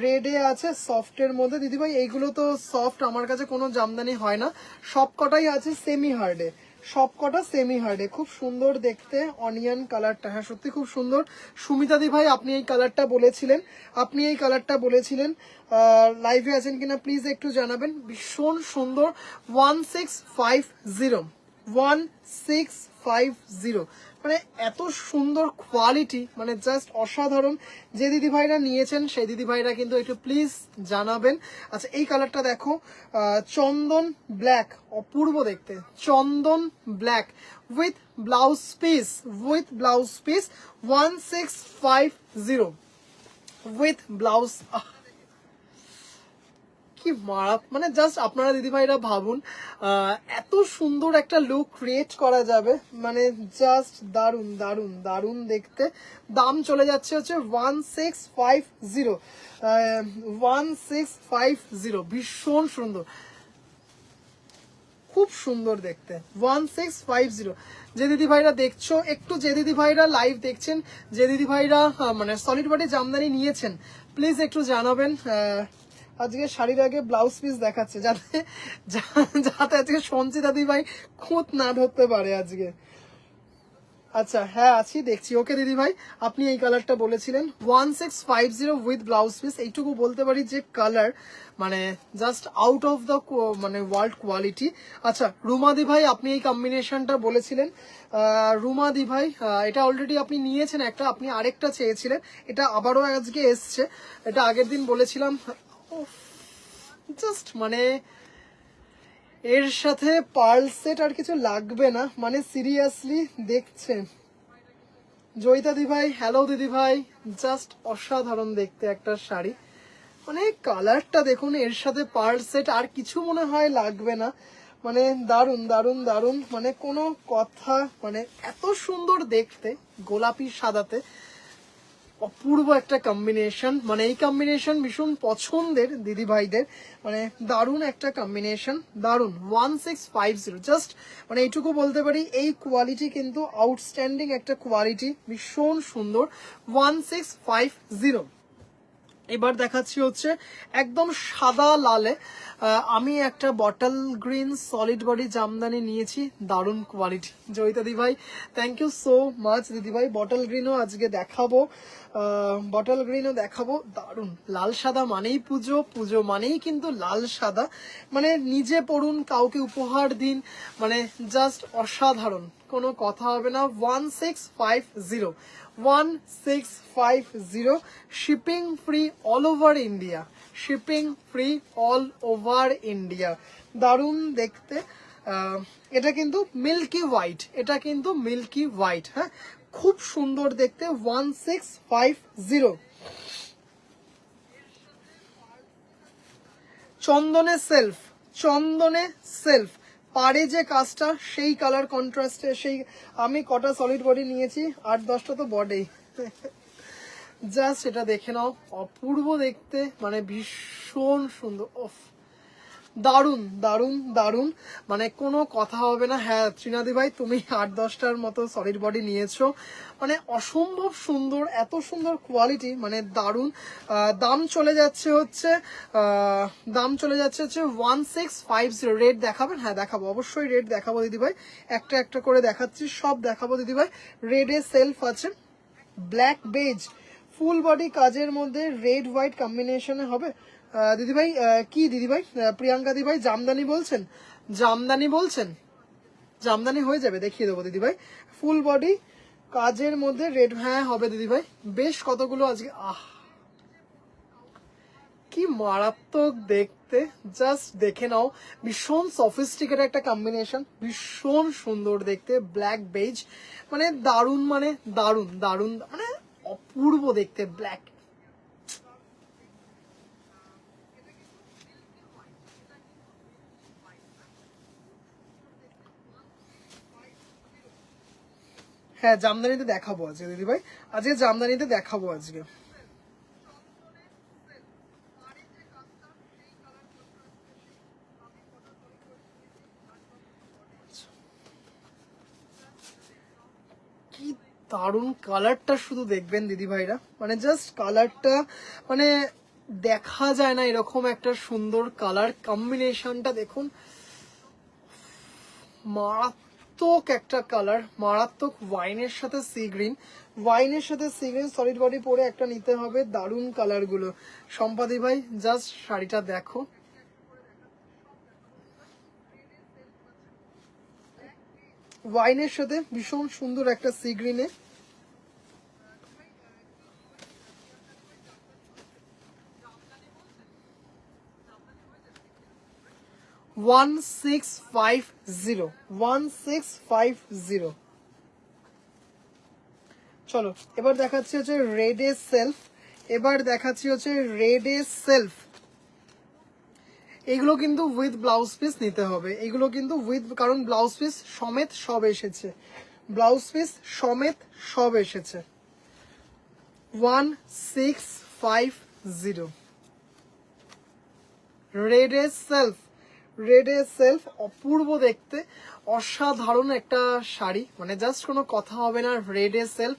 রেডে আছে সফটের মধ্যে। দিদিভাই এইগুলো তো সফট আমার কাছে কোনো জামদানি হয় না, সব কটাই আছে সেমি হার্ডে, সব কটা সেমি হার্ডে, খুব সুন্দর দেখতে অনিয়ন কালারটা, হ্যাঁ সত্যি খুব সুন্দর। সুমিতা দি ভাই আপনি এই কালারটা বলেছিলেন, আপনি এই কালারটা বলেছিলেন, লাইভে আছেন কিনা প্লিজ একটু জানাবেন, ভীষণ সুন্দর। 1650, 1650, মানে এত সুন্দর কোয়ালিটি, মানে জাস্ট অসাধারণ। যে দিদি ভাইরা নিয়েছেন সেই দিদি ভাইরা কিন্তু একটু প্লিজ জানাবেন। আচ্ছা এই কালারটা দেখো, চন্দন ব্ল্যাক, অপূর্ব দেখতে, chandan black with blouse piece, 1650 with blouse. কি মারা, মানে জাস্ট আপনারা দিদিভাইরা ভাবুন এত সুন্দর একটা লুক ক্রিয়েট করা যাবে, মানে জাস্ট দারুন দারুন দারুন দেখতে। দাম চলে যাচ্ছে হচ্ছে 1650, ভীষণ সুন্দর, খুব সুন্দর দেখতে, 1650। যে দিদি ভাইরা দেখছো একটু, যে দিদি ভাইরা লাইভ দেখছেন, যে দিদি ভাইরা মানে সলিড বডি জামদানি নিয়েছেন, প্লিজ একটু জানাবেন। আজকে শাড়ির আগে ব্লাউজ পিস দেখাচ্ছে, যাতে যাতে আজকে সঞ্চিতা দিদি ভাই খুঁত না ধরতে পারে আজকে। আচ্ছা হ্যাঁ আছি, দেখছি। ওকে দিদি ভাই, আপনি এই কালারটা বলেছিলেন 1650 উইথ ব্লাউজ পিস। এইটুকু বলতে পারি যে কালার মানে জাস্ট আউট অফ দ্য মানে ওয়ার্ল্ড কোয়ালিটি। আচ্ছা রুমা দি ভাই, আপনি এই কম্বিনেশনটা বলেছিলেন। রুমা দি ভাই, এটা অলরেডি আপনি নিয়েছেন একটা, আপনি আরেকটা চেয়েছিলেন, এটা আবারও আজকে এসছে। এটা আগের দিন বলেছিলাম, জাস্ট মানে এর সাথে পার্ল সেট আর কিছু লাগবে না, মানে সিরিয়াসলি দেখছেন। জয়িতা দি ভাই, হ্যালো দিদি ভাই, জাস্ট অসাধারণ দেখতে একটা শাড়ি, মানে কালারটা দেখুন, এর সাথে পার্ল সেট আর কিছু মনে হয় লাগবে না, মানে দারুন দারুন দারুন, মানে কোনো কথা, মানে এত সুন্দর দেখতে গোলাপি সাদাতে, অপূর্ব একটা কম্বিনেশন, মানে এই কম্বিনেশন ভীষণ পছন্দের দিদি ভাইদের, মানে দারুণ একটা কম্বিনেশন, দারুণ। 1650, জাস্ট মানে এইটুকু বলতে পারি এই কোয়ালিটি কিন্তু আউটস্ট্যান্ডিং একটা কোয়ালিটি, ভীষণ সুন্দর। 1650। এবার দেখাচ্ছি হচ্ছে একদম সাদা লালে, আমি একটা bottle green solid body Jamdani নিয়েছি, দারুণ কোয়ালিটি। জয়িতা দি ভাই, থ্যাংক ইউ সো মাচ দিদি ভাই। বটল গ্রিনও আজকে দেখাবো, বটল গ্রিনও দেখাবো, দারুণ। লাল সাদা মানেই পুজো, পুজো মানেই কিন্তু লাল সাদা, মানে নিজে পড়ুন, কাউকে উপহার দিন, মানে জাস্ট অসাধারণ, কোনো কথা হবে না। 1650, 1650, shipping free all over India, shipping free all over India, দারুণ দেখতে। এটা কিন্তু মিল্কি হোয়াইট, এটা কিন্তু মিল্কি হোয়াইট, হ্যাঁ খুব সুন্দর দেখতে। 1650, চন্দনে সেলফ, চন্দনে সেলফ, পারে যে কাজটা সেই কালার কন্ট্রাস্টে, সেই আমি কটা সলিড বডি নিয়েছি, 8-10টা তো বডি, জাস্ট এটা দেখে নাও, অপূর্ব দেখতে, মানে ভীষণ সুন্দর, ওফ দারুন দারুন দারুন, মানে কোনো কথা হবে না। হ্যাঁ ত্রিনাদি ভাই, তুমি 8-10টার মতো সলিড বডি নিয়েছো, মানে অসম্ভব সুন্দর, এত সুন্দর কোয়ালিটি, মানে দারুন। দাম চলে যাচ্ছে হচ্ছে, দাম চলে যাচ্ছে হচ্ছে 1650। রেট দেখাবেন? হ্যাঁ দেখাবো, অবশ্যই রেট দেখাবো দিদি ভাই, একটা একটা করে দেখাচ্ছি, সব দেখাবো দিদি ভাই। রেডে সেলফ আছে, ব্ল্যাক বেজ, ফুল বডি কাজের মধ্যে রেড হোয়াইট কম্বিনেশনে হবে। দিদিভাই কি দিদিভাই, প্রিয়াঙ্কা দিদিভাই জামদানি বলছেন? জামদানি বলছেন? জামদানি হয়ে যাবে, দেখিয়ে দেবো দিদিভাই। ফুল বডি কাজের মধ্যে রেড, হ্যাঁ হবে দিদিভাই। বেশ কতগুলো আজকে, কি মারাত্মক দেখতে, জাস্ট দেখে নাও, ভীষণ সফিস্টিকেটেড একটা কম্বিনেশন, ভীষণ সুন্দর দেখতে, ব্ল্যাক বেজ, মানে দারুণ, মানে দারুণ দারুণ, মানে অপূর্ব দেখতে, ব্ল্যাক। হ্যাঁ জামদানিতে দেখাবো আজকে দিদিভাই, আজকে জামদানিতে দেখাবো আজকে। কি দারুণ কালারটা, শুধু দেখবেন দিদি ভাইরা, মানে জাস্ট কালারটা, মানে দেখা যায় না এরকম একটা সুন্দর কালার কম্বিনেশনটা, দেখুন মারাত্মক একটা কালার, মারাত্মক। ওয়াইনের সাথে সি গ্রিন, ওয়াইনের সাথে সি গ্রিন সলিড বডি পরে একটা নিতে হবে, দারুণ কালার গুলো। সম্পাদি ভাই জাস্ট শাড়িটা দেখো, ওয়াইনের সাথে ভীষণ সুন্দর একটা সি গ্রিনে, 1650, 1650। চলো এবার দেখাচ্ছি হচ্ছে রেড এ সেলফ, এবার দেখাচ্ছি হচ্ছে রেড এ সেলফ। এগুলো কিন্তু উইথ ব্লাউজ পিস নিতে হবে, এগুলো কিন্তু উইথ, কারণ ব্লাউজ পিস সমেত সব এসেছে, ব্লাউজ পিস সমেত সব এসেছে। 1650, red a self, red a self, অপূর্ব দেখতে, অসাধারণ একটা শাড়ি, মানে জাস্ট কোনো কথা হবে না। রেড এ সেলফ,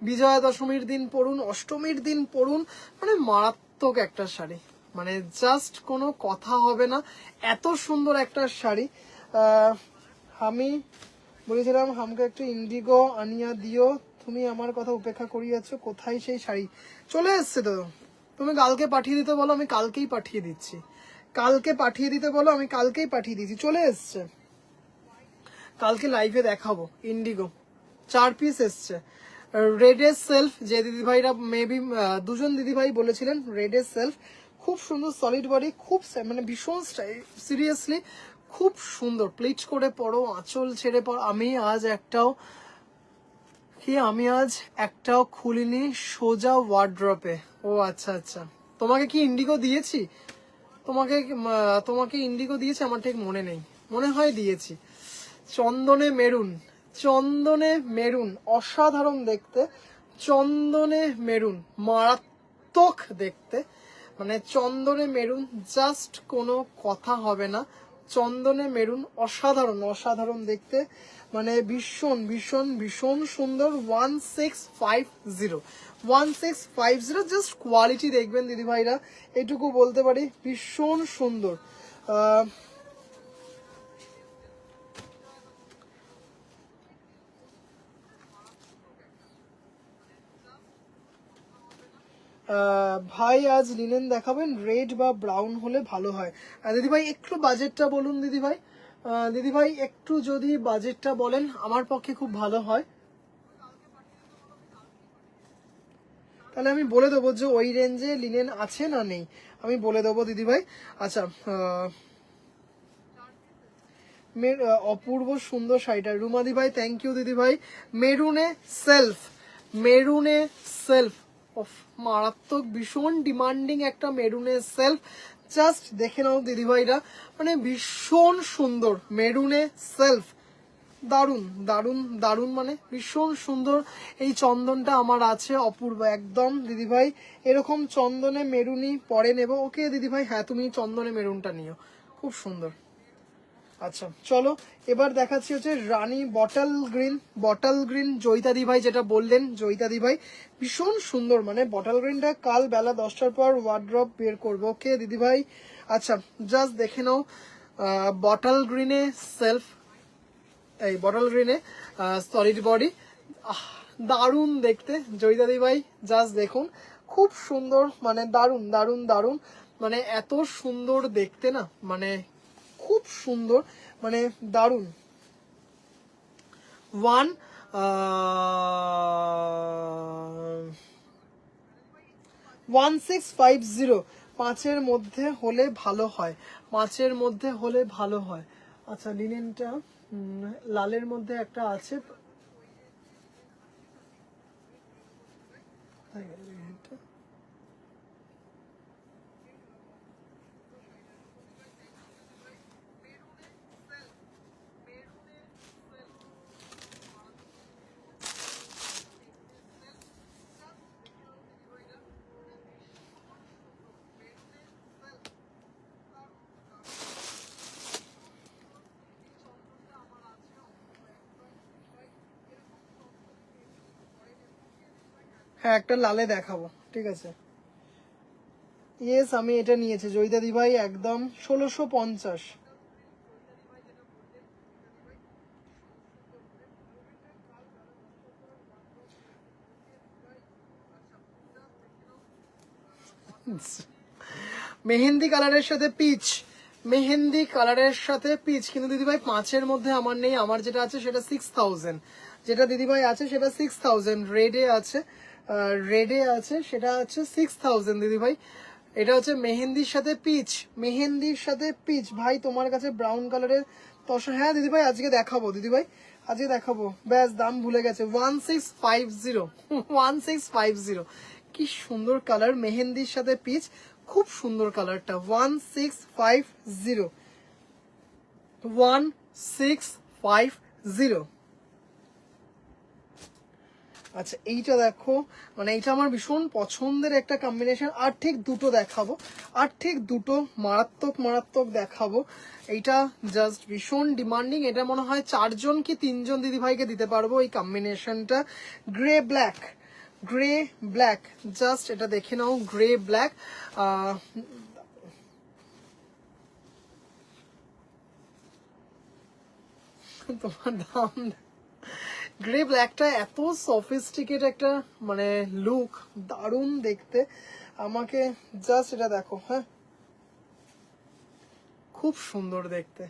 বিজয়া দশমীর দিন পরুন, অষ্টমীর দিন পরুন, মানে মারাত্মক একটা শাড়ি, মানে জাস্ট কোনো কথা হবে না, এত সুন্দর একটা শাড়ি। আমি বলেছিলাম আমাকে একটু ইন্ডিগো আনিয়া দিও, তুমি আমার কথা উপেক্ষা করিয়াছো, কোথায় সেই শাড়ি? চলে এসছে তো, তুমি কালকে পাঠিয়ে দিতে বলো, আমি কালকেই পাঠিয়ে দিচ্ছি, কালকে পাঠিয়ে দিতে বলো, আমি কালকেই পাঠিয়ে দিচ্ছি, চলে এসছে, কালকে লাইভে দেখাবো। ইন্ডিগো 4 পিস এসছে। রেড এর সেলফ, যে দিদিভাইরা মেবি দুজন দিদিভাই বলেছিলেন রেড এর সেলফ, খুব সুন্দর সলিড বডি, খুব মানে ভীষণ সিরিয়াসলি খুব সুন্দর, প্লিট করে পরো, আঁচল ছেড়ে পরো। আমি আজ একটাও খুলিনি, সোজা ওয়ার্ড্রপে। ও আচ্ছা আচ্ছা, তোমাকে কি ইন্ডিগো দিয়েছি? তোমাকে তোমাকে ইন্ডিগো দিয়েছি আমার ঠিক মনে নেই, মনে হয় দিয়েছি। চন্দনে মেরুন, চন্দনে মেরুন, অসাধারণ দেখতে, চন্দনে মেরুন মারাত্মক দেখতে, মানে চন্দনে মেরুন জাস্ট কোনো কথা হবে না, চন্দনে মেরুন অসাধারণ, অসাধারণ দেখতে, মানে ভীষণ ভীষণ ভীষণ সুন্দর। 1650, 1650, জাস্ট কোয়ালিটি দেখবেন দিদিভাইরা, এটুকু বলতে পারি, ভীষণ সুন্দর। ভাই আজ লিনেন দেখাবেন, রেড বা ব্রাউন হলে ভালো হয়। দিদিভাই একটু বাজেটটা বলুন দিদিভাই, দিদিভাই একটু যদি বাজেটটা বলেন আমার পক্ষে খুব ভালো হয়, তাহলে আমি বলে দেবো যে ওই রেঞ্জে লিনেন আছে না নেই, আমি বলে দেবো দিদিভাই। আচ্ছা, অপূর্ব সুন্দর শাড়িটা, রুমাদি ভাই থ্যাংক ইউ দিদিভাই। মেরুনে সেলফ, মেরুনে সেলফ, মারাত্মক ভীষণ ডিমান্ডিং একটা মেরুনে সেলফ, জাস্ট দেখে নাও দিদিভাইরা, মানে ভীষণ সুন্দর মেরুনে সেলফ, দারুণ দারুণ দারুণ, মানে ভীষণ সুন্দর। এই চন্দনটা আমার আছে অপূর্ব একদম দিদিভাই, এরকম চন্দনে মেরুনি পরে নেব। ওকে দিদিভাই, হ্যাঁ তুমি চন্দনে মেরুনটা নিও, খুব সুন্দর। আচ্ছা চলো এবার দেখাচ্ছি হচ্ছে রানী বটল গ্রিন, বটল গ্রিন জয়িতাদি ভাই যেটা বললেন, জয়িতাদি ভাই ভীষণ সুন্দর, মানে বটল গ্রিনটা কাল বেলা 10টার পর ওয়ার্ড্রপ বের করবো। ওকে দিদি ভাই, আচ্ছা জাস্ট দেখে নাও বটল গ্রিনে সেলফ, এই বটল গ্রিনে সলিড বডি, দারুণ দেখতে জয়িতাদি ভাই, জাস্ট দেখুন খুব সুন্দর, মানে দারুণ দারুণ দারুণ, মানে এত সুন্দর দেখতে না, মানে খুব সুন্দর, মানে দারুণ। 1650, 5-এর মধ্যে হলে ভালো হয়, 5-এর মধ্যে হলে ভালো হয়। আচ্ছা লিনেনটা লালের মধ্যে একটা আছে, হ্যাঁ একটা লালে দেখাবো, ঠিক আছে। ইয়েস আমি এটা নিয়েছি জয়িতাদি ভাই, একদম 1650। মেহেন্দি কালারের সাথে পিচ, মেহেন্দি কালারের সাথে পিচ, কিন্তু দিদিভাই 5-এর মধ্যে আমার নেই, আমার যেটা আছে সেটা 6000, যেটা দিদিভাই আছে সেটা 6000, রেডে আছে, রেডে আছে, সেটা আছে 6000 দিদিভাই। এটা হচ্ছে মেহেন্দির সাথে পিচ, মেহেন্দির সাথে পিচ। ভাই তোমার কাছে ব্রাউন কালারের তসর, হ্যাঁ দিদিভাই আজকে দেখাবো, দিদিভাই আজকে দেখাবো, ব্যাস দাম ভুলে গেছে, 1650, 1650। কি সুন্দর কালার, মেহেন্দির সাথে পিচ, খুব সুন্দর কালারটা, 1650, 1650। আচ্ছা এইটা দেখো, মানে এইটা আমার ভীষণ পছন্দের একটা কম্বিনেশন। আর ঠিক দুটো দেখাবো, আর ঠিক দুটো মারাত্মক মারাত্মক দেখাবো। এইটা জাস্ট ভীষণ ডিমান্ডিং, এটা মনে হয় 4জন কি 3জন দিদিভাইকে দিতে পারবো এই কম্বিনেশনটা। Grey black, grey black, just এটা দেখে নাও, গ্রে ব্ল্যাক। তোমার দাম, গ্রে ব্ল্যাকটা এত সফিস্টিকেট একটা মানে লুক, দারুণ দেখতে। আমাকে জাস্ট এটা দেখো, হ্যাঁ খুব সুন্দর দেখতে।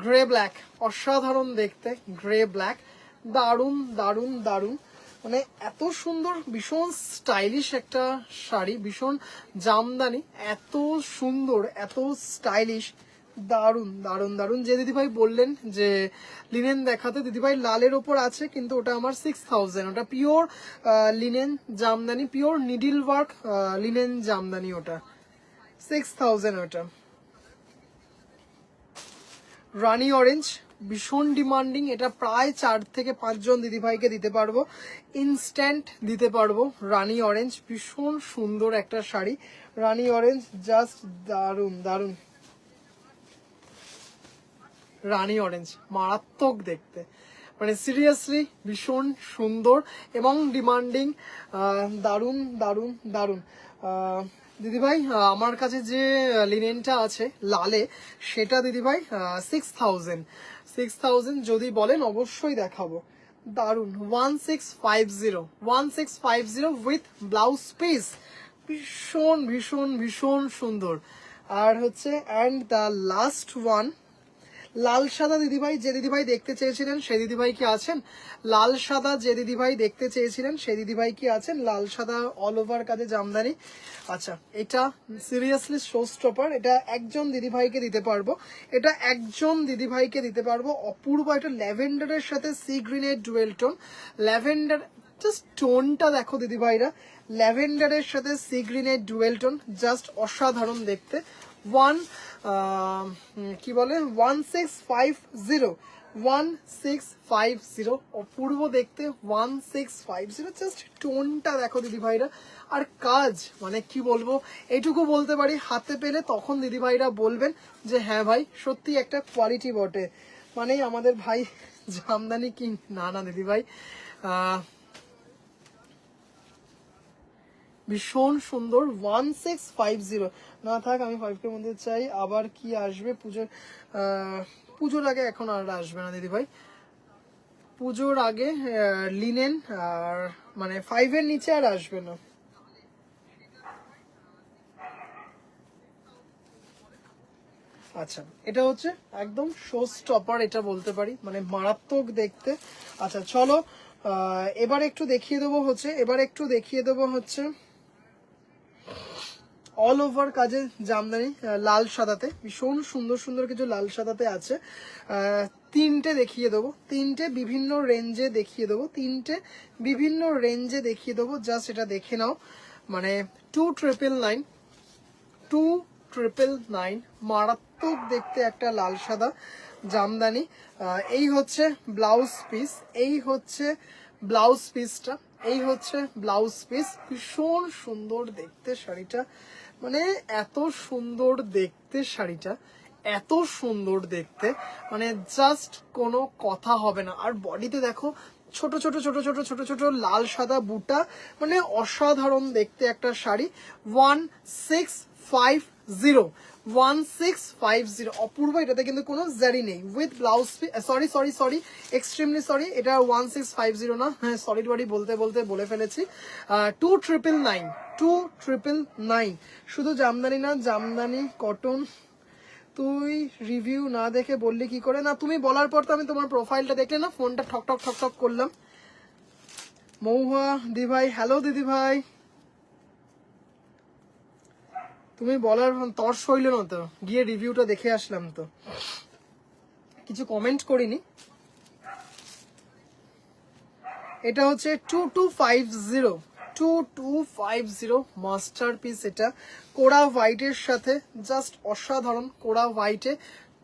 গ্রে ব্ল্যাক অসাধারণ দেখতে, গ্রে ব্ল্যাক দারুণ দারুণ দারুণ, মানে এত সুন্দর, ভীষণ স্টাইলিশ একটা শাড়ি, ভীষণ জামদানি, এত সুন্দর, এত স্টাইলিশ, দারুণ দারুণ দারুণ। যে দিদিভাই বললেন যে লিনেন দেখাতে, দিদিভাই লালের ওপর আছে, কিন্তু ওটা আমার 6000, ওটা pure linen Jamdani, pure needle work linen Jamdani, ওটা 6000 ওটা। রানি অরেঞ্জ ভীষণ ডিমান্ডিং, এটা প্রায় 4 থেকে 5 জন দিদিভাইকে দিতে পারবো, ইনস্ট্যান্ট দিতে পারবো। রানি অরেঞ্জ ভীষণ সুন্দর একটা শাড়ি, রানি অরেঞ্জ জাস্ট দারুণ দারুণ, রানি অরেঞ্জ মারাত্মক দেখতে, মানে সিরিয়াসলি ভীষণ সুন্দর এবং ডিমান্ডিং, দারুণ দারুণ দারুণ। দিদিভাই আমার কাছে যে লিনেনটা আছে লালে, সেটা দিদিভাই 6000, 6000 যদি বলেন অবশ্যই দেখাবো, দারুণ। 1650, 1650 উইথ ব্লাউজ পিস, ভীষণ ভীষণ ভীষণ সুন্দর। আর হচ্ছে অ্যান্ড দ্য লাস্ট ওয়ান, লাল সাদা দিদিভাই যে দিদিভাই দেখতে চেয়েছিলেন সেই দিদিভাই কি আছেন? লাল সাদা যে দিদিভাই দেখতে চেয়েছিলেন সেই দিদিভাই কি আছেন? লাল সাদা অল ওভার কাজে জামদানি। আচ্ছা এটা সিরিয়াসলি শো স্টপার, এটা একজন দিদিভাইকে দিতে পারবো, এটা একজন দিদিভাইকে দিতে পারবো। অপূর্ব একটা ল্যাভেন্ডারের সাথে সি গ্রিনের ডুয়েল টোন, ল্যাভেন্ডার জাস্ট টোনটা দেখো দিদিভাইরা, ল্যাভেন্ডারের সাথে সি গ্রিনের ডুয়েল টোন, জাস্ট অসাধারণ দেখতে। কি বলে 1650, 1650 অপূর্ব দেখতে, 1650, জাস্ট টোনটা দেখো দিদিভাইরা। আর কাজ মানে কি বলবো, এইটুকু বলতে পারি, হাতে পেলে তখন দিদিভাইরা বলবেন যে হ্যাঁ ভাই সত্যি একটা কোয়ালিটি বটে, মানে আমাদের ভাই জামদানি কিং। না না দিদিভাই ভীষণ সুন্দর, 1650 না থাক, আমি 5 এর মধ্যে চাই। আবার কি আসবে পুজোর, পুজোর আগে এখন আর আসবে না দিদিভাই, পুজোর আগে লিনেন আর মানে 5 এর নিচে আর আসবে না। আচ্ছা এটা হচ্ছে একদম শো স্টপার, এটা বলতে পারি, মানে মারাত্মক দেখতে। আচ্ছা চলো এবার একটু দেখিয়ে দেবো হচ্ছে, এবার একটু দেখিয়ে দেবো হচ্ছে অল ওভার কাজে জামদানি, লাল সাদাতে, ভীষণ সুন্দর সুন্দর কিছু লাল সাদাতে আছে। 3টে দেখিয়ে দেবো, 3টে বিভিন্ন রেঞ্জে দেখিয়ে দেবো, 3টে বিভিন্ন রেঞ্জে দেখিয়ে দেবো, জাস্ট এটা দেখে নাও। মানে 2999, 2999 মারাত্মক দেখতে একটা লাল সাদা জামদানি। এই হচ্ছে ব্লাউজ পিস, এই হচ্ছে ব্লাউজ পিসটা, এই হচ্ছে ব্লাউজ পিস, ভীষণ সুন্দর দেখতে শাড়িটা, মানে এত সুন্দর দেখতে শাড়িটা, এত সুন্দর দেখতে, মানে জাস্ট কোনো কথা হবে না। আর বডিতে দেখো ছোট ছোট ছোট ছোট ছোট ছোট লাল সাদা বুটা, মানে অসাধারণ দেখতে একটা শাড়ি। 1650, 1650 অপূর্ব, এটাতে কিন্তু কোনো জারি নেই, with blouse piece, sorry extremely sorry, এটা 1650 না, হ্যাঁ সরি টরি বলতে বলতে বলে ফেলেছি, 2999 শুধু জামদানি না, জামদানি কটন। তুই রিভিউ না দেখে বললি কি করে? না তুমি বলার পর তো আমি তোমার প্রোফাইলটা দেখলে না, ফোনটা ঠক ঠক ঠক ঠক করলাম। মৌহা দি ভাই, হ্যালো দিদি ভাই, তুমি বলার তর সইল না তো, গিয়ে রিভিউটা দেখে আসলাম, তো কিছু কমেন্ট করিনি। এটা হচ্ছে 2250 মাস্টারপিস, এটা কোরা হোয়াইটের সাথে, জাস্ট অসাধারণ কোরা হোয়াইটে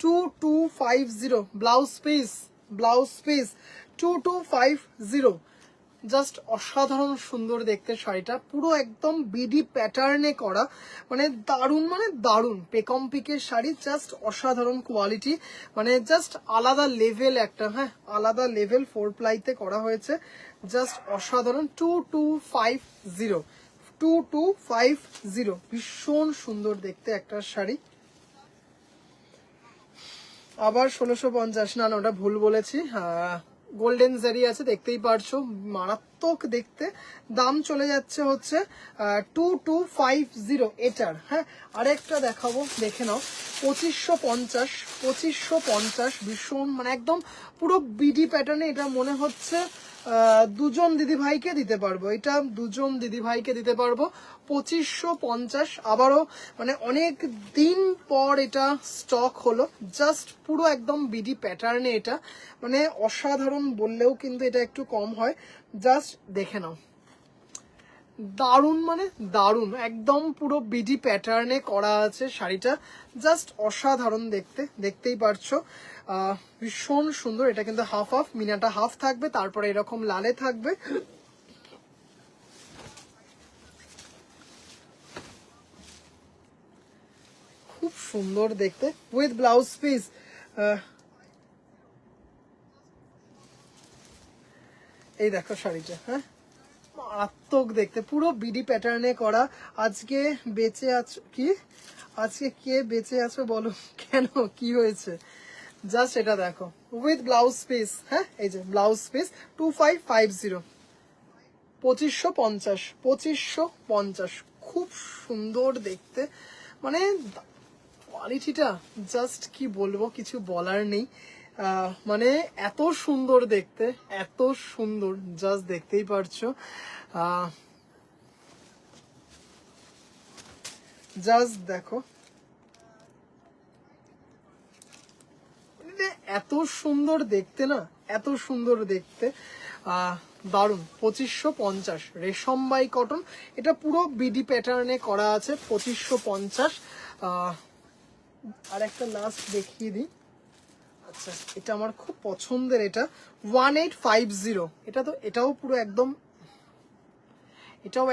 2250 ব্লাউজ পিস 2250, জাস্ট অসাধারণ সুন্দর দেখতে শাড়িটা, পুরো একদম বিডি প্যাটার্নে করা, মানে দারুণ পেকম পিকের শাড়ি, জাস্ট অসাধারণ কোয়ালিটি, মানে জাস্ট আলাদা লেভেল একটা, হ্যাঁ আলাদা লেভেল, 4 প্লাইতে করা হয়েছে, জাস্ট অসাধারণ। 2250 ভীষণ সুন্দর দেখতে একটা শাড়ি। আবার 1650, না ওটা ভুল বলেছি, গোল্ডেন জারি আছে দেখতেই পারছো, মারাত্মক দেখতে। দাম চলে যাচ্ছে হচ্ছে 2250 এটার, হ্যাঁ আরেকটা দেখাবো, দেখে নাও, 2550 ভীষণ মানে একদম পুরো বিডি প্যাটার্নে, এটা মনে হচ্ছে দুজন দিদি ভাইকে দিতে পারবো, এটা দুজন দিদি ভাইকে দিতে পারবো। 2550 আবারও মানে অনেক দিন পর এটা স্টক হলো, জাস্ট পুরো একদম বিডি প্যাটার্নে, এটা মানে অসাধারণ বললেও কিন্তু এটা একটু কম হয়, জাস্ট দেখে নাও, দারুণ একদম পুরো বিডি প্যাটার্নে করা আছে শাড়িটা, জাস্ট অসাধারণ দেখতে, দেখতেই পারছো, ভীষণ সুন্দর। এটা কিন্তু হাফ মিনাটা হাফ থাকবে, তারপরে এরকম লালে থাকবে, খুব সুন্দর দেখতে, উইথ ব্লাউজ পিস। এই দেখো শাড়িটা, হ্যাঁ মারাত্মক দেখতে, পুরো বিডি প্যাটার্নে করা। আজকে বেঁচে আছো কি? আজকে কে বেঁচে আছো বলো, কেন কি হয়েছে? জাস্ট এটা দেখো, উইথ ব্লাউজ পিস, হ্যাঁ এই যে ব্লাউজ পিস 2550, 2550, খুব সুন্দর দেখতে, মানে কোয়ালিটিটা জাস্ট কি বলবো, কিছু বলার নেই, মানে এত সুন্দর দেখতে, এত সুন্দর, জাস্ট দেখতেই পারছো, জাস্ট দেখো, এত সুন্দর দেখতে না, এত সুন্দর দেখতে, দারুন। 2550 রেশম বাই কটন, এটা পুরো বিডি প্যাটার্নে করা আছে, 2550। আর একটা লাস্ট দেখিয়ে দিই, আচ্ছা এটা আমার খুব পছন্দের, এটা 1850, এটা তো এটাও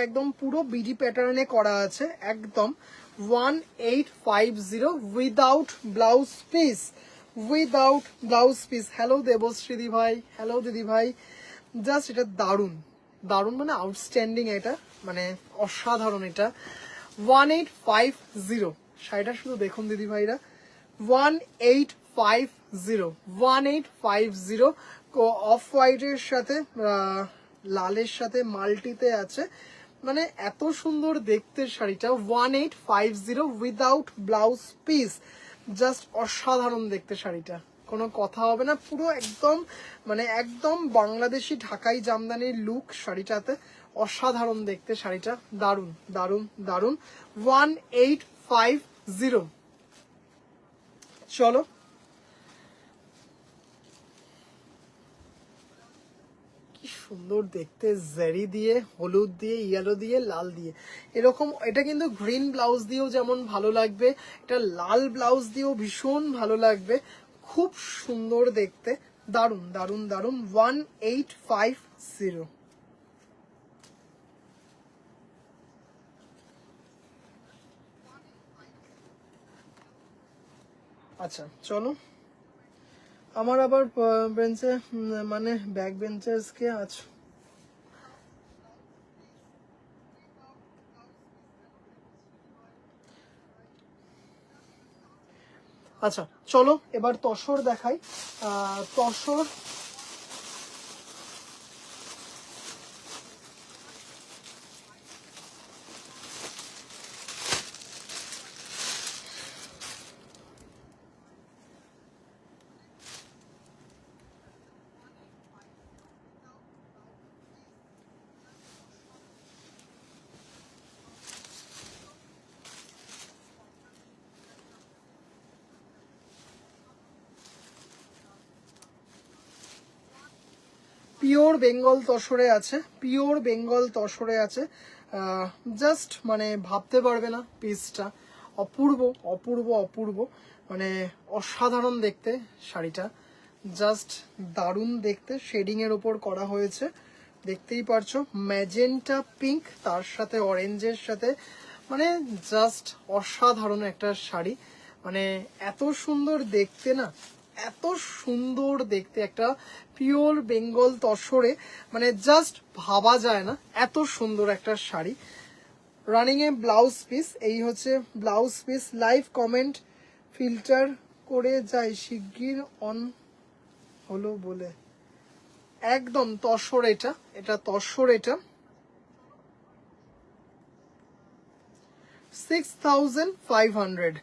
একদম পুরো বিডি প্যাটার্নে করা আছে, একদম 1850 without blouse piece. Hello Debashree দি ভাই, হ্যালো দিদি ভাই, জাস্ট এটা দারুণ মানে আউটস্ট্যান্ডিং, এটা মানে অসাধারণ, এটা 1850 শাড়িটা শুধু দেখুন দিদি ভাইরা, 1850 অফ হোয়াইটের সাথে লালের সাথে মাল্টিতে আছে, মানে এত সুন্দর দেখতে শাড়িটা, 1850 উইদাউট ব্লাউজ পিস, জাস্ট অসাধারণ দেখতে শাড়িটা, কোনো কথা হবে না, পুরো একদম মানে একদম বাংলাদেশি ঢাকাই জামদানির লুক শাড়িটাতে, অসাধারণ দেখতে শাড়িটা, দারুণ 1850। চলো কি সুন্দর দেখতে, জারি দিয়ে, হলুদ দিয়ে, ইয়েলো দিয়ে, লাল দিয়ে, এরকম, এটা কিন্তু গ্রিন ব্লাউজ দিয়েও যেমন ভালো লাগবে, এটা লাল ব্লাউজ দিয়েও ভীষণ ভালো লাগবে, খুব সুন্দর দেখতে, দারুণ 1850। আচ্ছা চলো, আমার আবার বেঞ্চে মানে ব্যাক বেঞ্চার্স কে আছো? আচ্ছা চলো এবার তসর দেখাই। তসর পিওর বেঙ্গল তসরে আছে, পিওর বেঙ্গল তসরে আছে। জাস্ট মানে ভাবতে পারবে না পিসটা, অপূর্ব অপূর্ব অপূর্ব, মানে অসাধারণ দেখতে শাড়িটা, জাস্ট দারুণ দেখতে। শেডিংয়ের ওপর করা হয়েছে, দেখতেই পারছো ম্যাজেন্টা পিঙ্ক তার সাথে অরেঞ্জের সাথে, মানে জাস্ট অসাধারণ একটা শাড়ি। মানে এত সুন্দর দেখতে না, এত সুন্দর দেখতে একটা পিওর বেঙ্গল তসরে, মানে জাস্ট ভাবা যায় না এত সুন্দর একটা শাড়ি। রানিং এ ব্লাউজ পিস, এই হচ্ছে blouse piece. Live comment filter করে যায় শিগগির অন হলো বলে, একদম তসর, এটা তসর, এটা 6500,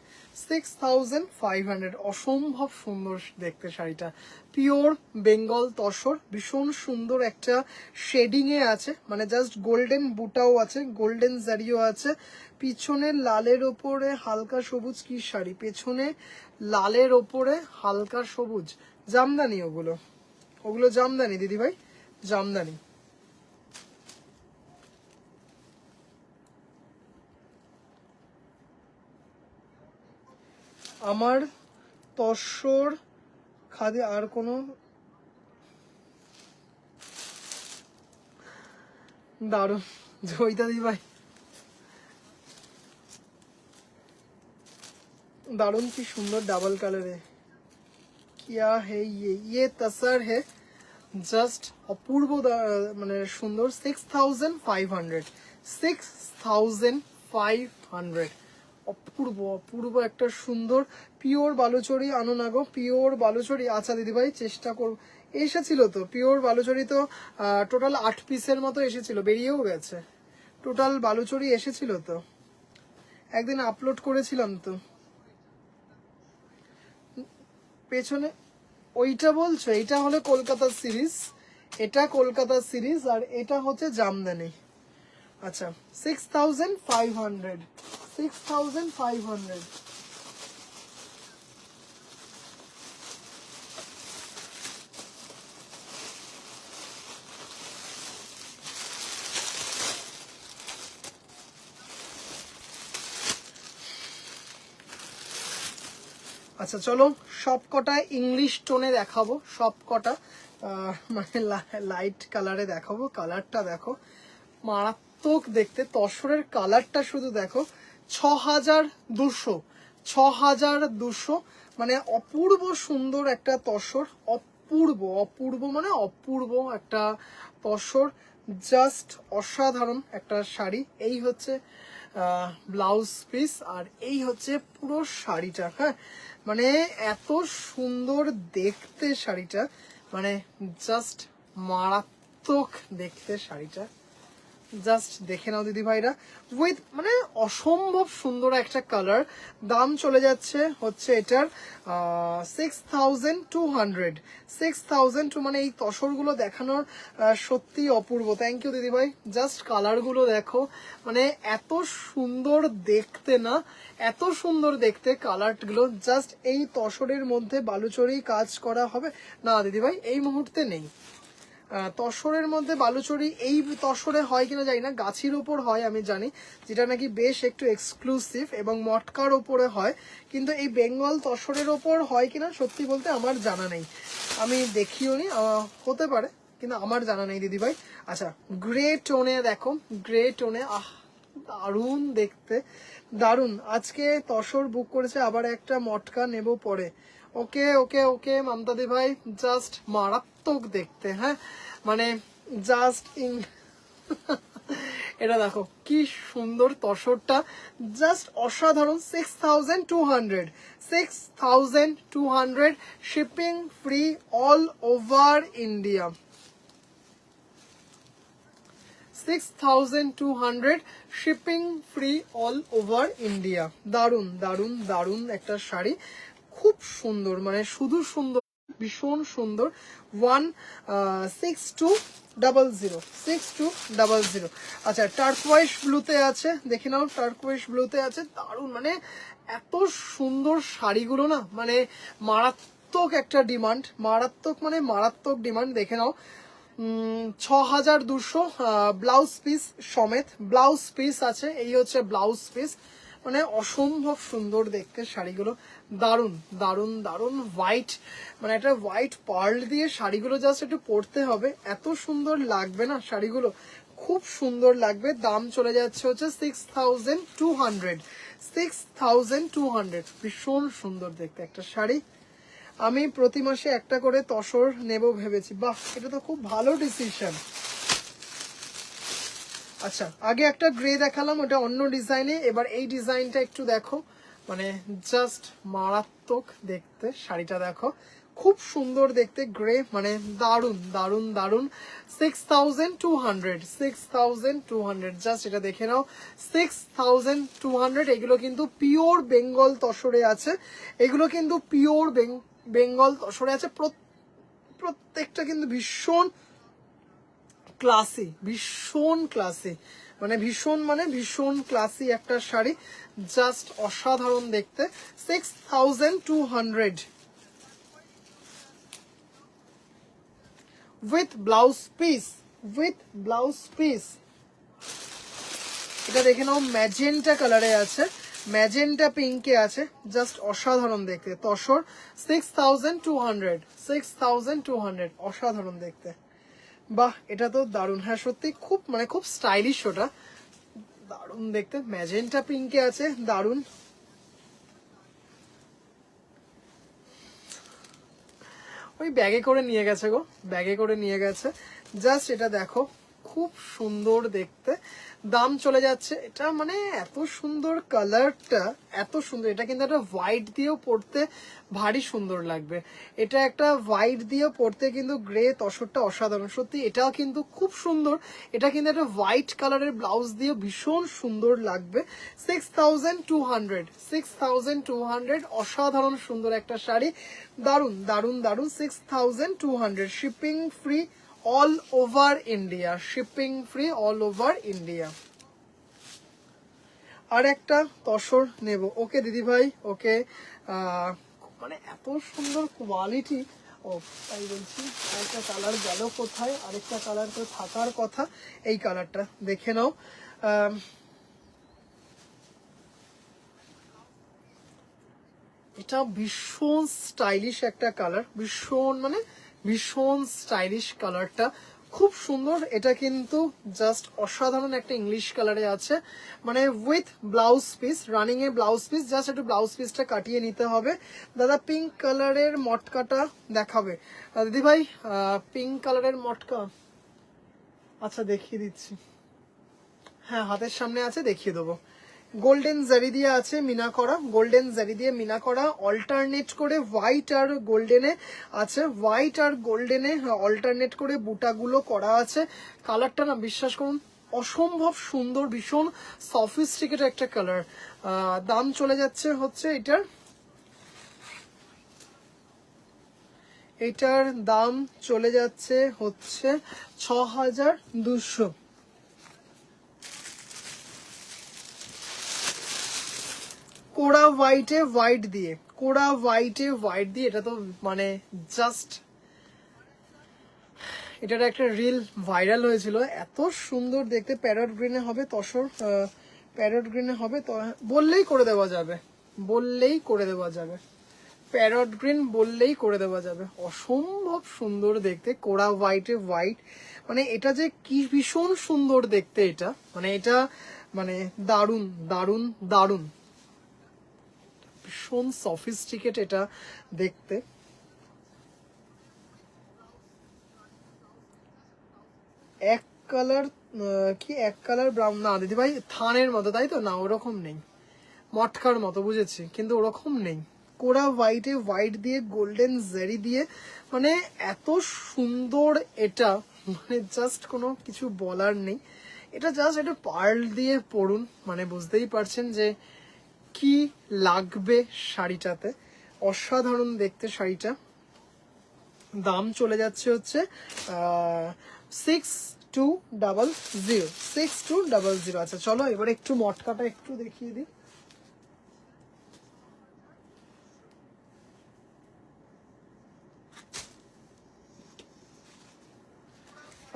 6500, অসম্ভব সুন্দর দেখতে শাড়িটা। পিওর বেঙ্গল তসর, ভীষণ সুন্দর একটা শেডিং এ আছে, মানে জাস্ট গোল্ডেন বুটাও আছে, গোল্ডেন জারিও আছে। পিছনে লালের ওপরে হালকা সবুজ, কি শাড়ি, পেছনে লালের ওপরে হালকা সবুজ, জামদানি, ওগুলো জামদানি দিদিভাই, জামদানি। আমার তসর খাদে আর কোনো দারুণ, জয়িতা দি ভাই দারুণ, কি সুন্দর ডাবল কালারে, কিয়া হে ইয়ে তসর হে, জাস্ট অপূর্ব, মানে সুন্দর। 6500, 6500, অপূর্ব অপূর্ব একটা সুন্দর পিওর বালুচরি। আনো না গো পিওর বালুচরি। আচ্ছা দিদিভাই চেষ্টা করব। এসেছিল তো পিওর বালুচরি, তো টোটাল 8 পিসের মতো এসেছিল, বেরিয়েও গেছে। টোটাল বালুচরি এসেছিল তো, একদিন আপলোড করেছিলাম তো। পেছনে ওইটা বলছো, এইটা হলো কলকাতা সিরিজ, এটা কলকাতা সিরিজ, আর এটা হচ্ছে জামদানি। আচ্ছা 6500, 6500। আচ্ছা চলো সব কটা ইংলিশ টোনে দেখাবো, সব কটা মানে লাইট কালারে দেখাবো। কালারটা দেখো মারাত্মক দেখতে, তসরের কালারটা শুধু দেখো। 6200, 6200, মানে অপূর্ব সুন্দর একটা তসর, অপূর্ব অপূর্ব, মানে অপূর্ব একটা তসর, জাস্ট অসাধারণ একটা শাড়ি। এই হচ্ছে ব্লাউজ পিস, আর এই হচ্ছে পুরো শাড়িটা। হ্যাঁ মানে এত সুন্দর দেখতে শাড়িটা, মানে জাস্ট মারাত্মক দেখতে শাড়িটা, জাস্ট দেখে নাও দিদি ভাইরা। উইথ মানে অসম্ভব সুন্দর একটা কালার। দাম চলে যাচ্ছে হচ্ছে এটার 6200, 6002, মানে এই তসরগুলো দেখানোর সত্যি অপূর্ব। থ্যাংক ইউ দিদি ভাই। জাস্ট কালারগুলো দেখো, মানে এত সুন্দর দেখতে না, এত সুন্দর দেখতে কালারগুলো। জাস্ট এই তসরের মধ্যে বালুচরি কাজ করা হবে না দিদি ভাই, এই মুহূর্তে নেই। তসরের মধ্যে বালুচরি এই তসরে হয় কিনা জানি না, গাছির ওপর হয় আমি জানি, যেটা নাকি বেশ একটু এক্সক্লুসিভ, এবং মটকার ওপরে হয়, কিন্তু এই বেঙ্গল তসরের ওপর হয় কিনা সত্যি বলতে আমার জানা নেই, আমি দেখিও নি, হতে পারে কিন্তু আমার জানা নেই দিদিভাই। আচ্ছা গ্রে টোনে দেখো, গ্রে টোনে, দারুণ দেখতে, দারুণ। আজকে তসর বুক করেছে, আবার একটা মটকা নেব পরে। ওকে ওকে ওকে মমতা দি ভাই, জাস্ট মারাত্মক দেখতে। হ্যাঁ মানে জাস্ট এটা দেখো কি সুন্দর তসরটা, জাস্ট অসাধারণ। 6200, 6200, shipping free all over India. 6200, shipping free all over India. দারুন দারুন দারুন একটা শাড়ি, খুব সুন্দর, মানে শুধু সুন্দর, ভীষণ সুন্দর। 16200, 6200। আচ্ছা, টার্কোয়াইশ ব্লুতে আছে, দেখে নাও, টার্কোয়াইশ ব্লুতে আছে, দারুন, মানে এত সুন্দর শাড়িগুলো না, মানে মারাত্মক একটা ডিমান্ড, মারাত্মক মানে মারাত্মক ডিমান্ড। দেখে নাও, 6200, ব্লাউজ পিস সমেত ব্লাউজ পিস আছে, এই হচ্ছে ব্লাউজ পিস, মানে অসম্ভব সুন্দর দেখতে শাড়িগুলো, দারুন দারুন দারুন। হোয়াইট, মানে একটা হোয়াইট পার্ল দিয়ে শাড়িগুলো জাস্ট একটু পরতে হবে, এত সুন্দর লাগবে না শাড়িগুলো, খুব সুন্দর লাগবে। দাম চলে যাচ্ছে হচ্ছে 6200, 6200, ভীষণ সুন্দর দেখতে একটা শাড়ি। আমি প্রতি মাসে একটা করে তসর নেব ভেবেছি। বাহ, এটা তো খুব ভালো ডিসিশন। আচ্ছা, আগে একটা গ্রে দেখালাম, ওটা অন্য ডিজাইনে, এবার এই ডিজাইনটা একটু দেখো, মানে জাস্ট মারাত্মক দেখতে শাড়িটা দেখো, খুব সুন্দর দেখতে, গ্রে, মানে দারুন দারুন দারুন। 6200, 6200, জাস্ট এটা দেখে নাও, 6200। এগুলো কিন্তু পিওর বেঙ্গল তসরে আছে, এগুলো কিন্তু পিওর বেঙ্গল তসরে আছে, প্রত্যেকটা কিন্তু ভীষণ ক্লাসি, ভীষণ ক্লাসি, মানে ভীষণ ক্লাসি একটা শাড়ি, জাস্ট অসাধারণ দেখতে। 6200 with blouse piece, with blouse piece. এটা দেখে নাও, ম্যাজেন্টা কালারে আছে, ম্যাজেন্টা পিঙ্কে আছে, জাস্ট অসাধারণ দেখতে তসর। 6200, 6200, অসাধারণ দেখতে। বাহ, এটা তো দারুণ, হ্যাঁ সত্যি খুব, মানে খুব স্টাইলিশ, ওটা দারুণ দেখতে, ম্যাজেন্টা পিঙ্কে আছে, দারুণ। ওই ব্যাগে করে নিয়ে গেছে গো, ব্যাগে করে নিয়ে গেছে, জাস্ট এটা দেখো, খুব সুন্দর দেখতে। দাম চলে যাচ্ছে, এটা মানে এত সুন্দর কালারটা, এত সুন্দর, এটা কিন্তু একটা হোয়াইট দিয়েও পরতে ভারী সুন্দর লাগবে, এটা একটা হোয়াইট দিয়েও পরতে কিন্তু গ্রে তসরটা অসাধারণ, সত্যি এটাও কিন্তু খুব সুন্দর, এটা কিন্তু একটা হোয়াইট কালারের ব্লাউজ দিয়ে ভীষণ সুন্দর লাগবে। 6200, 6200, অসাধারণ সুন্দর একটা শাড়ি, দারুন দারুন দারুন। 6200, shipping free all over India, shipping free all over India. আর একটা তসর নেব, ওকে দিদি ভাই, ওকে। মানে এত সুন্দর কোয়ালিটি, ও তাই বলছি, আরেকটা কালার গেল কোথায়, আরেকটা কালার তো থাকার কথা, এই কালারটা দেখে নাও। এটা ভীষণ স্টাইলিশ একটা কালার, ভীষণ, মানে ভীষণ স্টাইলিশ কালারটা, খুব সুন্দর। এটা কিন্তু জাস্ট অসাধারণ একটা ইংলিশ কালারে আছে, মানে উইথ ব্লাউজ পিস, রানিং এ ব্লাউজ পিস, জাস্ট একটু ব্লাউজ পিসটা কাটিয়ে নিতে হবে। দাদা পিঙ্ক কালারের মটকাটা দেখাবে দিদি ভাই, পিঙ্ক কালারের মটকা, আচ্ছা দেখিয়ে দিচ্ছি, হ্যাঁ হাতের সামনে আছে, দেখিয়ে দেবো। গোল্ডেন জারি দিয়ে আছে মিনা করা, গোল্ডেন জারি দিয়ে মিনা করা, অল্টারনেট করে হোয়াইট আর গোল্ডেনে আছে, হোয়াইট আর গোল্ডেনে অল্টারনেট করে বুটাগুলো করা আছে। কালারটা না বিশ্বাস করুন অসম্ভব সুন্দর, ভীষণ সফিস্টিকেটেড একটা কালার। দাম চলে যাচ্ছে হচ্ছে এটার দাম চলে যাচ্ছে হচ্ছে 6200। কোড়া হোয়াইটে হোয়াইট দিয়ে, কোড়া হোয়াইটে হোয়াইট দিয়ে, এটা তো মানে জাস্ট, এটার একটা রিল ভাইরাল হয়েছিল, এত সুন্দর দেখতে। প্যারট গ্রিনে হবে তসর, প্যারট গ্রিনে হবে, তো বললেই করে দেওয়া যাবে, বললেই করে দেওয়া যাবে, প্যারট গ্রিন বললেই করে দেওয়া যাবে, অসম্ভব সুন্দর দেখতে, কোড়া হোয়াইটে হোয়াইট, মানে এটা যে কি ভীষণ সুন্দর দেখতে, এটা মানে এটা মানে দারুণ দারুণ দারুণ, ভীষণ সফিস্টিকেট এটা দেখতে। এক কালার কি এক কালার ব্রাউন না দিদি ভাই, থানের মতো তাই তো? না ওরকম নেই, মটকার মতো বুঝেছি, কিন্তু ওরকম নেই। কোরা হোয়াইটে হোয়াইট দিয়ে গোল্ডেন জারি দিয়ে, মানে এত সুন্দর এটা, মানে জাস্ট কোনো কিছু বলার নেই। এটা জাস্ট এটা পার্ল দিয়ে পরুন, মানে বুঝতেই পারছেন যে কি লাগবে শাড়িটাতে। অসাধারণ দেখতে শাড়িটা। দাম চলে যাচ্ছে হচ্ছে 6200, 6200। আচ্ছা চলো এবার একটু মটকাটা একটু দেখিয়ে দিই।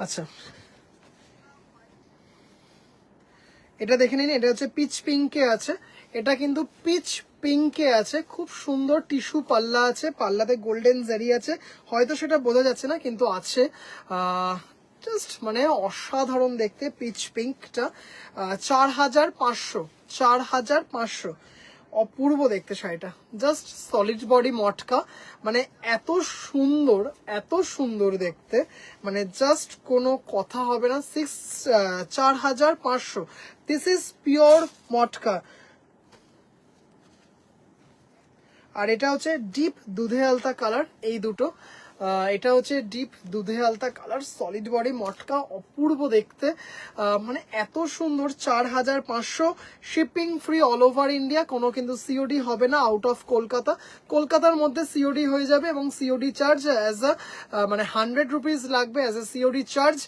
আচ্ছা এটা দেখে নিন, এটা হচ্ছে পিচ পিঙ্কে আছে, এটা কিন্তু পিচ পিঙ্কে আছে, খুব সুন্দর টিস্যু পাল্লা আছে, পাল্লাতে গোল্ডেন জারি আছে, হয়তো সেটা বোঝা যাচ্ছে না কিন্তু আছে। জাস্ট মানে অসাধারণ দেখতে পিচ পিঙ্কটা। 4500, 4500, অপূর্ব দেখতে শাড়িটা। জাস্ট সলিড বডি মটকা, মানে এত সুন্দর, এত সুন্দর দেখতে, মানে জাস্ট কোনো কথা হবে না। 4500, দিস ইজ পিওর মটকা। আর এটা হচ্ছে ডিপ দুধে আলতা কালার, এই দুটো। এটা হচ্ছে ডিপ দুধে আলতা কালার, সলিড বডি মটকা, অপূর্ব দেখতে, মানে এত সুন্দর। 4500, shipping free all over India, কোনো কিন্তু সিওডি হবে না আউট অফ কলকাতা। কলকাতার মধ্যে সিওডি হয়ে যাবে, এবং সিওডি চার্জ অ্যাজ আ মানে 100 রুপিস লাগবে অ্যাজ এ সিওডি চার্জ।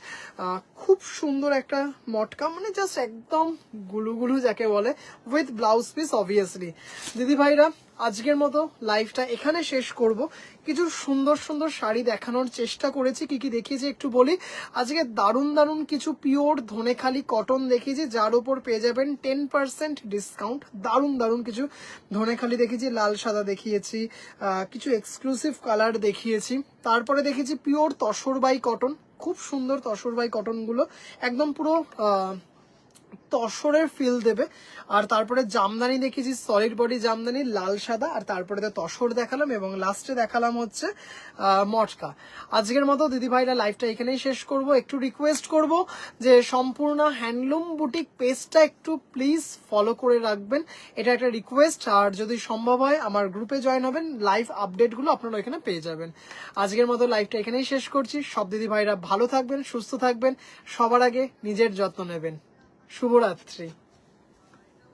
খুব সুন্দর একটা মটকা, মানে জাস্ট একদম গুলুগুলু যাকে বলে, উইথ ব্লাউজ পিস অবভিয়াসলি। দিদি ভাইরা আজকের মতো লাইভটা এখানে শেষ করব। কিছু সুন্দর সুন্দর শাড়ি দেখানোর চেষ্টা করেছি, কি কি দেখিয়েছি একটু বলি। আজকে দারুণ দারুণ কিছু পিওর ধনেখালি কটন দেখিয়েছি, যার উপর পেয়ে যাবেন 10% ডিসকাউন্ট। দারুণ দারুণ কিছু ধনেখালি দেখিয়েছি, লাল সাদা দেখিয়েছি, কিছু এক্সক্লুসিভ কালার দেখিয়েছি। তারপরে দেখেছি পিওর তসর বাই কটন, খুব সুন্দর তসর বাই কটনগুলো, একদম পুরো তসরের ফিল দেবে। আর তারপরে জামদানি দেখেছি, সলিড বডি জামদানি, লাল সাদা, আর তারপরে তো তসর দেখালাম, এবং লাস্টে দেখালাম হচ্ছে মটকা। আজকের মতো দিদি ভাইরা লাইভটা এখানেই শেষ করব। একটু রিকোয়েস্ট করব যে সম্পূর্ণ হ্যান্ডলুম বুটিক পেজটা একটু প্লিজ ফলো করে রাখবেন, এটা একটা রিকোয়েস্ট। আর যদি সম্ভব হয় আমার গ্রুপে জয়েন হবেন, লাইভ আপডেটগুলো আপনারা এখানে পেয়ে যাবেন। আজকের মতো লাইভটা এখানেই শেষ করছি। সব দিদি ভাইরা ভালো থাকবেন, সুস্থ থাকবেন, সবার আগে নিজের যত্ন নেবেন। শুভরাত্রি।